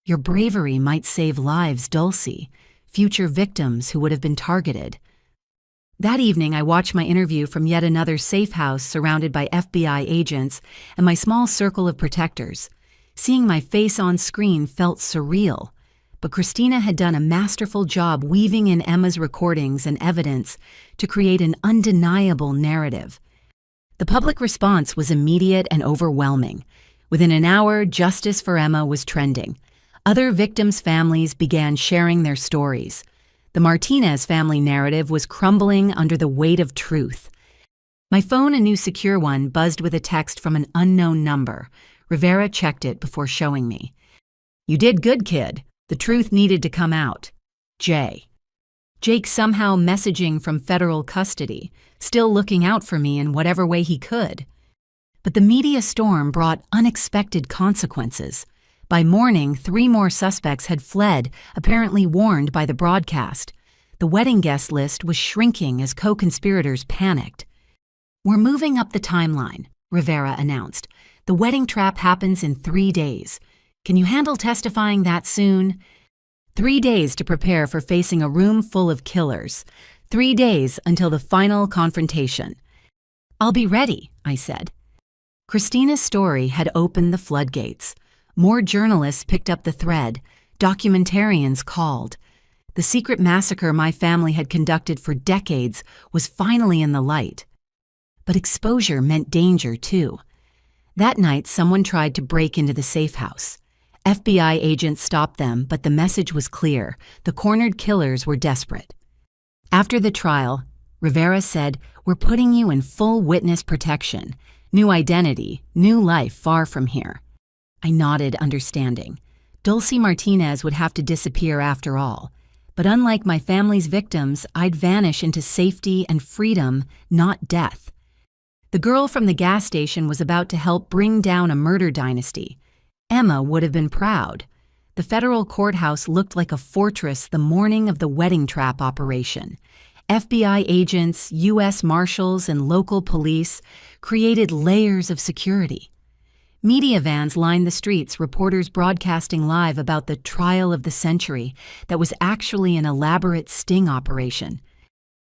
Your bravery might save lives, Dulcie, future victims who would have been targeted. That evening, I watched my interview from yet another safe house surrounded by FBI agents and my small circle of protectors. Seeing my face on screen felt surreal, but Christina had done a masterful job weaving in Emma's recordings and evidence to create an undeniable narrative. The public response was immediate and overwhelming. Within an hour, justice for Emma was trending. Other victims' families began sharing their stories. The Martinez family narrative was crumbling under the weight of truth. My phone, a new secure one, buzzed with a text from an unknown number. Rivera checked it before showing me. "You did good, kid. The truth needed to come out. Jay." Jake somehow messaging from federal custody, still looking out for me in whatever way he could. But the media storm brought unexpected consequences. By morning, 3 more suspects had fled, apparently warned by the broadcast. The wedding guest list was shrinking as co-conspirators panicked. "We're moving up the timeline," Rivera announced. "The wedding trap happens in 3 days. Can you handle testifying that soon?" 3 days to prepare for facing a room full of killers. 3 days until the final confrontation. "I'll be ready," I said. Christina's story had opened the floodgates. More journalists picked up the thread. Documentarians called. The secret massacre my family had conducted for decades was finally in the light. But exposure meant danger, too. That night, someone tried to break into the safe house. FBI agents stopped them, but the message was clear. The cornered killers were desperate. After the trial, Rivera said, "We're putting you in full witness protection. New identity, new life far from here." I nodded, understanding. Dulcie Martinez would have to disappear after all. But unlike my family's victims, I'd vanish into safety and freedom, not death. The girl from the gas station was about to help bring down a murder dynasty. Emma would have been proud. The federal courthouse looked like a fortress the morning of the wedding trap operation. FBI agents, U.S. Marshals, and local police created layers of security. Media vans lined the streets, reporters broadcasting live about the trial of the century that was actually an elaborate sting operation.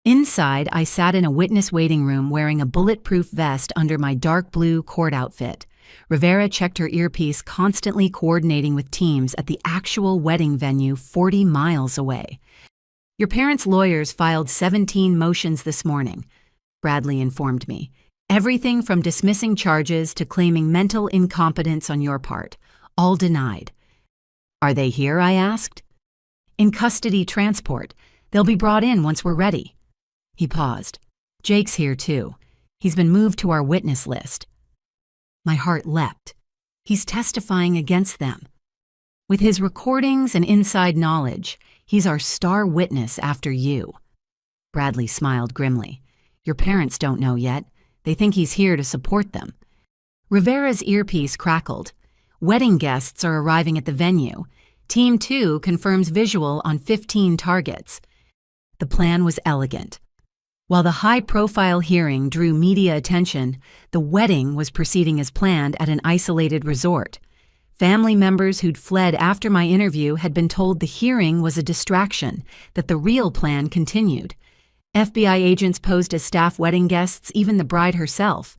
Inside, I sat in a witness waiting room wearing a bulletproof vest under my dark blue court outfit. Rivera checked her earpiece, constantly coordinating with teams at the actual wedding venue 40 miles away. "Your parents' lawyers filed 17 motions this morning," Bradley informed me. "Everything from dismissing charges to claiming mental incompetence on your part. All denied." "Are they here?" I asked. "In custody transport. They'll be brought in once we're ready." He paused. "Jake's here too. He's been moved to our witness list." My heart leapt. He's testifying against them. With his recordings and inside knowledge, he's our star witness after you. Bradley smiled grimly. "Your parents don't know yet. They think he's here to support them." Rivera's earpiece crackled. "Wedding guests are arriving at the venue. Team 2 confirms visual on 15 targets." The plan was elegant. While the high-profile hearing drew media attention, the wedding was proceeding as planned at an isolated resort. Family members who'd fled after my interview had been told the hearing was a distraction, that the real plan continued. FBI agents posed as staff wedding guests, even the bride herself.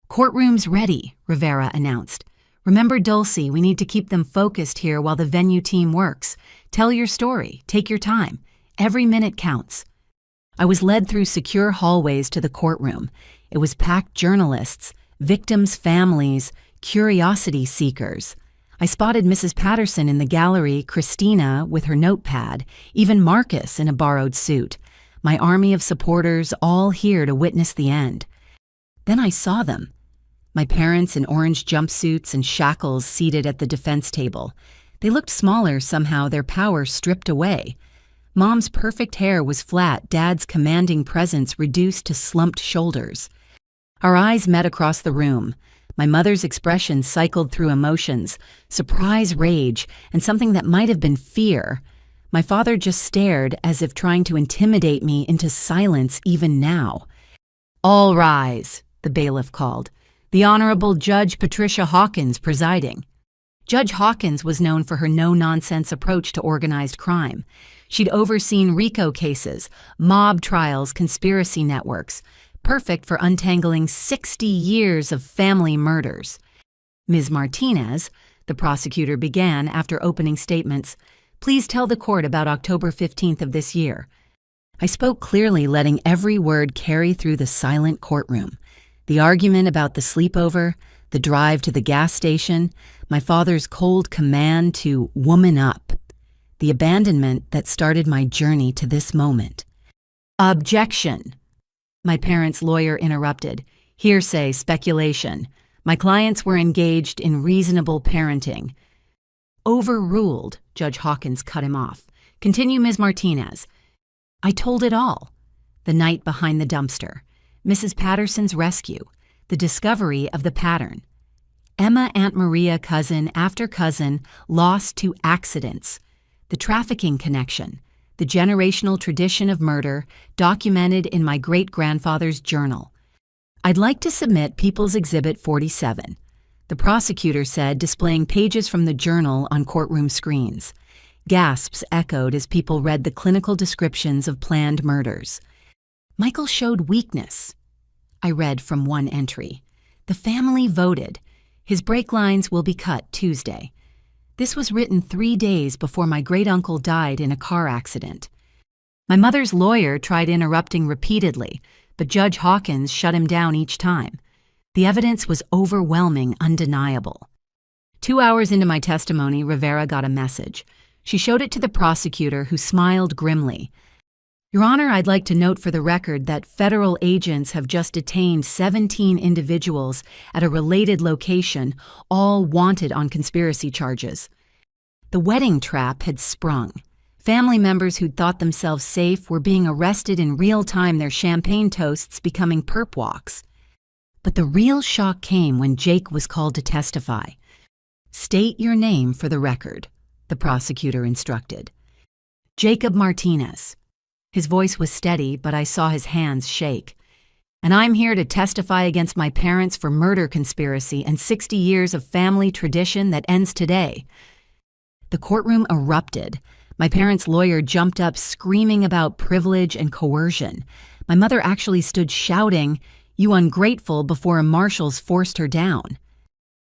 "Courtroom's ready," Rivera announced. "Remember Dulcie, we need to keep them focused here while the venue team works. Tell your story, take your time. Every minute counts." I was led through secure hallways to the courtroom. It was packed journalists, victims' families, curiosity seekers. I spotted Mrs. Patterson in the gallery, Christina with her notepad, even Marcus in a borrowed suit. My army of supporters all here to witness the end. Then I saw them. My parents in orange jumpsuits and shackles seated at the defense table. They looked smaller somehow, their power stripped away. Mom's perfect hair was flat, Dad's commanding presence reduced to slumped shoulders. Our eyes met across the room. My mother's expression cycled through emotions, surprise, rage, and something that might have been fear. My father just stared as if trying to intimidate me into silence even now. "All rise," the bailiff called. "The Honorable Judge Patricia Hawkins presiding." Judge Hawkins was known for her no-nonsense approach to organized crime. She'd overseen RICO cases, mob trials, conspiracy networks, perfect for untangling 60 years of family murders. "Ms. Martinez," the prosecutor began after opening statements, "please tell the court about October 15th of this year." I spoke clearly, letting every word carry through the silent courtroom. The argument about the sleepover, the drive to the gas station, my father's cold command to woman up. the abandonment that started my journey to this moment. Objection! My parents' lawyer interrupted. Hearsay, speculation. My clients were engaged in reasonable parenting. Overruled, Judge Hawkins cut him off. Continue, Ms. Martinez. I told it all. The night behind the dumpster. Mrs. Patterson's rescue. The discovery of the pattern. Emma, Aunt Maria, cousin after cousin, lost to accidents. The trafficking connection. The generational tradition of murder documented in my great-grandfather's journal. I'd like to submit People's Exhibit 47, the prosecutor said, displaying pages from the journal on courtroom screens. Gasps echoed as people read the clinical descriptions of planned murders. Michael showed weakness. I read from one entry. The family voted. His brake lines will be cut Tuesday. This was written 3 days before my great-uncle died in a car accident. My mother's lawyer tried interrupting repeatedly, but Judge Hawkins shut him down each time. The evidence was overwhelming, undeniable. 2 hours into my testimony, Rivera got a message. She showed it to the prosecutor, who smiled grimly. Your Honor, I'd like to note for the record that federal agents have just detained 17 individuals at a related location, all wanted on conspiracy charges. The wedding trap had sprung. Family members who'd thought themselves safe were being arrested in real time, their champagne toasts becoming perp walks. But the real shock came when Jake was called to testify. State your name for the record, the prosecutor instructed. Jacob Martinez. His voice was steady, but I saw his hands shake. And I'm here to testify against my parents for murder conspiracy and 60 years of family tradition that ends today. The courtroom erupted. My parents' lawyer jumped up, screaming about privilege and coercion. My mother actually stood shouting, "You ungrateful," before marshals forced her down.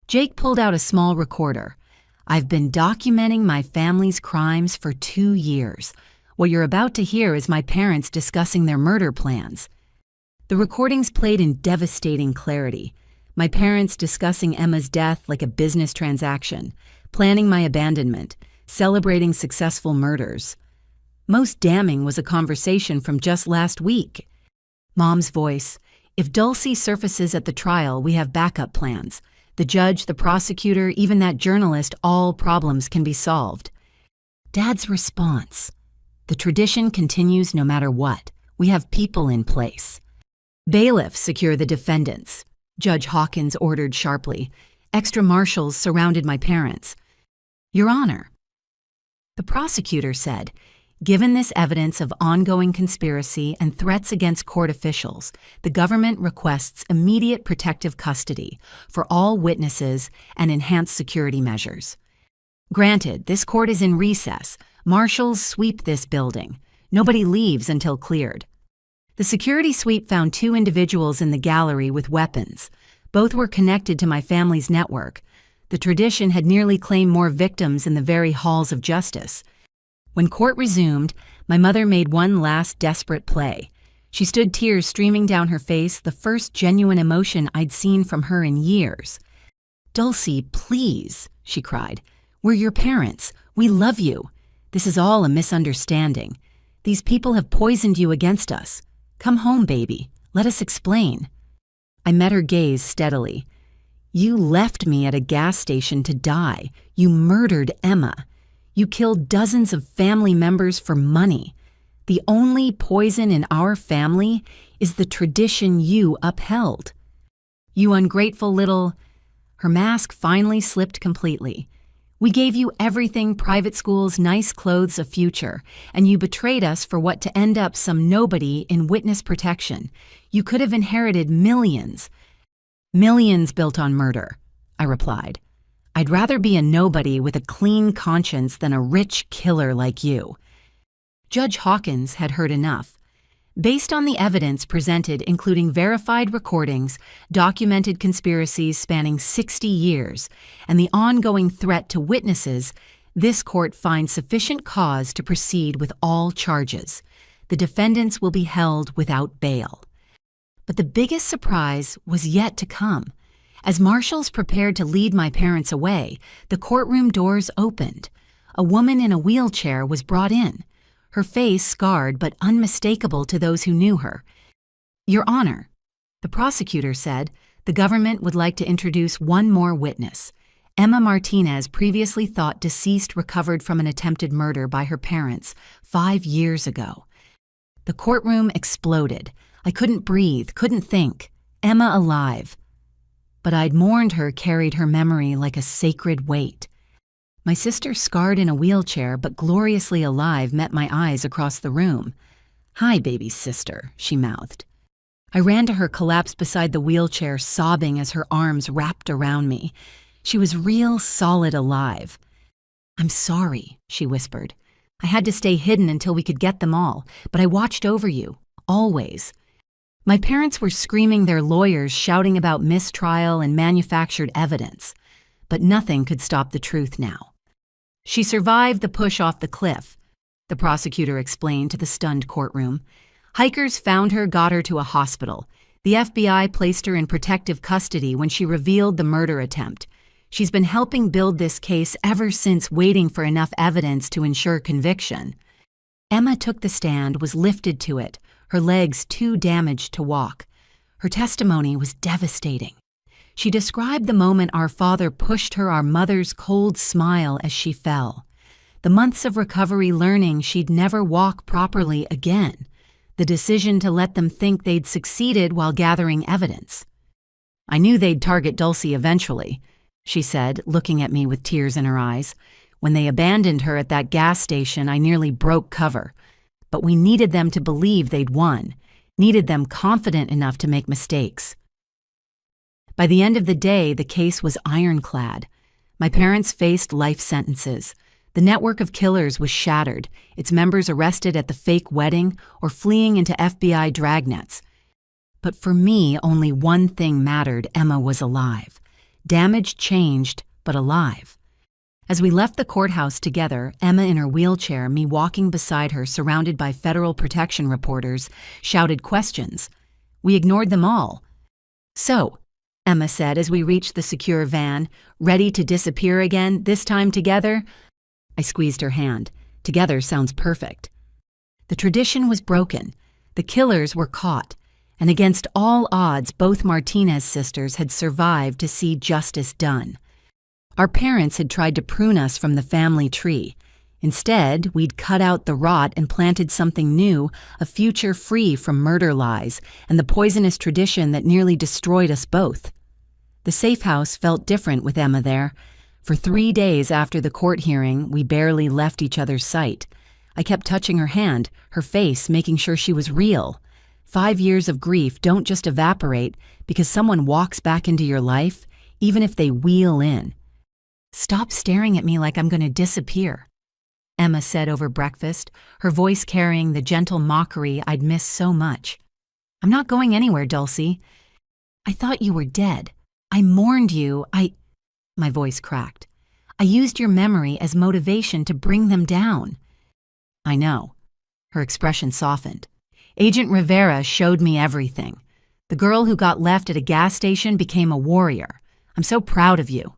Jake pulled out a small recorder. I've been documenting my family's crimes for 2 years. What you're about to hear is my parents discussing their murder plans. The recordings played in devastating clarity. My parents discussing Emma's death like a business transaction, planning my abandonment, celebrating successful murders. Most damning was a conversation from just last week. Mom's voice, "If Dulcie surfaces at the trial, we have backup plans. The judge, the prosecutor, even that journalist, all problems can be solved." Dad's response, "The tradition continues no matter what. We have people in place." "Bailiffs secure the defendants," Judge Hawkins ordered sharply. Extra marshals surrounded my parents. "Your Honor," the prosecutor said, "given this evidence of ongoing conspiracy and threats against court officials, the government requests immediate protective custody for all witnesses and enhanced security measures." Granted, this court is in recess. Marshals sweep this building. Nobody leaves until cleared. The security sweep found 2 individuals in the gallery with weapons. Both were connected to my family's network. The tradition had nearly claimed more victims in the very halls of justice. When court resumed, my mother made one last desperate play. She stood, tears streaming down her face, the first genuine emotion I'd seen from her in years. "Dulcie, please," she cried. "We're your parents. We love you. This is all a misunderstanding. These people have poisoned you against us. Come home, baby. Let us explain." I met her gaze steadily. "You left me at a gas station to die. You murdered Emma. You killed dozens of family members for money. The only poison in our family is the tradition you upheld. You ungrateful little—" Her mask finally slipped completely. "We gave you everything, private schools, nice clothes, a future, and you betrayed us for what to end up some nobody in witness protection. You could have inherited millions." "Millions built on murder," I replied. "I'd rather be a nobody with a clean conscience than a rich killer like you." Judge Hawkins had heard enough. Based on the evidence presented, including verified recordings, documented conspiracies spanning 60 years, and the ongoing threat to witnesses, this court finds sufficient cause to proceed with all charges. The defendants will be held without bail. But the biggest surprise was yet to come. As marshals prepared to lead my parents away, the courtroom doors opened. a woman in a wheelchair was brought in, her face scarred but unmistakable to those who knew her. "Your Honor," the prosecutor said, "the government would like to introduce one more witness. Emma Martinez, previously thought deceased, recovered from an attempted murder by her parents 5 years ago." The courtroom exploded. I couldn't breathe, couldn't think. Emma alive. But I'd mourned her, carried her memory like a sacred weight. My sister, scarred in a wheelchair but gloriously alive, met my eyes across the room. "Hi, baby sister," she mouthed. I ran to her, collapsed beside the wheelchair, sobbing as her arms wrapped around me. She was real, solid, alive. "I'm sorry," she whispered. "I had to stay hidden until we could get them all, but I watched over you, always." My parents were screaming their lawyers, shouting about mistrial and manufactured evidence. But nothing could stop the truth now. "She survived the push off the cliff," the prosecutor explained to the stunned courtroom. "Hikers found her, got her to a hospital. The FBI placed her in protective custody when she revealed the murder attempt. She's been helping build this case ever since, waiting for enough evidence to ensure conviction." Emma took the stand, was lifted to it, her legs too damaged to walk. Her testimony was devastating. She described the moment our father pushed her, our mother's cold smile as she fell. The months of recovery, learning she'd never walk properly again. The decision to let them think they'd succeeded while gathering evidence. "I knew they'd target Dulcie eventually," she said, looking at me with tears in her eyes. "When they abandoned her at that gas station, I nearly broke cover. But we needed them to believe they'd won, needed them confident enough to make mistakes." By the end of the day, the case was ironclad. My parents faced life sentences. The network of killers was shattered, its members arrested at the fake wedding or fleeing into FBI dragnets. But for me, only one thing mattered: Emma was alive. Damaged, changed, but alive. As we left the courthouse together, Emma in her wheelchair, me walking beside her, surrounded by federal protection reporters, shouted questions. We ignored them all. "So," Emma said as we reached the secure van, "ready to disappear again, this time together?" I squeezed her hand. Together sounds perfect. The tradition was broken. The killers were caught. And against all odds, both Martinez sisters had survived to see justice done. Our parents had tried to prune us from the family tree. Instead, we'd cut out the rot and planted something new, a future free from murder lies and the poisonous tradition that nearly destroyed us both. The safe house felt different with Emma there. For 3 days after the court hearing, we barely left each other's sight. I kept touching her hand, her face, making sure she was real. 5 years of grief don't just evaporate because someone walks back into your life, even if they wheel in. "Stop staring at me like I'm going to disappear," Emma said over breakfast, her voice carrying the gentle mockery I'd missed so much. "I'm not going anywhere, Dulcie. I thought you were dead. I mourned you. My voice cracked. "I used your memory as motivation to bring them down." "I know." Her expression softened. "Agent Rivera showed me everything. The girl who got left at a gas station became a warrior. I'm so proud of you."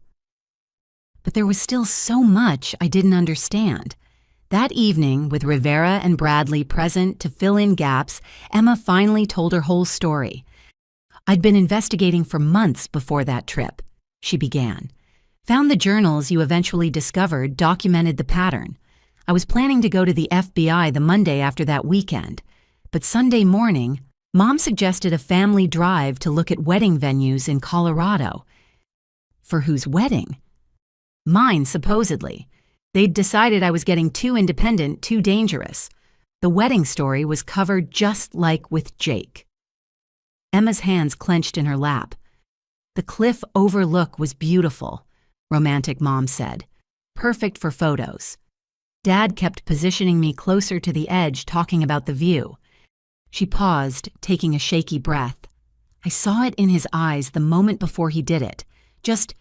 But there was still so much I didn't understand. That evening, with Rivera and Bradley present to fill in gaps, Emma finally told her whole story. "I'd been investigating for months before that trip," she began. "Found the journals you eventually discovered documented the pattern. I was planning to go to the FBI the Monday after that weekend. But Sunday morning, Mom suggested a family drive to look at wedding venues in Colorado." "For whose wedding?" "Mine, supposedly. They'd decided I was getting too independent, too dangerous. The wedding story was covered just like with Jake." Emma's hands clenched in her lap. "The cliff overlook was beautiful," romantic Mom said. "Perfect for photos. Dad kept positioning me closer to the edge, talking about the view." She paused, taking a shaky breath. I saw it in his eyes the moment before he did it. Just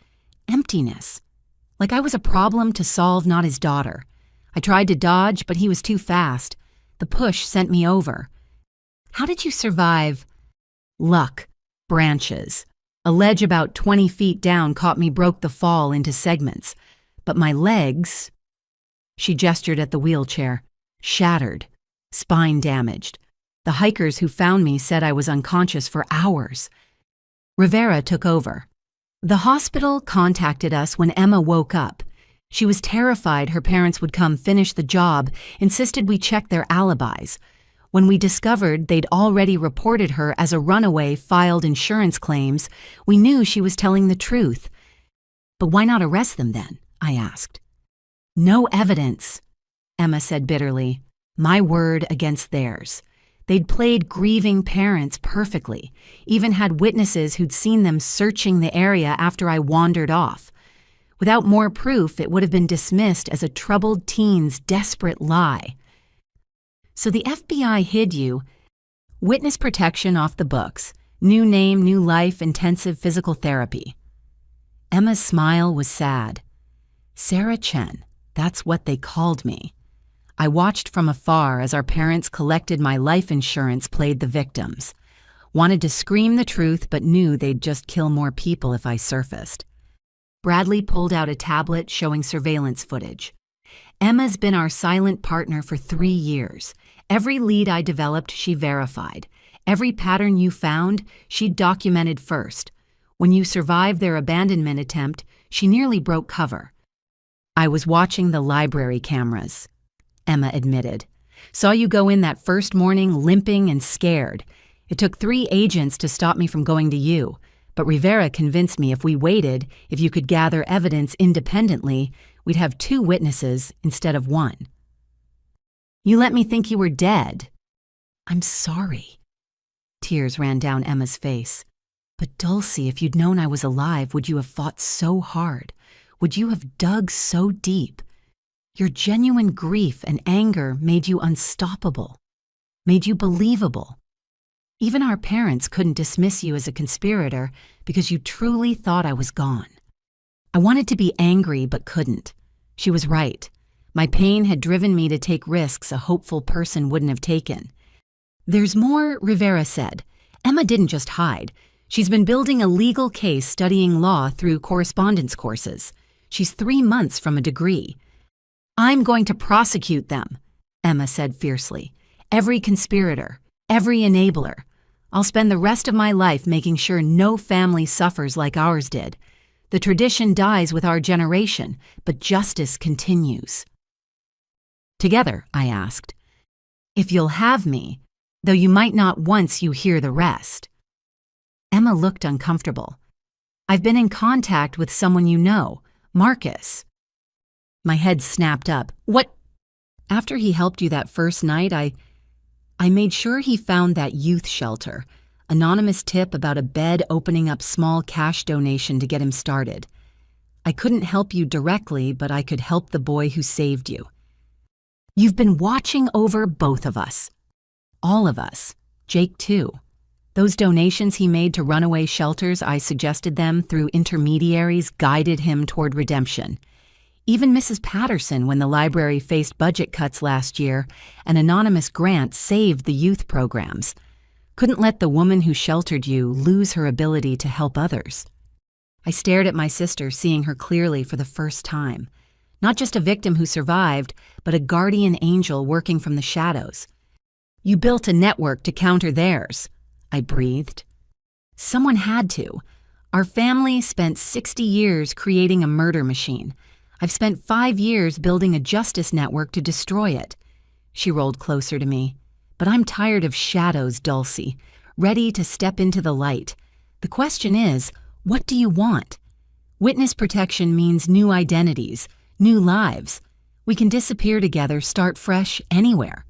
emptiness. Like I was a problem to solve, not his daughter. I tried to dodge, but he was too fast. The push sent me over. "How did you survive?" "Luck. Branches. A ledge about 20 feet down caught me, broke the fall into segments. But my legs..." She gestured at the wheelchair. Shattered. Spine damaged. The hikers who found me said I was unconscious for hours. Rivera took over. The hospital contacted us when Emma woke up. She was terrified her parents would come finish the job, insisted we check their alibis. When we discovered they'd already reported her as a runaway, filed insurance claims, we knew she was telling the truth. But why not arrest them then? I asked. No evidence, Emma said bitterly. My word against theirs. They'd played grieving parents perfectly, even had witnesses who'd seen them searching the area after I wandered off. Without more proof, it would have been dismissed as a troubled teen's desperate lie. So the FBI hid you. Witness protection off the books. New name, new life, intensive physical therapy. Emma's smile was sad. Sarah Chen, that's what they called me. I watched from afar as our parents collected my life insurance, played the victims. Wanted to scream the truth, but knew they'd just kill more people if I surfaced. Bradley pulled out a tablet showing surveillance footage. Emma's been our silent partner for 3 years. Every lead I developed, she verified. Every pattern you found, she documented first. When you survived their abandonment attempt, she nearly broke cover. I was watching the library cameras, Emma admitted. Saw you go in that first morning limping and scared. It took 3 agents to stop me from going to you, but Rivera convinced me if we waited, if you could gather evidence independently, we'd have 2 witnesses instead of 1. You let me think you were dead. I'm sorry. Tears ran down Emma's face. But Dulcie, if you'd known I was alive, would you have fought so hard? Would you have dug so deep? Your genuine grief and anger made you unstoppable, made you believable. Even our parents couldn't dismiss you as a conspirator because you truly thought I was gone. I wanted to be angry but couldn't. She was right. My pain had driven me to take risks a hopeful person wouldn't have taken. There's more, Rivera said. Emma didn't just hide. She's been building a legal case, studying law through correspondence courses. She's 3 months from a degree. I'm going to prosecute them, Emma said fiercely. Every conspirator, every enabler. I'll spend the rest of my life making sure no family suffers like ours did. The tradition dies with our generation, but justice continues. Together, I asked. If you'll have me, though you might not once you hear the rest. Emma looked uncomfortable. I've been in contact with someone you know, Marcus. My head snapped up. What? After he helped you that first night, I made sure he found that youth shelter. Anonymous tip about a bed opening up small cash donation to get him started. I couldn't help you directly, but I could help the boy who saved you. You've been watching over both of us. All of us. Jake too. Those donations he made to runaway shelters, I suggested them through intermediaries, guided him toward redemption. Even Mrs. Patterson, when the library faced budget cuts last year, an anonymous grant saved the youth programs. Couldn't let the woman who sheltered you lose her ability to help others. I stared at my sister, seeing her clearly for the first time. Not just a victim who survived, but a guardian angel working from the shadows. You built a network to counter theirs, I breathed. Someone had to. Our family spent 60 years creating a murder machine. I've spent 5 years building a justice network to destroy it. She rolled closer to me. But I'm tired of shadows, Dulcie, ready to step into the light. The question is, what do you want? Witness protection means new identities, new lives. We can disappear together, start fresh anywhere.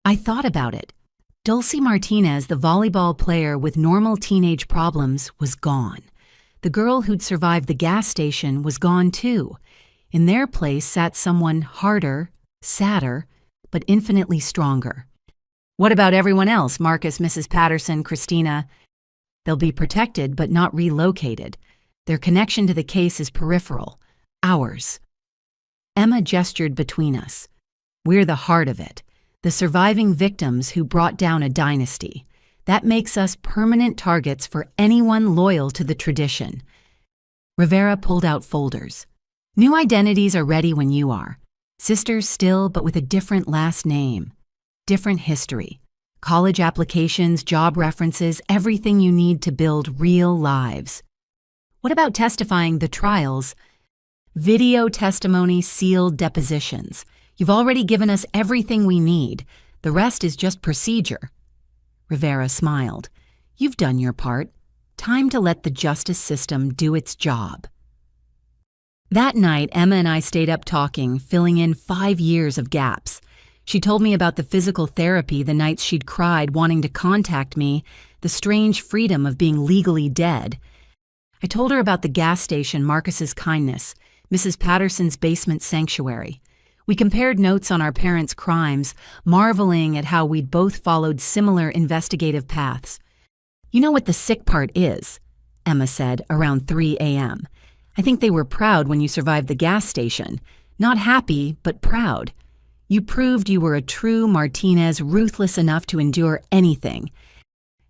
I thought about it. Dulcie Martinez, the volleyball player with normal teenage problems, was gone. The girl who'd survived the gas station was gone too. In their place sat someone harder, sadder, but infinitely stronger. What about everyone else, Marcus, Mrs. Patterson, Christina? They'll be protected but not relocated. Their connection to the case is peripheral. Ours. Emma gestured between us. We're the heart of it. The surviving victims who brought down a dynasty. That makes us permanent targets for anyone loyal to the tradition. Rivera pulled out folders. New identities are ready when you are. Sisters still, but with a different last name, different history. College applications, job references, everything you need to build real lives. What about testifying the trials? Video testimony, sealed depositions. You've already given us everything we need. The rest is just procedure. Rivera smiled. You've done your part. Time to let the justice system do its job. That night, Emma and I stayed up talking, filling in 5 years of gaps. She told me about the physical therapy the nights she'd cried wanting to contact me, the strange freedom of being legally dead. I told her about the gas station, Marcus's kindness, Mrs. Patterson's basement sanctuary. We compared notes on our parents' crimes, marveling at how we'd both followed similar investigative paths. You know what the sick part is, Emma said around 3 a.m. I think they were proud when you survived the gas station. Not happy, but proud. You proved you were a true Martinez, ruthless enough to endure anything.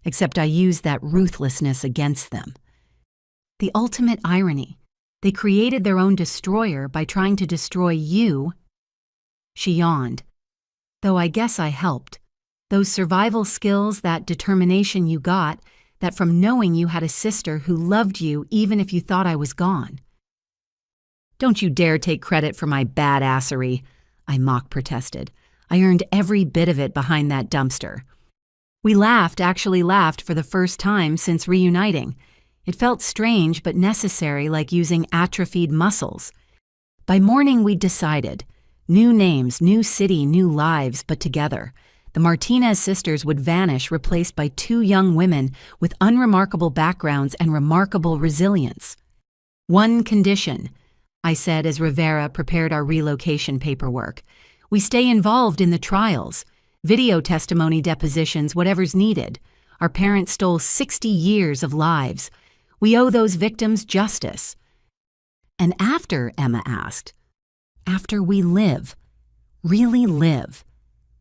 Except I used that ruthlessness against them. The ultimate irony. They created their own destroyer by trying to destroy you. She yawned. Though I guess I helped. Those survival skills, that determination you got, that from knowing you had a sister who loved you even if you thought I was gone. Don't you dare take credit for my badassery, I mock protested. I earned every bit of it behind that dumpster. We actually laughed for the first time since reuniting. It felt strange but necessary, like using atrophied muscles. By morning we'd decided. New names, new city, new lives, but together. The Martinez sisters would vanish, replaced by 2 young women with unremarkable backgrounds and remarkable resilience. One condition, I said as Rivera prepared our relocation paperwork. We stay involved in the trials. Video testimony, depositions, whatever's needed. Our parents stole 60 years of lives. We owe those victims justice. And after, Emma asked. After we live. Really live.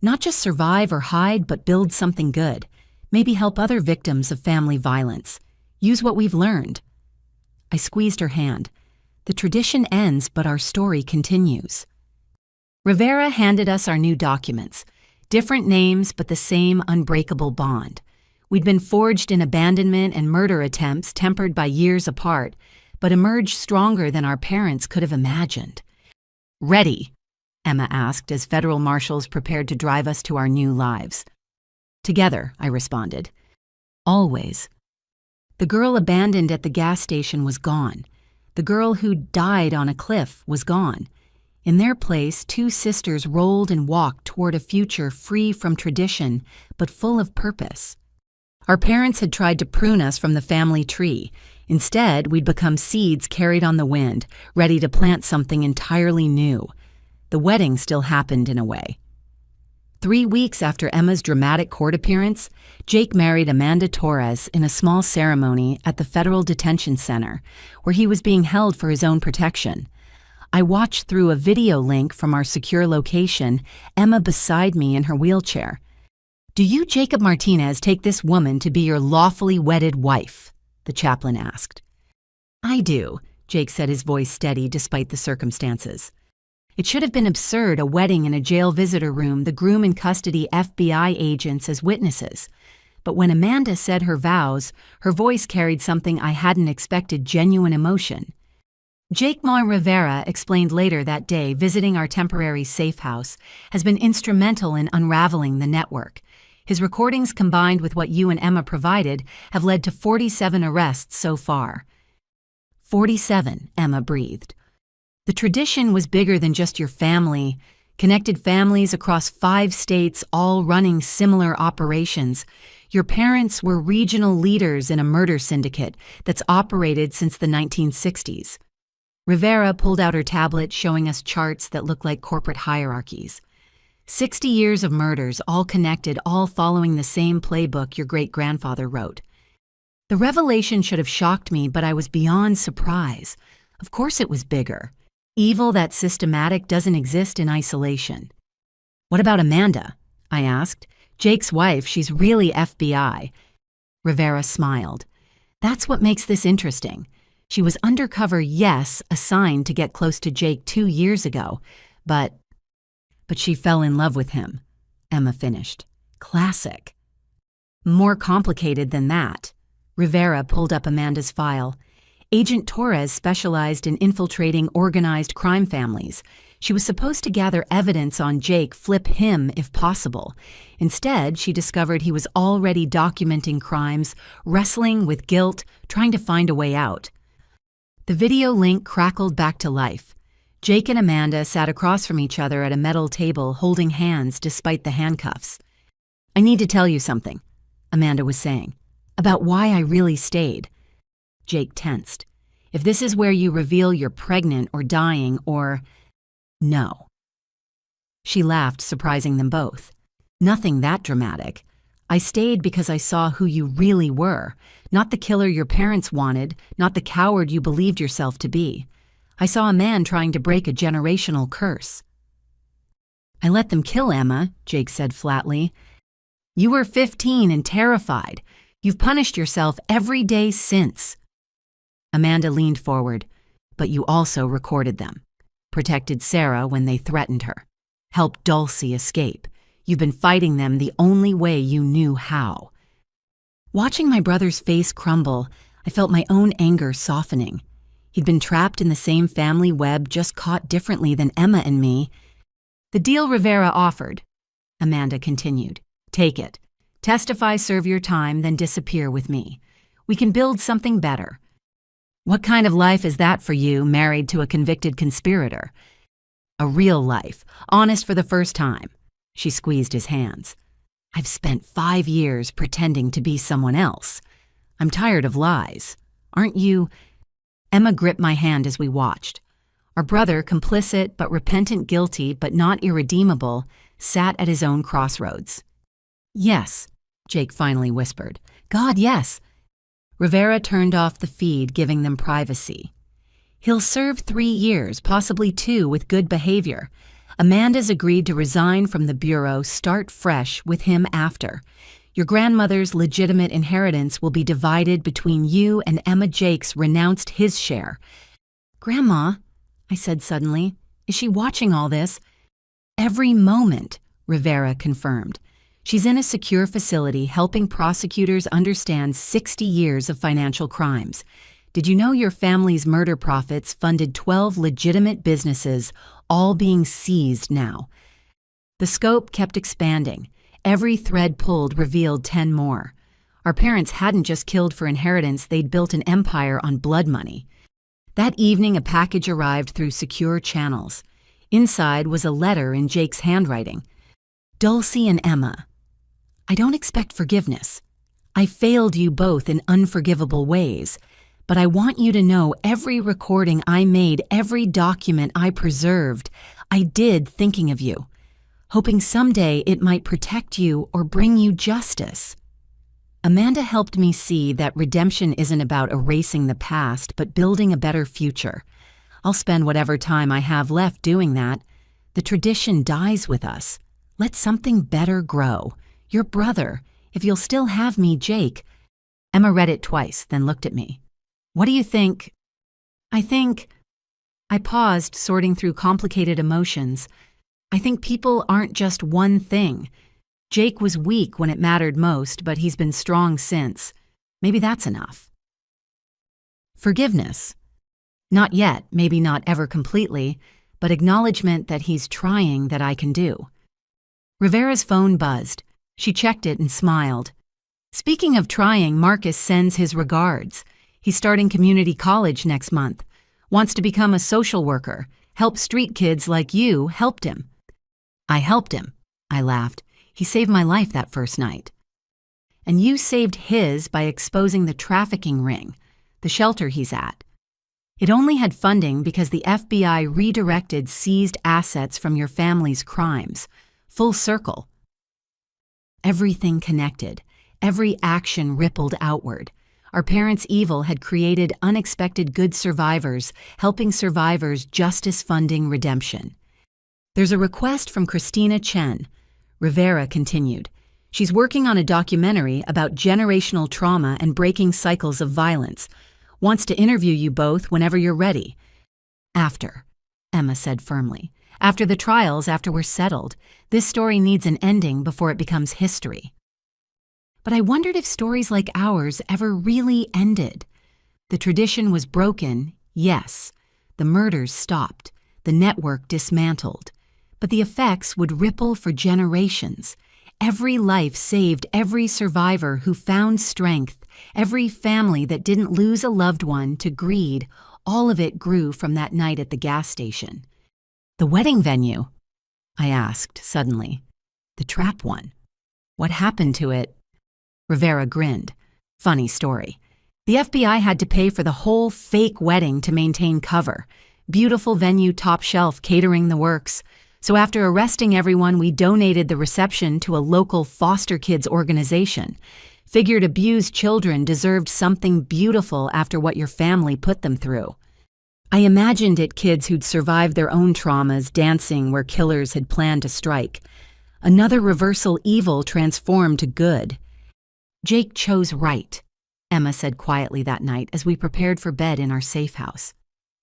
Not just survive or hide, but build something good. Maybe help other victims of family violence. Use what we've learned. I squeezed her hand. The tradition ends, but our story continues. Rivera handed us our new documents. Different names, but the same unbreakable bond. We'd been forged in abandonment and murder attempts tempered by years apart, but emerged stronger than our parents could have imagined. Ready? Emma asked as federal marshals prepared to drive us to our new lives. Together, I responded. Always. The girl abandoned at the gas station was gone. The girl who died on a cliff was gone. In their place, 2 sisters rolled and walked toward a future free from tradition, but full of purpose. Our parents had tried to prune us from the family tree. Instead, we'd become seeds carried on the wind, ready to plant something entirely new. The wedding still happened in a way. 3 weeks after Emma's dramatic court appearance, Jake married Amanda Torres in a small ceremony at the Federal Detention Center, where he was being held for his own protection. I watched through a video link from our secure location, Emma beside me in her wheelchair. "Do you, Jacob Martinez, take this woman to be your lawfully wedded wife?" the chaplain asked. "I do," Jake said, his voice steady despite the circumstances. It should have been absurd, a wedding in a jail visitor room, the groom in custody, FBI agents as witnesses. But when Amanda said her vows, her voice carried something I hadn't expected, genuine emotion. Jake Moy Rivera explained later that day visiting our temporary safe house has been instrumental in unraveling the network. His recordings combined with what you and Emma provided have led to 47 arrests so far. 47, Emma breathed. The tradition was bigger than just your family. Connected families across 5 states, all running similar operations. Your parents were regional leaders in a murder syndicate that's operated since the 1960s. Rivera pulled out her tablet, showing us charts that look like corporate hierarchies. 60 years of murders, all connected, all following the same playbook your great-grandfather wrote. The revelation should have shocked me, but I was beyond surprise. Of course it was bigger. Evil that's systematic doesn't exist in isolation. "What about Amanda?" I asked. "Jake's wife, she's really FBI." Rivera smiled. "That's what makes this interesting. She was undercover, yes, assigned to get close to Jake 2 years ago, but But she fell in love with him, Emma finished. Classic. More complicated than that. Rivera pulled up Amanda's file. Agent Torres specialized in infiltrating organized crime families. She was supposed to gather evidence on Jake, flip him if possible. Instead, she discovered he was already documenting crimes, wrestling with guilt, trying to find a way out. The video link crackled back to life. Jake and Amanda sat across from each other at a metal table, holding hands despite the handcuffs. "I need to tell you something," Amanda was saying, "about why I really stayed." Jake tensed. "If this is where you reveal you're pregnant or dying or—" "No." She laughed, surprising them both. "Nothing that dramatic. I stayed because I saw who you really were, not the killer your parents wanted, not the coward you believed yourself to be. I saw a man trying to break a generational curse." "I let them kill Emma," Jake said flatly. "You were 15 and terrified. You've punished yourself every day since." Amanda leaned forward. "But you also recorded them. Protected Sarah when they threatened her. Helped Dulcie escape. You've been fighting them the only way you knew how." Watching my brother's face crumble, I felt my own anger softening. He'd been trapped in the same family web, just caught differently than Emma and me. "The deal Rivera offered," Amanda continued. "Take it. Testify, serve your time, then disappear with me. We can build something better." "What kind of life is that for you, married to a convicted conspirator?" "A real life, honest for the first time." She squeezed his hands. "I've spent 5 years pretending to be someone else. I'm tired of lies. Aren't you?" Emma gripped my hand as we watched. Our brother, complicit but repentant, guilty but not irredeemable, sat at his own crossroads. "Yes," Jake finally whispered. "God, yes." Rivera turned off the feed, giving them privacy. "He'll serve 3 years, possibly 2, with good behavior. Amanda's agreed to resign from the Bureau, start fresh with him after. Your grandmother's legitimate inheritance will be divided between you and Emma. Jake's renounced his share." "Grandma," I said suddenly, "is she watching all this?" "Every moment," Rivera confirmed. "She's in a secure facility helping prosecutors understand 60 years of financial crimes. Did you know your family's murder profits funded 12 legitimate businesses, all being seized now?" The scope kept expanding. Every thread pulled revealed 10 more. Our parents hadn't just killed for inheritance, they'd built an empire on blood money. That evening, a package arrived through secure channels. Inside was a letter in Jake's handwriting. "Dulcie and Emma, I don't expect forgiveness. I failed you both in unforgivable ways, but I want you to know every recording I made, every document I preserved, I did thinking of you, hoping someday it might protect you or bring you justice." Amanda helped me see that redemption isn't about erasing the past, but building a better future. I'll spend whatever time I have left doing that. The tradition dies with us. Let something better grow. Your brother, if you'll still have me, Jake. Emma read it twice, then looked at me. "What do you think?" I paused, sorting through complicated emotions. "I think people aren't just one thing. Jake was weak when it mattered most, but he's been strong since. Maybe that's enough." "Forgiveness? Not yet, maybe not ever completely, but acknowledgement that he's trying, that I can do." Rivera's phone buzzed. She checked it and smiled. "Speaking of trying, Marcus sends his regards. He's starting community college next month. Wants to become a social worker. Help street kids like you. Helped him." "I helped him," I laughed. "He saved my life that first night." "And you saved his by exposing the trafficking ring, the shelter he's at. It only had funding because the FBI redirected seized assets from your family's crimes. Full circle." Everything connected. Every action rippled outward. Our parents' evil had created unexpected good survivors, helping survivors, justice funding redemption. "There's a request from Christina Chen," Rivera continued. "She's working on a documentary about generational trauma and breaking cycles of violence. Wants to interview you both whenever you're ready." "After," Emma said firmly. After the trials, after we're settled, this story needs an ending before it becomes history. But I wondered if stories like ours ever really ended. The tradition was broken, yes. The murders stopped, the network dismantled. But the effects would ripple for generations. Every life saved, every survivor who found strength, every family that didn't lose a loved one to greed, all of it grew from that night at the gas station. The wedding venue? I asked suddenly. The trap one. What happened to it? Rivera grinned. Funny story. The FBI had to pay for the whole fake wedding to maintain cover. Beautiful venue, top shelf, catering the works. So after arresting everyone, we donated the reception to a local foster kids organization. Figured abused children deserved something beautiful after what your family put them through. I imagined it kids who'd survived their own traumas dancing where killers had planned to strike. Another reversal evil transformed to good. Jake chose right, Emma said quietly that night as we prepared for bed in our safe house.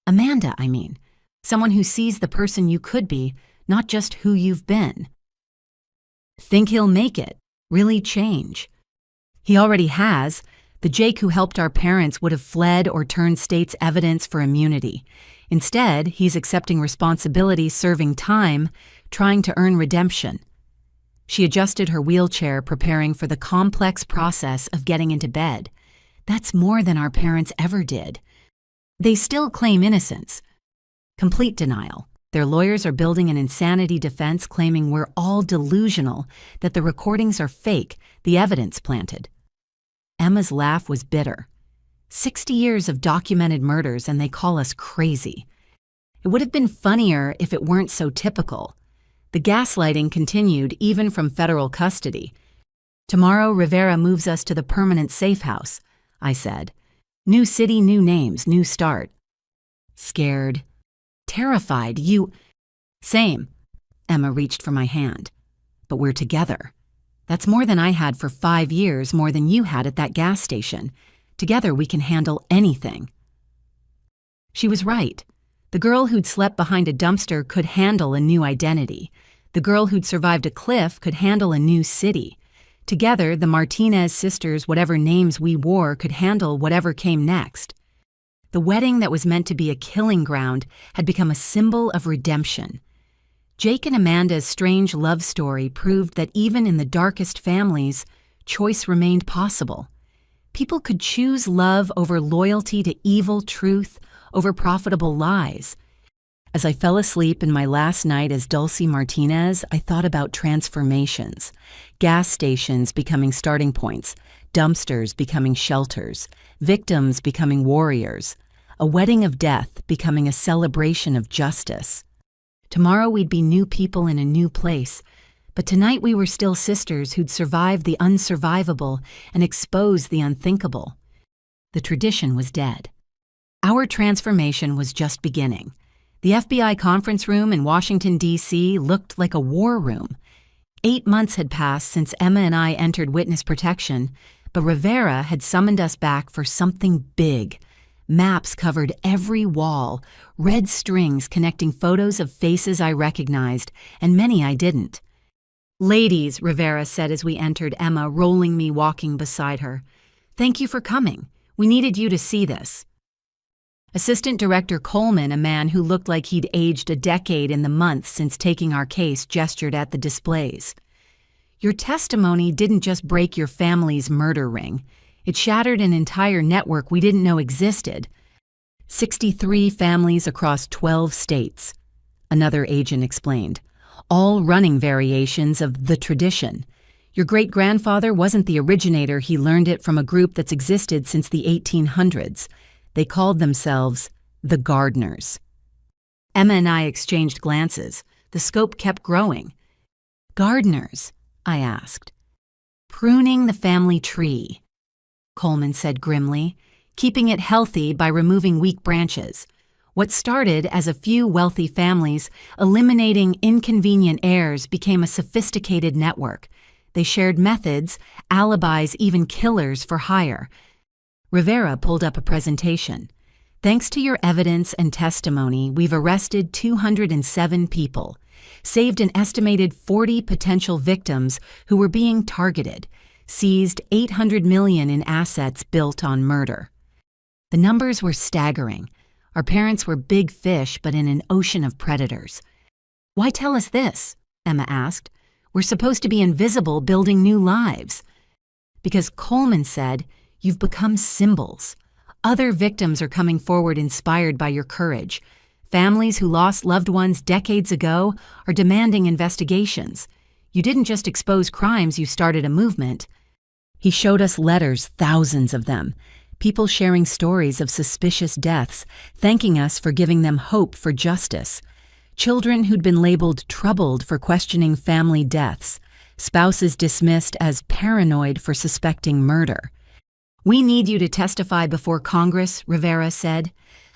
Amanda, I mean. Someone who sees the person you could be, not just who you've been. Think he'll make it, really change. He already has. The Jake who helped our parents would have fled or turned state's evidence for immunity. Instead, he's accepting responsibility, serving time, trying to earn redemption. She adjusted her wheelchair, preparing for the complex process of getting into bed. That's more than our parents ever did. They still claim innocence. Complete denial. Their lawyers are building an insanity defense claiming we're all delusional, that the recordings are fake, the evidence planted. Emma's laugh was bitter. 60 years of documented murders and they call us crazy. It would have been funnier if it weren't so typical. The gaslighting continued even from federal custody. Tomorrow, Rivera moves us to the permanent safe house, I said. New city, new names, new start. Scared. Terrified. Same. Emma reached for my hand. But we're together. That's more than I had for 5 years, more than you had at that gas station. Together we can handle anything. She was right. The girl who'd slept behind a dumpster could handle a new identity. The girl who'd survived a cliff could handle a new city. Together, the Martinez sisters, whatever names we wore, could handle whatever came next. The wedding that was meant to be a killing ground had become a symbol of redemption. Jake and Amanda's strange love story proved that even in the darkest families, choice remained possible. People could choose love over loyalty to evil truth, over profitable lies. As I fell asleep in my last night as Dulcie Martinez, I thought about transformations. Gas stations becoming starting points, dumpsters becoming shelters, victims becoming warriors, a wedding of death becoming a celebration of justice. Tomorrow we'd be new people in a new place, but tonight we were still sisters who'd survived the unsurvivable and exposed the unthinkable. The tradition was dead. Our transformation was just beginning. The FBI conference room in Washington, D.C. looked like a war room. 8 months had passed since Emma and I entered witness protection, but Rivera had summoned us back for something big. Maps covered every wall, red strings connecting photos of faces I recognized, and many I didn't. "Ladies," Rivera said as we entered, Emma rolling me walking beside her. "Thank you for coming. We needed you to see this." Assistant Director Coleman, a man who looked like he'd aged a decade in the months since taking our case, gestured at the displays. "Your testimony didn't just break your family's murder ring. It shattered an entire network we didn't know existed. 63 families across 12 states," another agent explained, "all running variations of the tradition. Your great-grandfather wasn't the originator. He learned it from a group that's existed since the 1800s. They called themselves the Gardeners." Emma and I exchanged glances. The scope kept growing. "Gardeners?" I asked. "Pruning the family tree," Coleman said grimly, "keeping it healthy by removing weak branches. What started as a few wealthy families eliminating inconvenient heirs became a sophisticated network. They shared methods, alibis, even killers for hire." Rivera pulled up a presentation. Thanks to your evidence and testimony, we've arrested 207 people, saved an estimated 40 potential victims who were being targeted, seized $800 million in assets built on murder. The numbers were staggering. Our parents were big fish, but in an ocean of predators. Why tell us this? Emma asked. We're supposed to be invisible, building new lives. Because Coleman said, you've become symbols. Other victims are coming forward inspired by your courage. Families who lost loved ones decades ago are demanding investigations. You didn't just expose crimes, you started a movement. He showed us letters, thousands of them. People sharing stories of suspicious deaths, thanking us for giving them hope for justice. Children who'd been labeled troubled for questioning family deaths. Spouses dismissed as paranoid for suspecting murder. We need you to testify before Congress, Rivera said,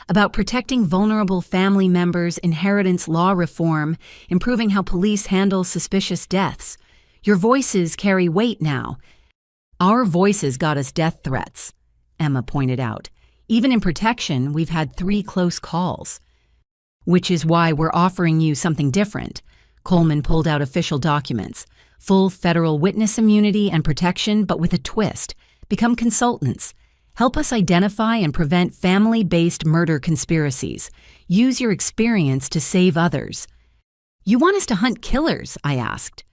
about protecting vulnerable family members, inheritance law reform, improving how police handle suspicious deaths. Your voices carry weight now. Our voices got us death threats, Emma pointed out. Even in protection, we've had 3 close calls. Which is why we're offering you something different. Coleman pulled out official documents. Full federal witness immunity and protection, but with a twist. Become consultants. Help us identify and prevent family-based murder conspiracies. Use your experience to save others. You want us to hunt killers? I asked.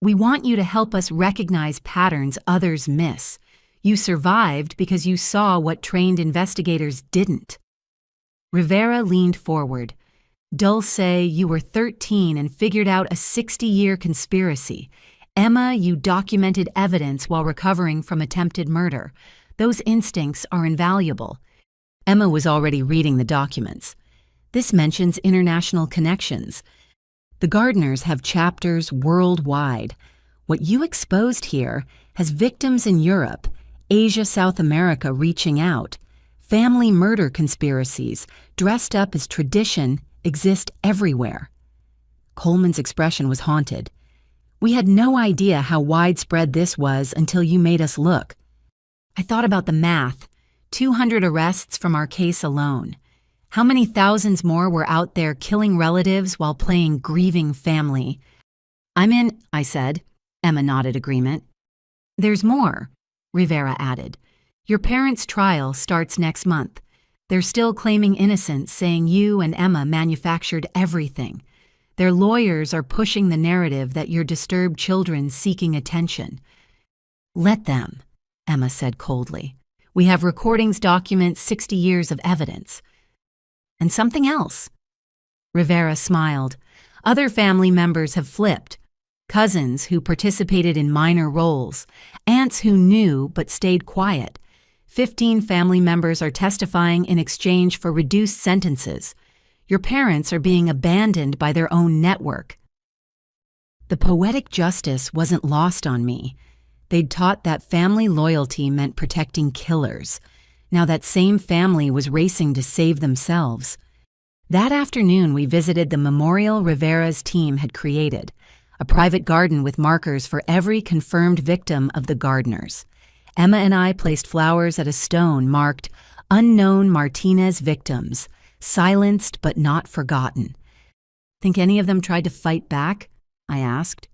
We want you to help us recognize patterns others miss. You survived because you saw what trained investigators didn't. Rivera leaned forward. Dulce, you were 13 and figured out a 60-year conspiracy. Emma, you documented evidence while recovering from attempted murder. Those instincts are invaluable. Emma was already reading the documents. This mentions international connections. The Gardners have chapters worldwide. What you exposed here has victims in Europe, Asia, South America reaching out. Family murder conspiracies, dressed up as tradition, exist everywhere. Coleman's expression was haunted. We had no idea how widespread this was until you made us look. I thought about the math. 200 arrests from our case alone. How many thousands more were out there killing relatives while playing grieving family? I'm in, I said. Emma nodded agreement. There's more, Rivera added. Your parents' trial starts next month. They're still claiming innocence, saying you and Emma manufactured everything. Their lawyers are pushing the narrative that you're disturbed children seeking attention. Let them, Emma said coldly. We have recordings document 60 years of evidence. And something else. Rivera smiled. Other family members have flipped. Cousins who participated in minor roles. Aunts who knew but stayed quiet. 15 family members are testifying in exchange for reduced sentences. Your parents are being abandoned by their own network. The poetic justice wasn't lost on me. They'd taught that family loyalty meant protecting killers. Now that same family was racing to save themselves. That afternoon, we visited the memorial Rivera's team had created, a private garden with markers for every confirmed victim of the Gardners. Emma and I placed flowers at a stone marked Unknown Martinez Victims, silenced but not forgotten. Think any of them tried to fight back? I asked.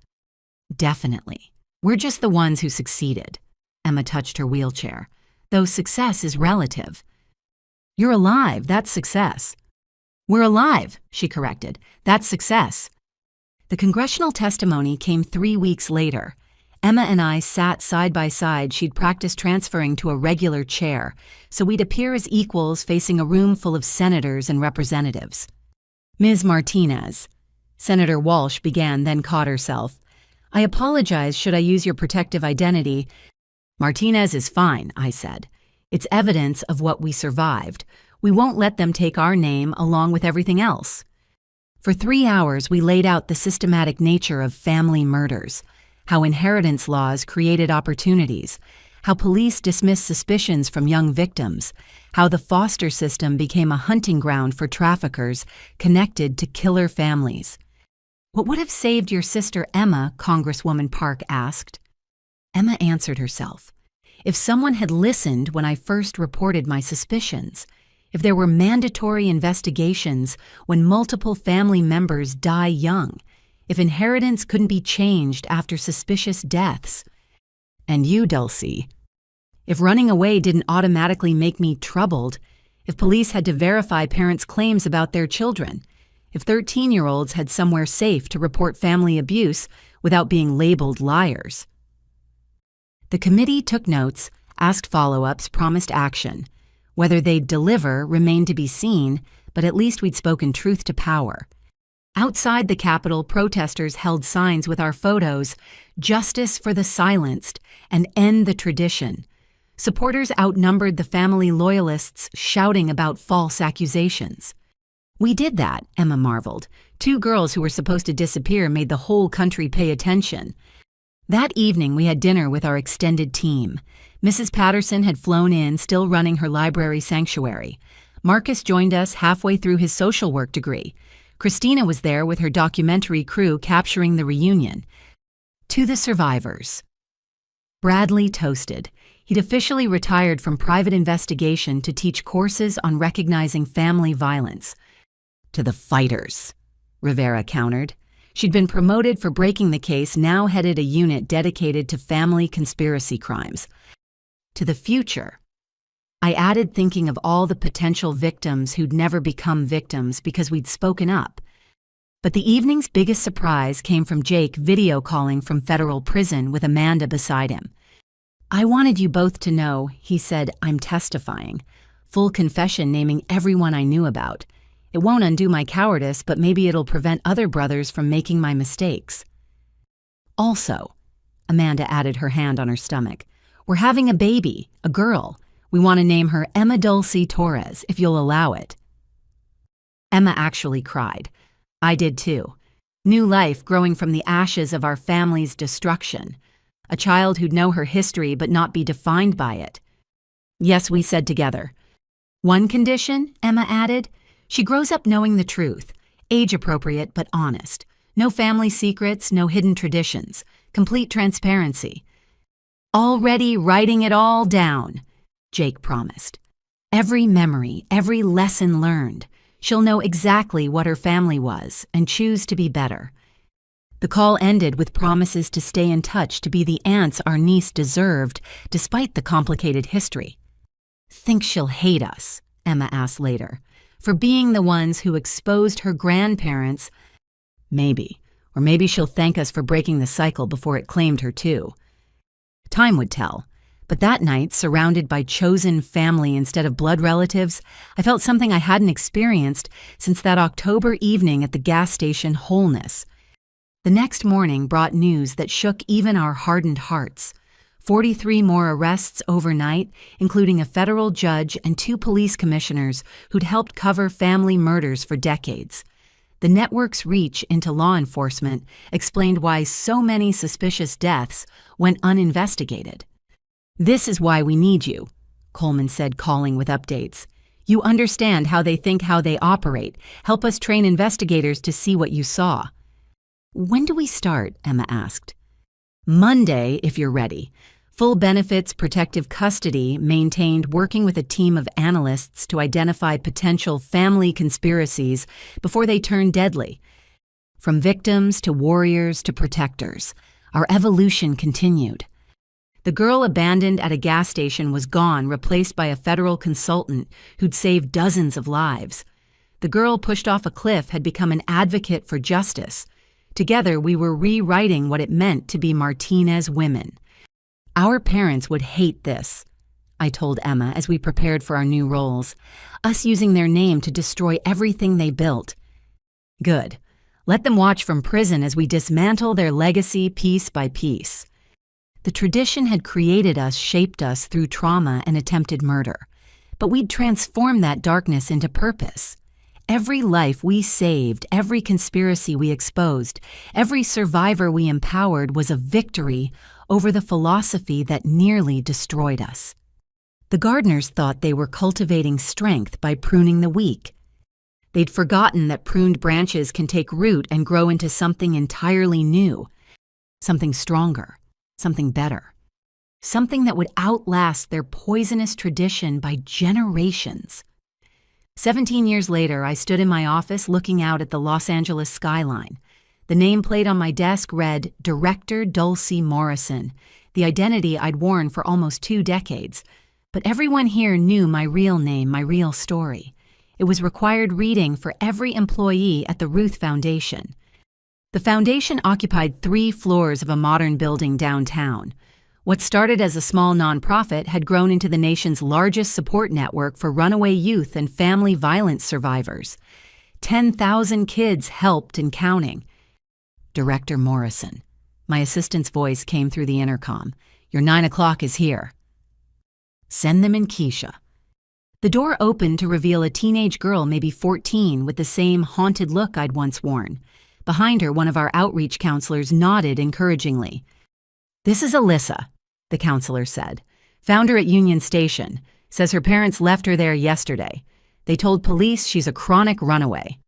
Definitely. We're just the ones who succeeded. Emma touched her wheelchair. Though success is relative. You're alive, that's success. We're alive, she corrected. That's success. The congressional testimony came 3 weeks later. Emma and I sat side by side. She'd practiced transferring to a regular chair, so we'd appear as equals facing a room full of senators and representatives. Ms. Martinez. Senator Walsh began, then caught herself. I apologize, should I use your protective identity? Martinez is fine, I said. It's evidence of what we survived. We won't let them take our name along with everything else. For 3 hours, we laid out the systematic nature of family murders, how inheritance laws created opportunities, how police dismissed suspicions from young victims, how the foster system became a hunting ground for traffickers connected to killer families. What would have saved your sister Emma? Congresswoman Park asked. Emma answered herself. If someone had listened when I first reported my suspicions, If there were mandatory investigations when multiple family members die young, if inheritance couldn't be changed after suspicious deaths. And you, Dulcie, if running away didn't automatically make me troubled, if police had to verify parents' claims about their children, if 13-year-olds had somewhere safe to report family abuse without being labeled liars. The committee took notes, asked follow-ups, promised action. Whether they'd deliver remained to be seen, but at least we'd spoken truth to power. Outside the Capitol, protesters held signs with our photos, "Justice for the silenced," and "End the tradition." Supporters outnumbered the family loyalists shouting about false accusations. "We did that," Emma marveled. "Two girls who were supposed to disappear made the whole country pay attention." That evening, we had dinner with our extended team. Mrs. Patterson had flown in, still running her library sanctuary. Marcus joined us halfway through his social work degree. Christina was there with her documentary crew capturing the reunion. To the survivors. Bradley toasted. He'd officially retired from private investigation to teach courses on recognizing family violence. To the fighters, Rivera countered. She'd been promoted for breaking the case, now headed a unit dedicated to family conspiracy crimes. To the future, I added, thinking of all the potential victims who'd never become victims because we'd spoken up. But the evening's biggest surprise came from Jake video calling from federal prison with Amanda beside him. "I wanted you both to know," he said, "I'm testifying. Full confession naming everyone I knew about. It won't undo my cowardice, but maybe it'll prevent other brothers from making my mistakes. Also," Amanda added, her hand on her stomach, "we're having a baby, a girl. We want to name her Emma Dulcie Torres, if you'll allow it." Emma actually cried. I did too. New life growing from the ashes of our family's destruction. A child who'd know her history but not be defined by it. "Yes," we said together. "One condition," Emma added. "She grows up knowing the truth, age-appropriate but honest. No family secrets, no hidden traditions. Complete transparency." "Already writing it all down," Jake promised. "Every memory, every lesson learned. She'll know exactly what her family was and choose to be better." The call ended with promises to stay in touch, to be the aunts our niece deserved, despite the complicated history. "Think she'll hate us?" Emma asked later. "For being the ones who exposed her grandparents?" "Maybe. Or maybe she'll thank us for breaking the cycle before it claimed her too." Time would tell. But that night, surrounded by chosen family instead of blood relatives, I felt something I hadn't experienced since that October evening at the gas station, wholeness. The next morning brought news that shook even our hardened hearts. 43 more arrests overnight, including a federal judge and 2 police commissioners who'd helped cover family murders for decades. The network's reach into law enforcement explained why so many suspicious deaths went uninvestigated. "This is why we need you," Coleman said, calling with updates. "You understand how they think, how they operate. Help us train investigators to see what you saw." "When do we start?" Emma asked. "Monday, if you're ready. Full benefits, protective custody, maintained, working with a team of analysts to identify potential family conspiracies before they turn deadly. From victims to warriors to protectors, our evolution continued." The girl abandoned at a gas station was gone, replaced by a federal consultant who'd saved dozens of lives. The girl pushed off a cliff had become an advocate for justice. Together, we were rewriting what it meant to be Martinez women. "Our parents would hate this," I told Emma as we prepared for our new roles. "Us using their name to destroy everything they built." "Good. Let them watch from prison as we dismantle their legacy piece by piece." The tradition had created us, shaped us through trauma and attempted murder. But we'd transformed that darkness into purpose. Every life we saved, every conspiracy we exposed, every survivor we empowered was a victory over the philosophy that nearly destroyed us. The gardeners thought they were cultivating strength by pruning the weak. They'd forgotten that pruned branches can take root and grow into something entirely new, something stronger, something better, something that would outlast their poisonous tradition by generations. 17 years later, I stood in my office looking out at the Los Angeles skyline. The nameplate on my desk read Director Dulcie Morrison, the identity I'd worn for almost 2 decades. But everyone here knew my real name, my real story. It was required reading for every employee at the Ruth Foundation. The foundation occupied 3 floors of a modern building downtown. What started as a small nonprofit had grown into the nation's largest support network for runaway youth and family violence survivors. 10,000 kids helped and counting. Director Morrison. My assistant's voice came through the intercom. Your 9 o'clock is here. Send them in, Keisha. The door opened to reveal a teenage girl, maybe 14, with the same haunted look I'd once worn. Behind her, one of our outreach counselors nodded encouragingly. This is Alyssa, the counselor said. Found her at Union Station. Says her parents left her there yesterday. They told police she's a chronic runaway.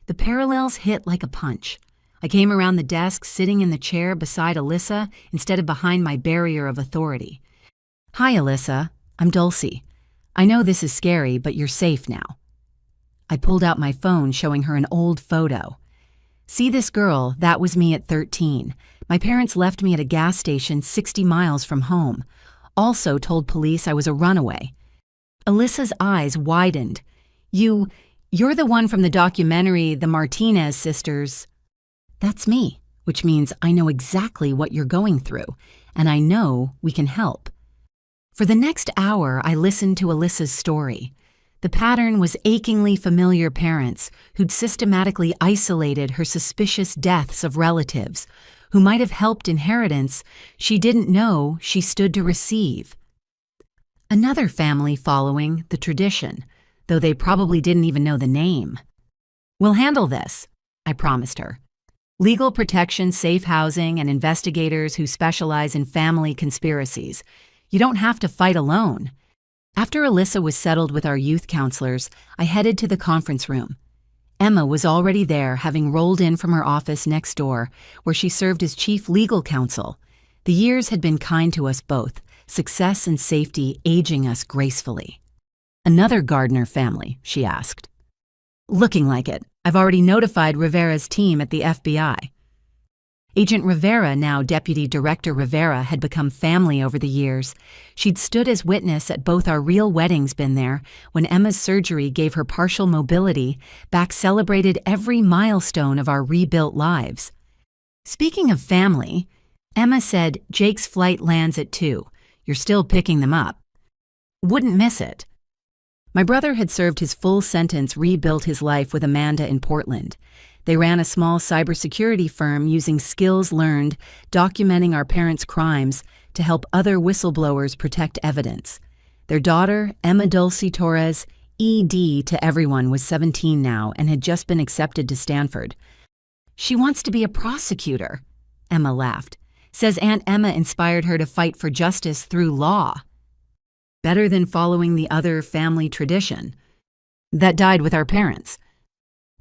The parallels hit like a punch. I came around the desk, sitting in the chair beside Alyssa instead of behind my barrier of authority. Hi, Alyssa. I'm Dulcie. I know this is scary, but you're safe now. I pulled out my phone, showing her an old photo. See this girl? That was me at 13. My parents left me at a gas station 60 miles from home. Also told police I was a runaway. Alyssa's eyes widened. You're the one from the documentary, The Martinez Sisters. That's me, which means I know exactly what you're going through, and I know we can help. For the next hour, I listened to Alyssa's story. The pattern was achingly familiar parents who'd systematically isolated her suspicious deaths of relatives, who might have helped inheritance she didn't know she stood to receive. Another family following the tradition, though they probably didn't even know the name. We'll handle this, I promised her. Legal protection, safe housing, and investigators who specialize in family conspiracies. You don't have to fight alone. After Alyssa was settled with our youth counselors, I headed to the conference room. Emma was already there, having rolled in from her office next door, where she served as chief legal counsel. The years had been kind to us both, success and safety aging us gracefully. Another Gardner family, she asked. Looking like it. I've already notified Rivera's team at the FBI. Agent Rivera, now Deputy Director Rivera, had become family over the years. She'd stood as witness at both our real weddings, been there, when Emma's surgery gave her partial mobility, back celebrated every milestone of our rebuilt lives. Speaking of family, Emma said Jake's flight lands at 2. You're still picking them up. Wouldn't miss it. My brother had served his full sentence, rebuilt his life with Amanda in Portland. They ran a small cybersecurity firm using skills learned, documenting our parents' crimes to help other whistleblowers protect evidence. Their daughter, Emma Dulcie Torres, ED to everyone, was 17 now and had just been accepted to Stanford. She wants to be a prosecutor, Emma laughed. Says Aunt Emma inspired her to fight for justice through law. Better than following the other family tradition. That died with our parents.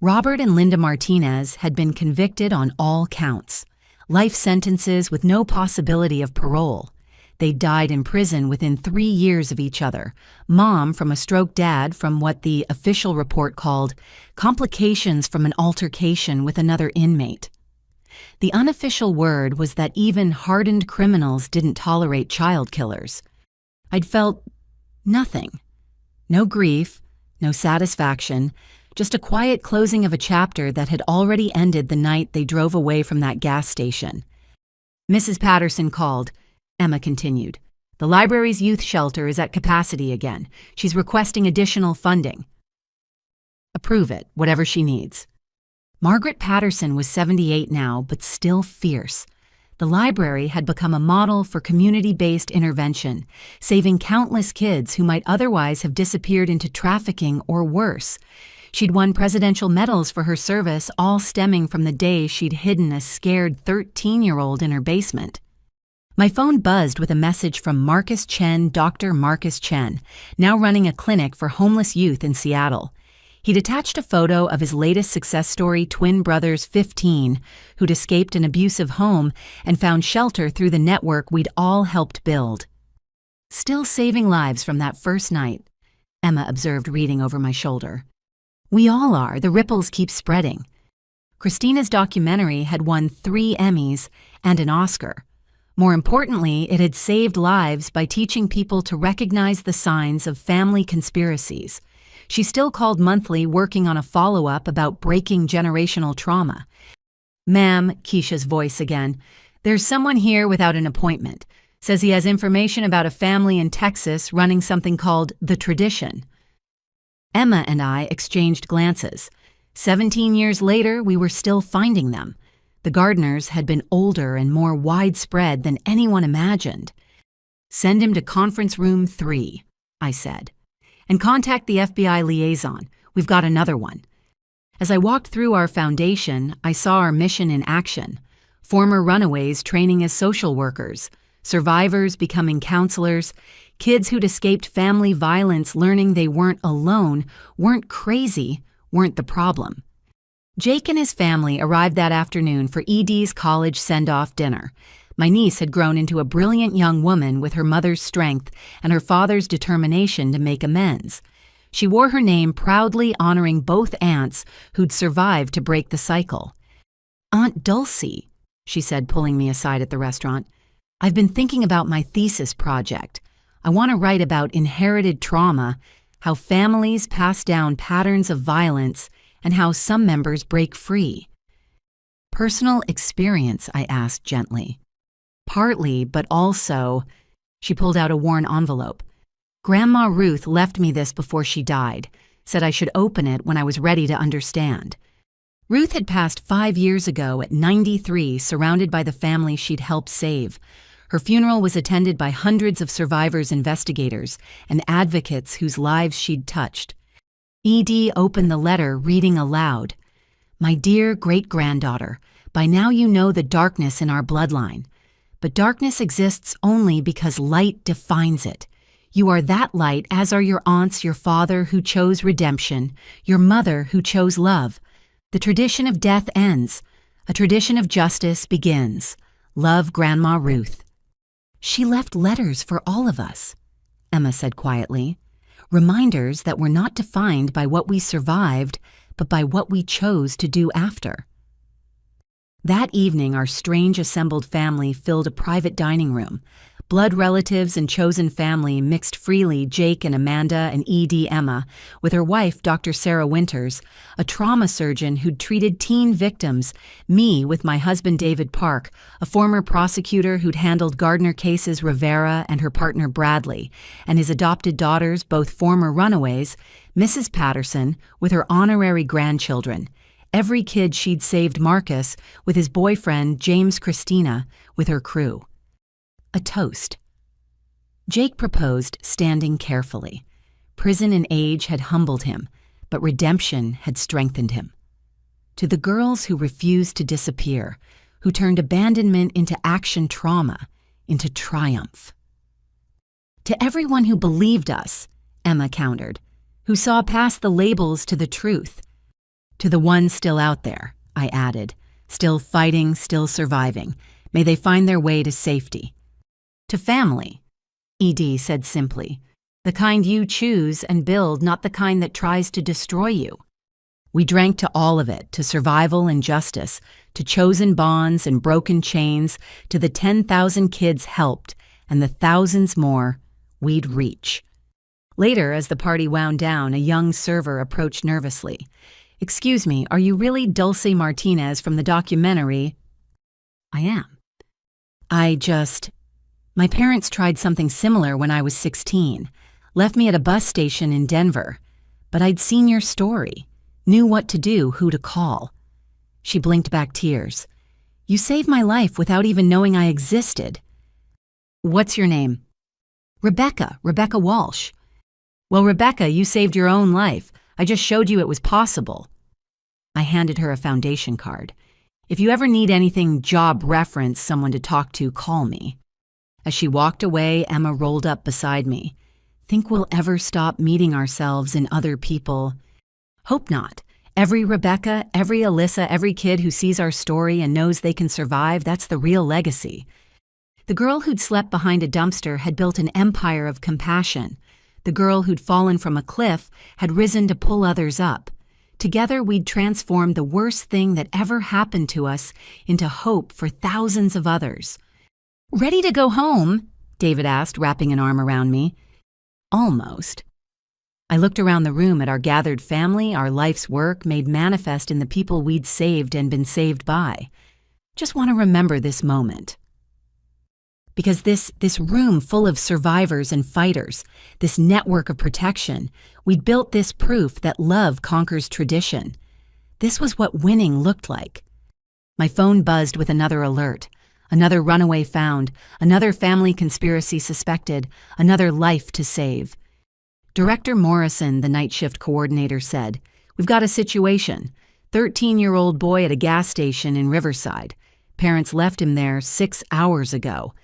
Robert and Linda Martinez had been convicted on all counts. Life sentences with no possibility of parole. They died in prison within 3 years of each other. Mom from a stroke, dad from what the official report called complications from an altercation with another inmate. The unofficial word was that even hardened criminals didn't tolerate child killers. I'd felt nothing. No grief, no satisfaction, just a quiet closing of a chapter that had already ended the night they drove away from that gas station. Mrs. Patterson called. Emma continued. The library's youth shelter is at capacity again. She's requesting additional funding. Approve it, whatever she needs. Margaret Patterson was 78 now, but still fierce. The library had become a model for community-based intervention, saving countless kids who might otherwise have disappeared into trafficking or worse. She'd won presidential medals for her service, all stemming from the day she'd hidden a scared 13-year-old in her basement. My phone buzzed with a message from Marcus Chen, Dr. Marcus Chen, now running a clinic for homeless youth in Seattle. He'd attached a photo of his latest success story, twin brothers 15, who'd escaped an abusive home and found shelter through the network we'd all helped build. Still saving lives from that first night, Emma observed, reading over my shoulder. We all are. The ripples keep spreading. Christina's documentary had won 3 Emmys and an Oscar. More importantly, it had saved lives by teaching people to recognize the signs of family conspiracies. She still called monthly, working on a follow-up about breaking generational trauma. Ma'am, Keisha's voice again, there's someone here without an appointment. Says he has information about a family in Texas running something called The Tradition. Emma and I exchanged glances. 17 years later, we were still finding them. The Gardners had been older and more widespread than anyone imagined. Send him to conference room 3, I said. And contact the FBI liaison. We've got another one. As I walked through our foundation, I saw our mission in action. Former runaways training as social workers, survivors becoming counselors, kids who'd escaped family violence learning they weren't alone, weren't crazy, weren't the problem. Jake and his family arrived that afternoon for ED's college send-off dinner. My niece had grown into a brilliant young woman with her mother's strength and her father's determination to make amends. She wore her name proudly, honoring both aunts who'd survived to break the cycle. Aunt Dulcie, she said, pulling me aside at the restaurant, I've been thinking about my thesis project. I want to write about inherited trauma, how families pass down patterns of violence, and how some members break free. Personal experience, I asked gently. Partly, but also, she pulled out a worn envelope. Grandma Ruth left me this before she died, said I should open it when I was ready to understand. Ruth had passed 5 years ago at 93, surrounded by the family she'd helped save. Her funeral was attended by hundreds of survivors, investigators, and advocates whose lives she'd touched. ED opened the letter, reading aloud. My dear great-granddaughter, by now you know the darkness in our bloodline. But darkness exists only because light defines it. You are that light, as are your aunts, your father who chose redemption, your mother who chose love. The tradition of death ends. A tradition of justice begins. Love, Grandma Ruth. She left letters for all of us, Emma said quietly. Reminders that we're not defined by what we survived, but by what we chose to do after. That evening, our strange assembled family filled a private dining room. Blood relatives and chosen family mixed freely, Jake and Amanda and ED Emma, with her wife, Dr. Sarah Winters, a trauma surgeon who'd treated teen victims, me with my husband David Park, a former prosecutor who'd handled Gardner cases, Rivera and her partner Bradley, and his adopted daughters, both former runaways, Mrs. Patterson, with her honorary grandchildren, every kid she'd saved, Marcus, with his boyfriend, James Christina, with her crew. A toast. Jake proposed, standing carefully. Prison and age had humbled him, but redemption had strengthened him. To the girls who refused to disappear, who turned abandonment into action trauma, into triumph. To everyone who believed us, Emma countered, who saw past the labels to the truth. To the ones still out there, I added, still fighting, still surviving, may they find their way to safety. To family, ED said simply, the kind you choose and build, not the kind that tries to destroy you. We drank to all of it, to survival and justice, to chosen bonds and broken chains, to the 10,000 kids helped, and the thousands more we'd reach. Later, as the party wound down, a young server approached nervously. Excuse me, are you really Dulce Martinez from the documentary? I am. My parents tried something similar when I was 16, left me at a bus station in Denver, but I'd seen your story, knew what to do, who to call. She blinked back tears. You saved my life without even knowing I existed. What's your name? Rebecca Walsh. Well, Rebecca, you saved your own life. I just showed you it was possible. I handed her a foundation card. If you ever need anything job reference, someone to talk to, call me. As she walked away, Emma rolled up beside me. Think we'll ever stop meeting ourselves in other people? Hope not. Every Rebecca, every Alyssa, every kid who sees our story and knows they can survive, that's the real legacy. The girl who'd slept behind a dumpster had built an empire of compassion. The girl who'd fallen from a cliff had risen to pull others up. Together, we'd transformed the worst thing that ever happened to us into hope for thousands of others. "Ready to go home?" David asked, wrapping an arm around me. Almost. I looked around the room at our gathered family, our life's work made manifest in the people we'd saved and been saved by. Just want to remember this moment. Because this room full of survivors and fighters, this network of protection, we'd built this proof that love conquers tradition. This was what winning looked like. My phone buzzed with another alert. Another runaway found, another family conspiracy suspected, another life to save. Director Morrison, the night shift coordinator, said, "We've got a situation. 13-year-old boy at a gas station in Riverside. Parents left him there 6 hours ago."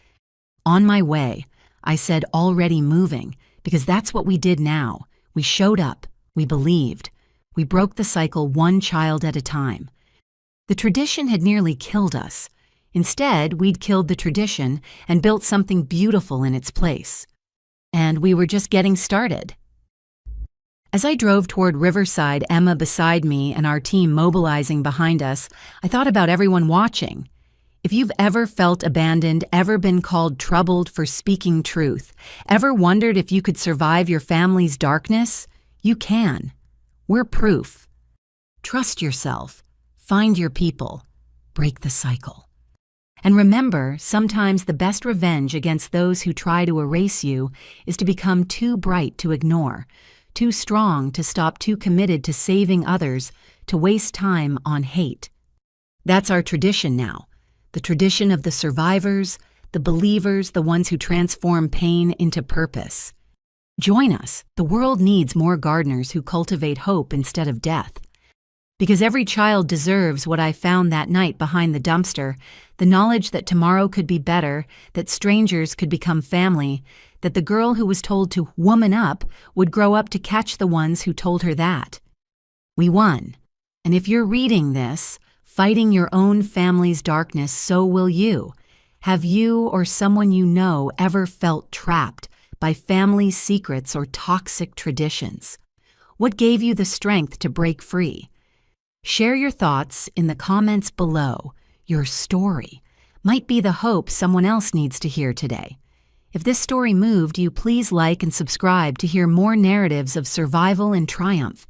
On my way, I said already moving, because that's what we did now. We showed up. We believed. We broke the cycle one child at a time. The tradition had nearly killed us. Instead, we'd killed the tradition and built something beautiful in its place. And we were just getting started. As I drove toward Riverside, Emma beside me and our team mobilizing behind us, I thought about everyone watching. If you've ever felt abandoned, ever been called troubled for speaking truth, ever wondered if you could survive your family's darkness, you can. We're proof. Trust yourself. Find your people. Break the cycle. And remember, sometimes the best revenge against those who try to erase you is to become too bright to ignore, too strong to stop, too committed to saving others, to waste time on hate. That's our tradition now. The tradition of the survivors, the believers, the ones who transform pain into purpose. Join us. The world needs more gardeners who cultivate hope instead of death. Because every child deserves what I found that night behind the dumpster, the knowledge that tomorrow could be better, that strangers could become family, that the girl who was told to woman up would grow up to catch the ones who told her that. We won. And if you're reading this, fighting your own family's darkness, so will you. Have you or someone you know ever felt trapped by family secrets or toxic traditions? What gave you the strength to break free? Share your thoughts in the comments below. Your story might be the hope someone else needs to hear today. If this story moved you, please like and subscribe to hear more narratives of survival and triumph.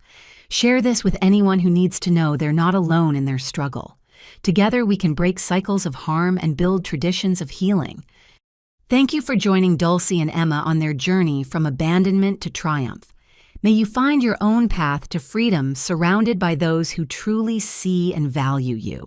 Share this with anyone who needs to know they're not alone in their struggle. Together we can break cycles of harm and build traditions of healing. Thank you for joining Dulcie and Emma on their journey from abandonment to triumph. May you find your own path to freedom surrounded by those who truly see and value you.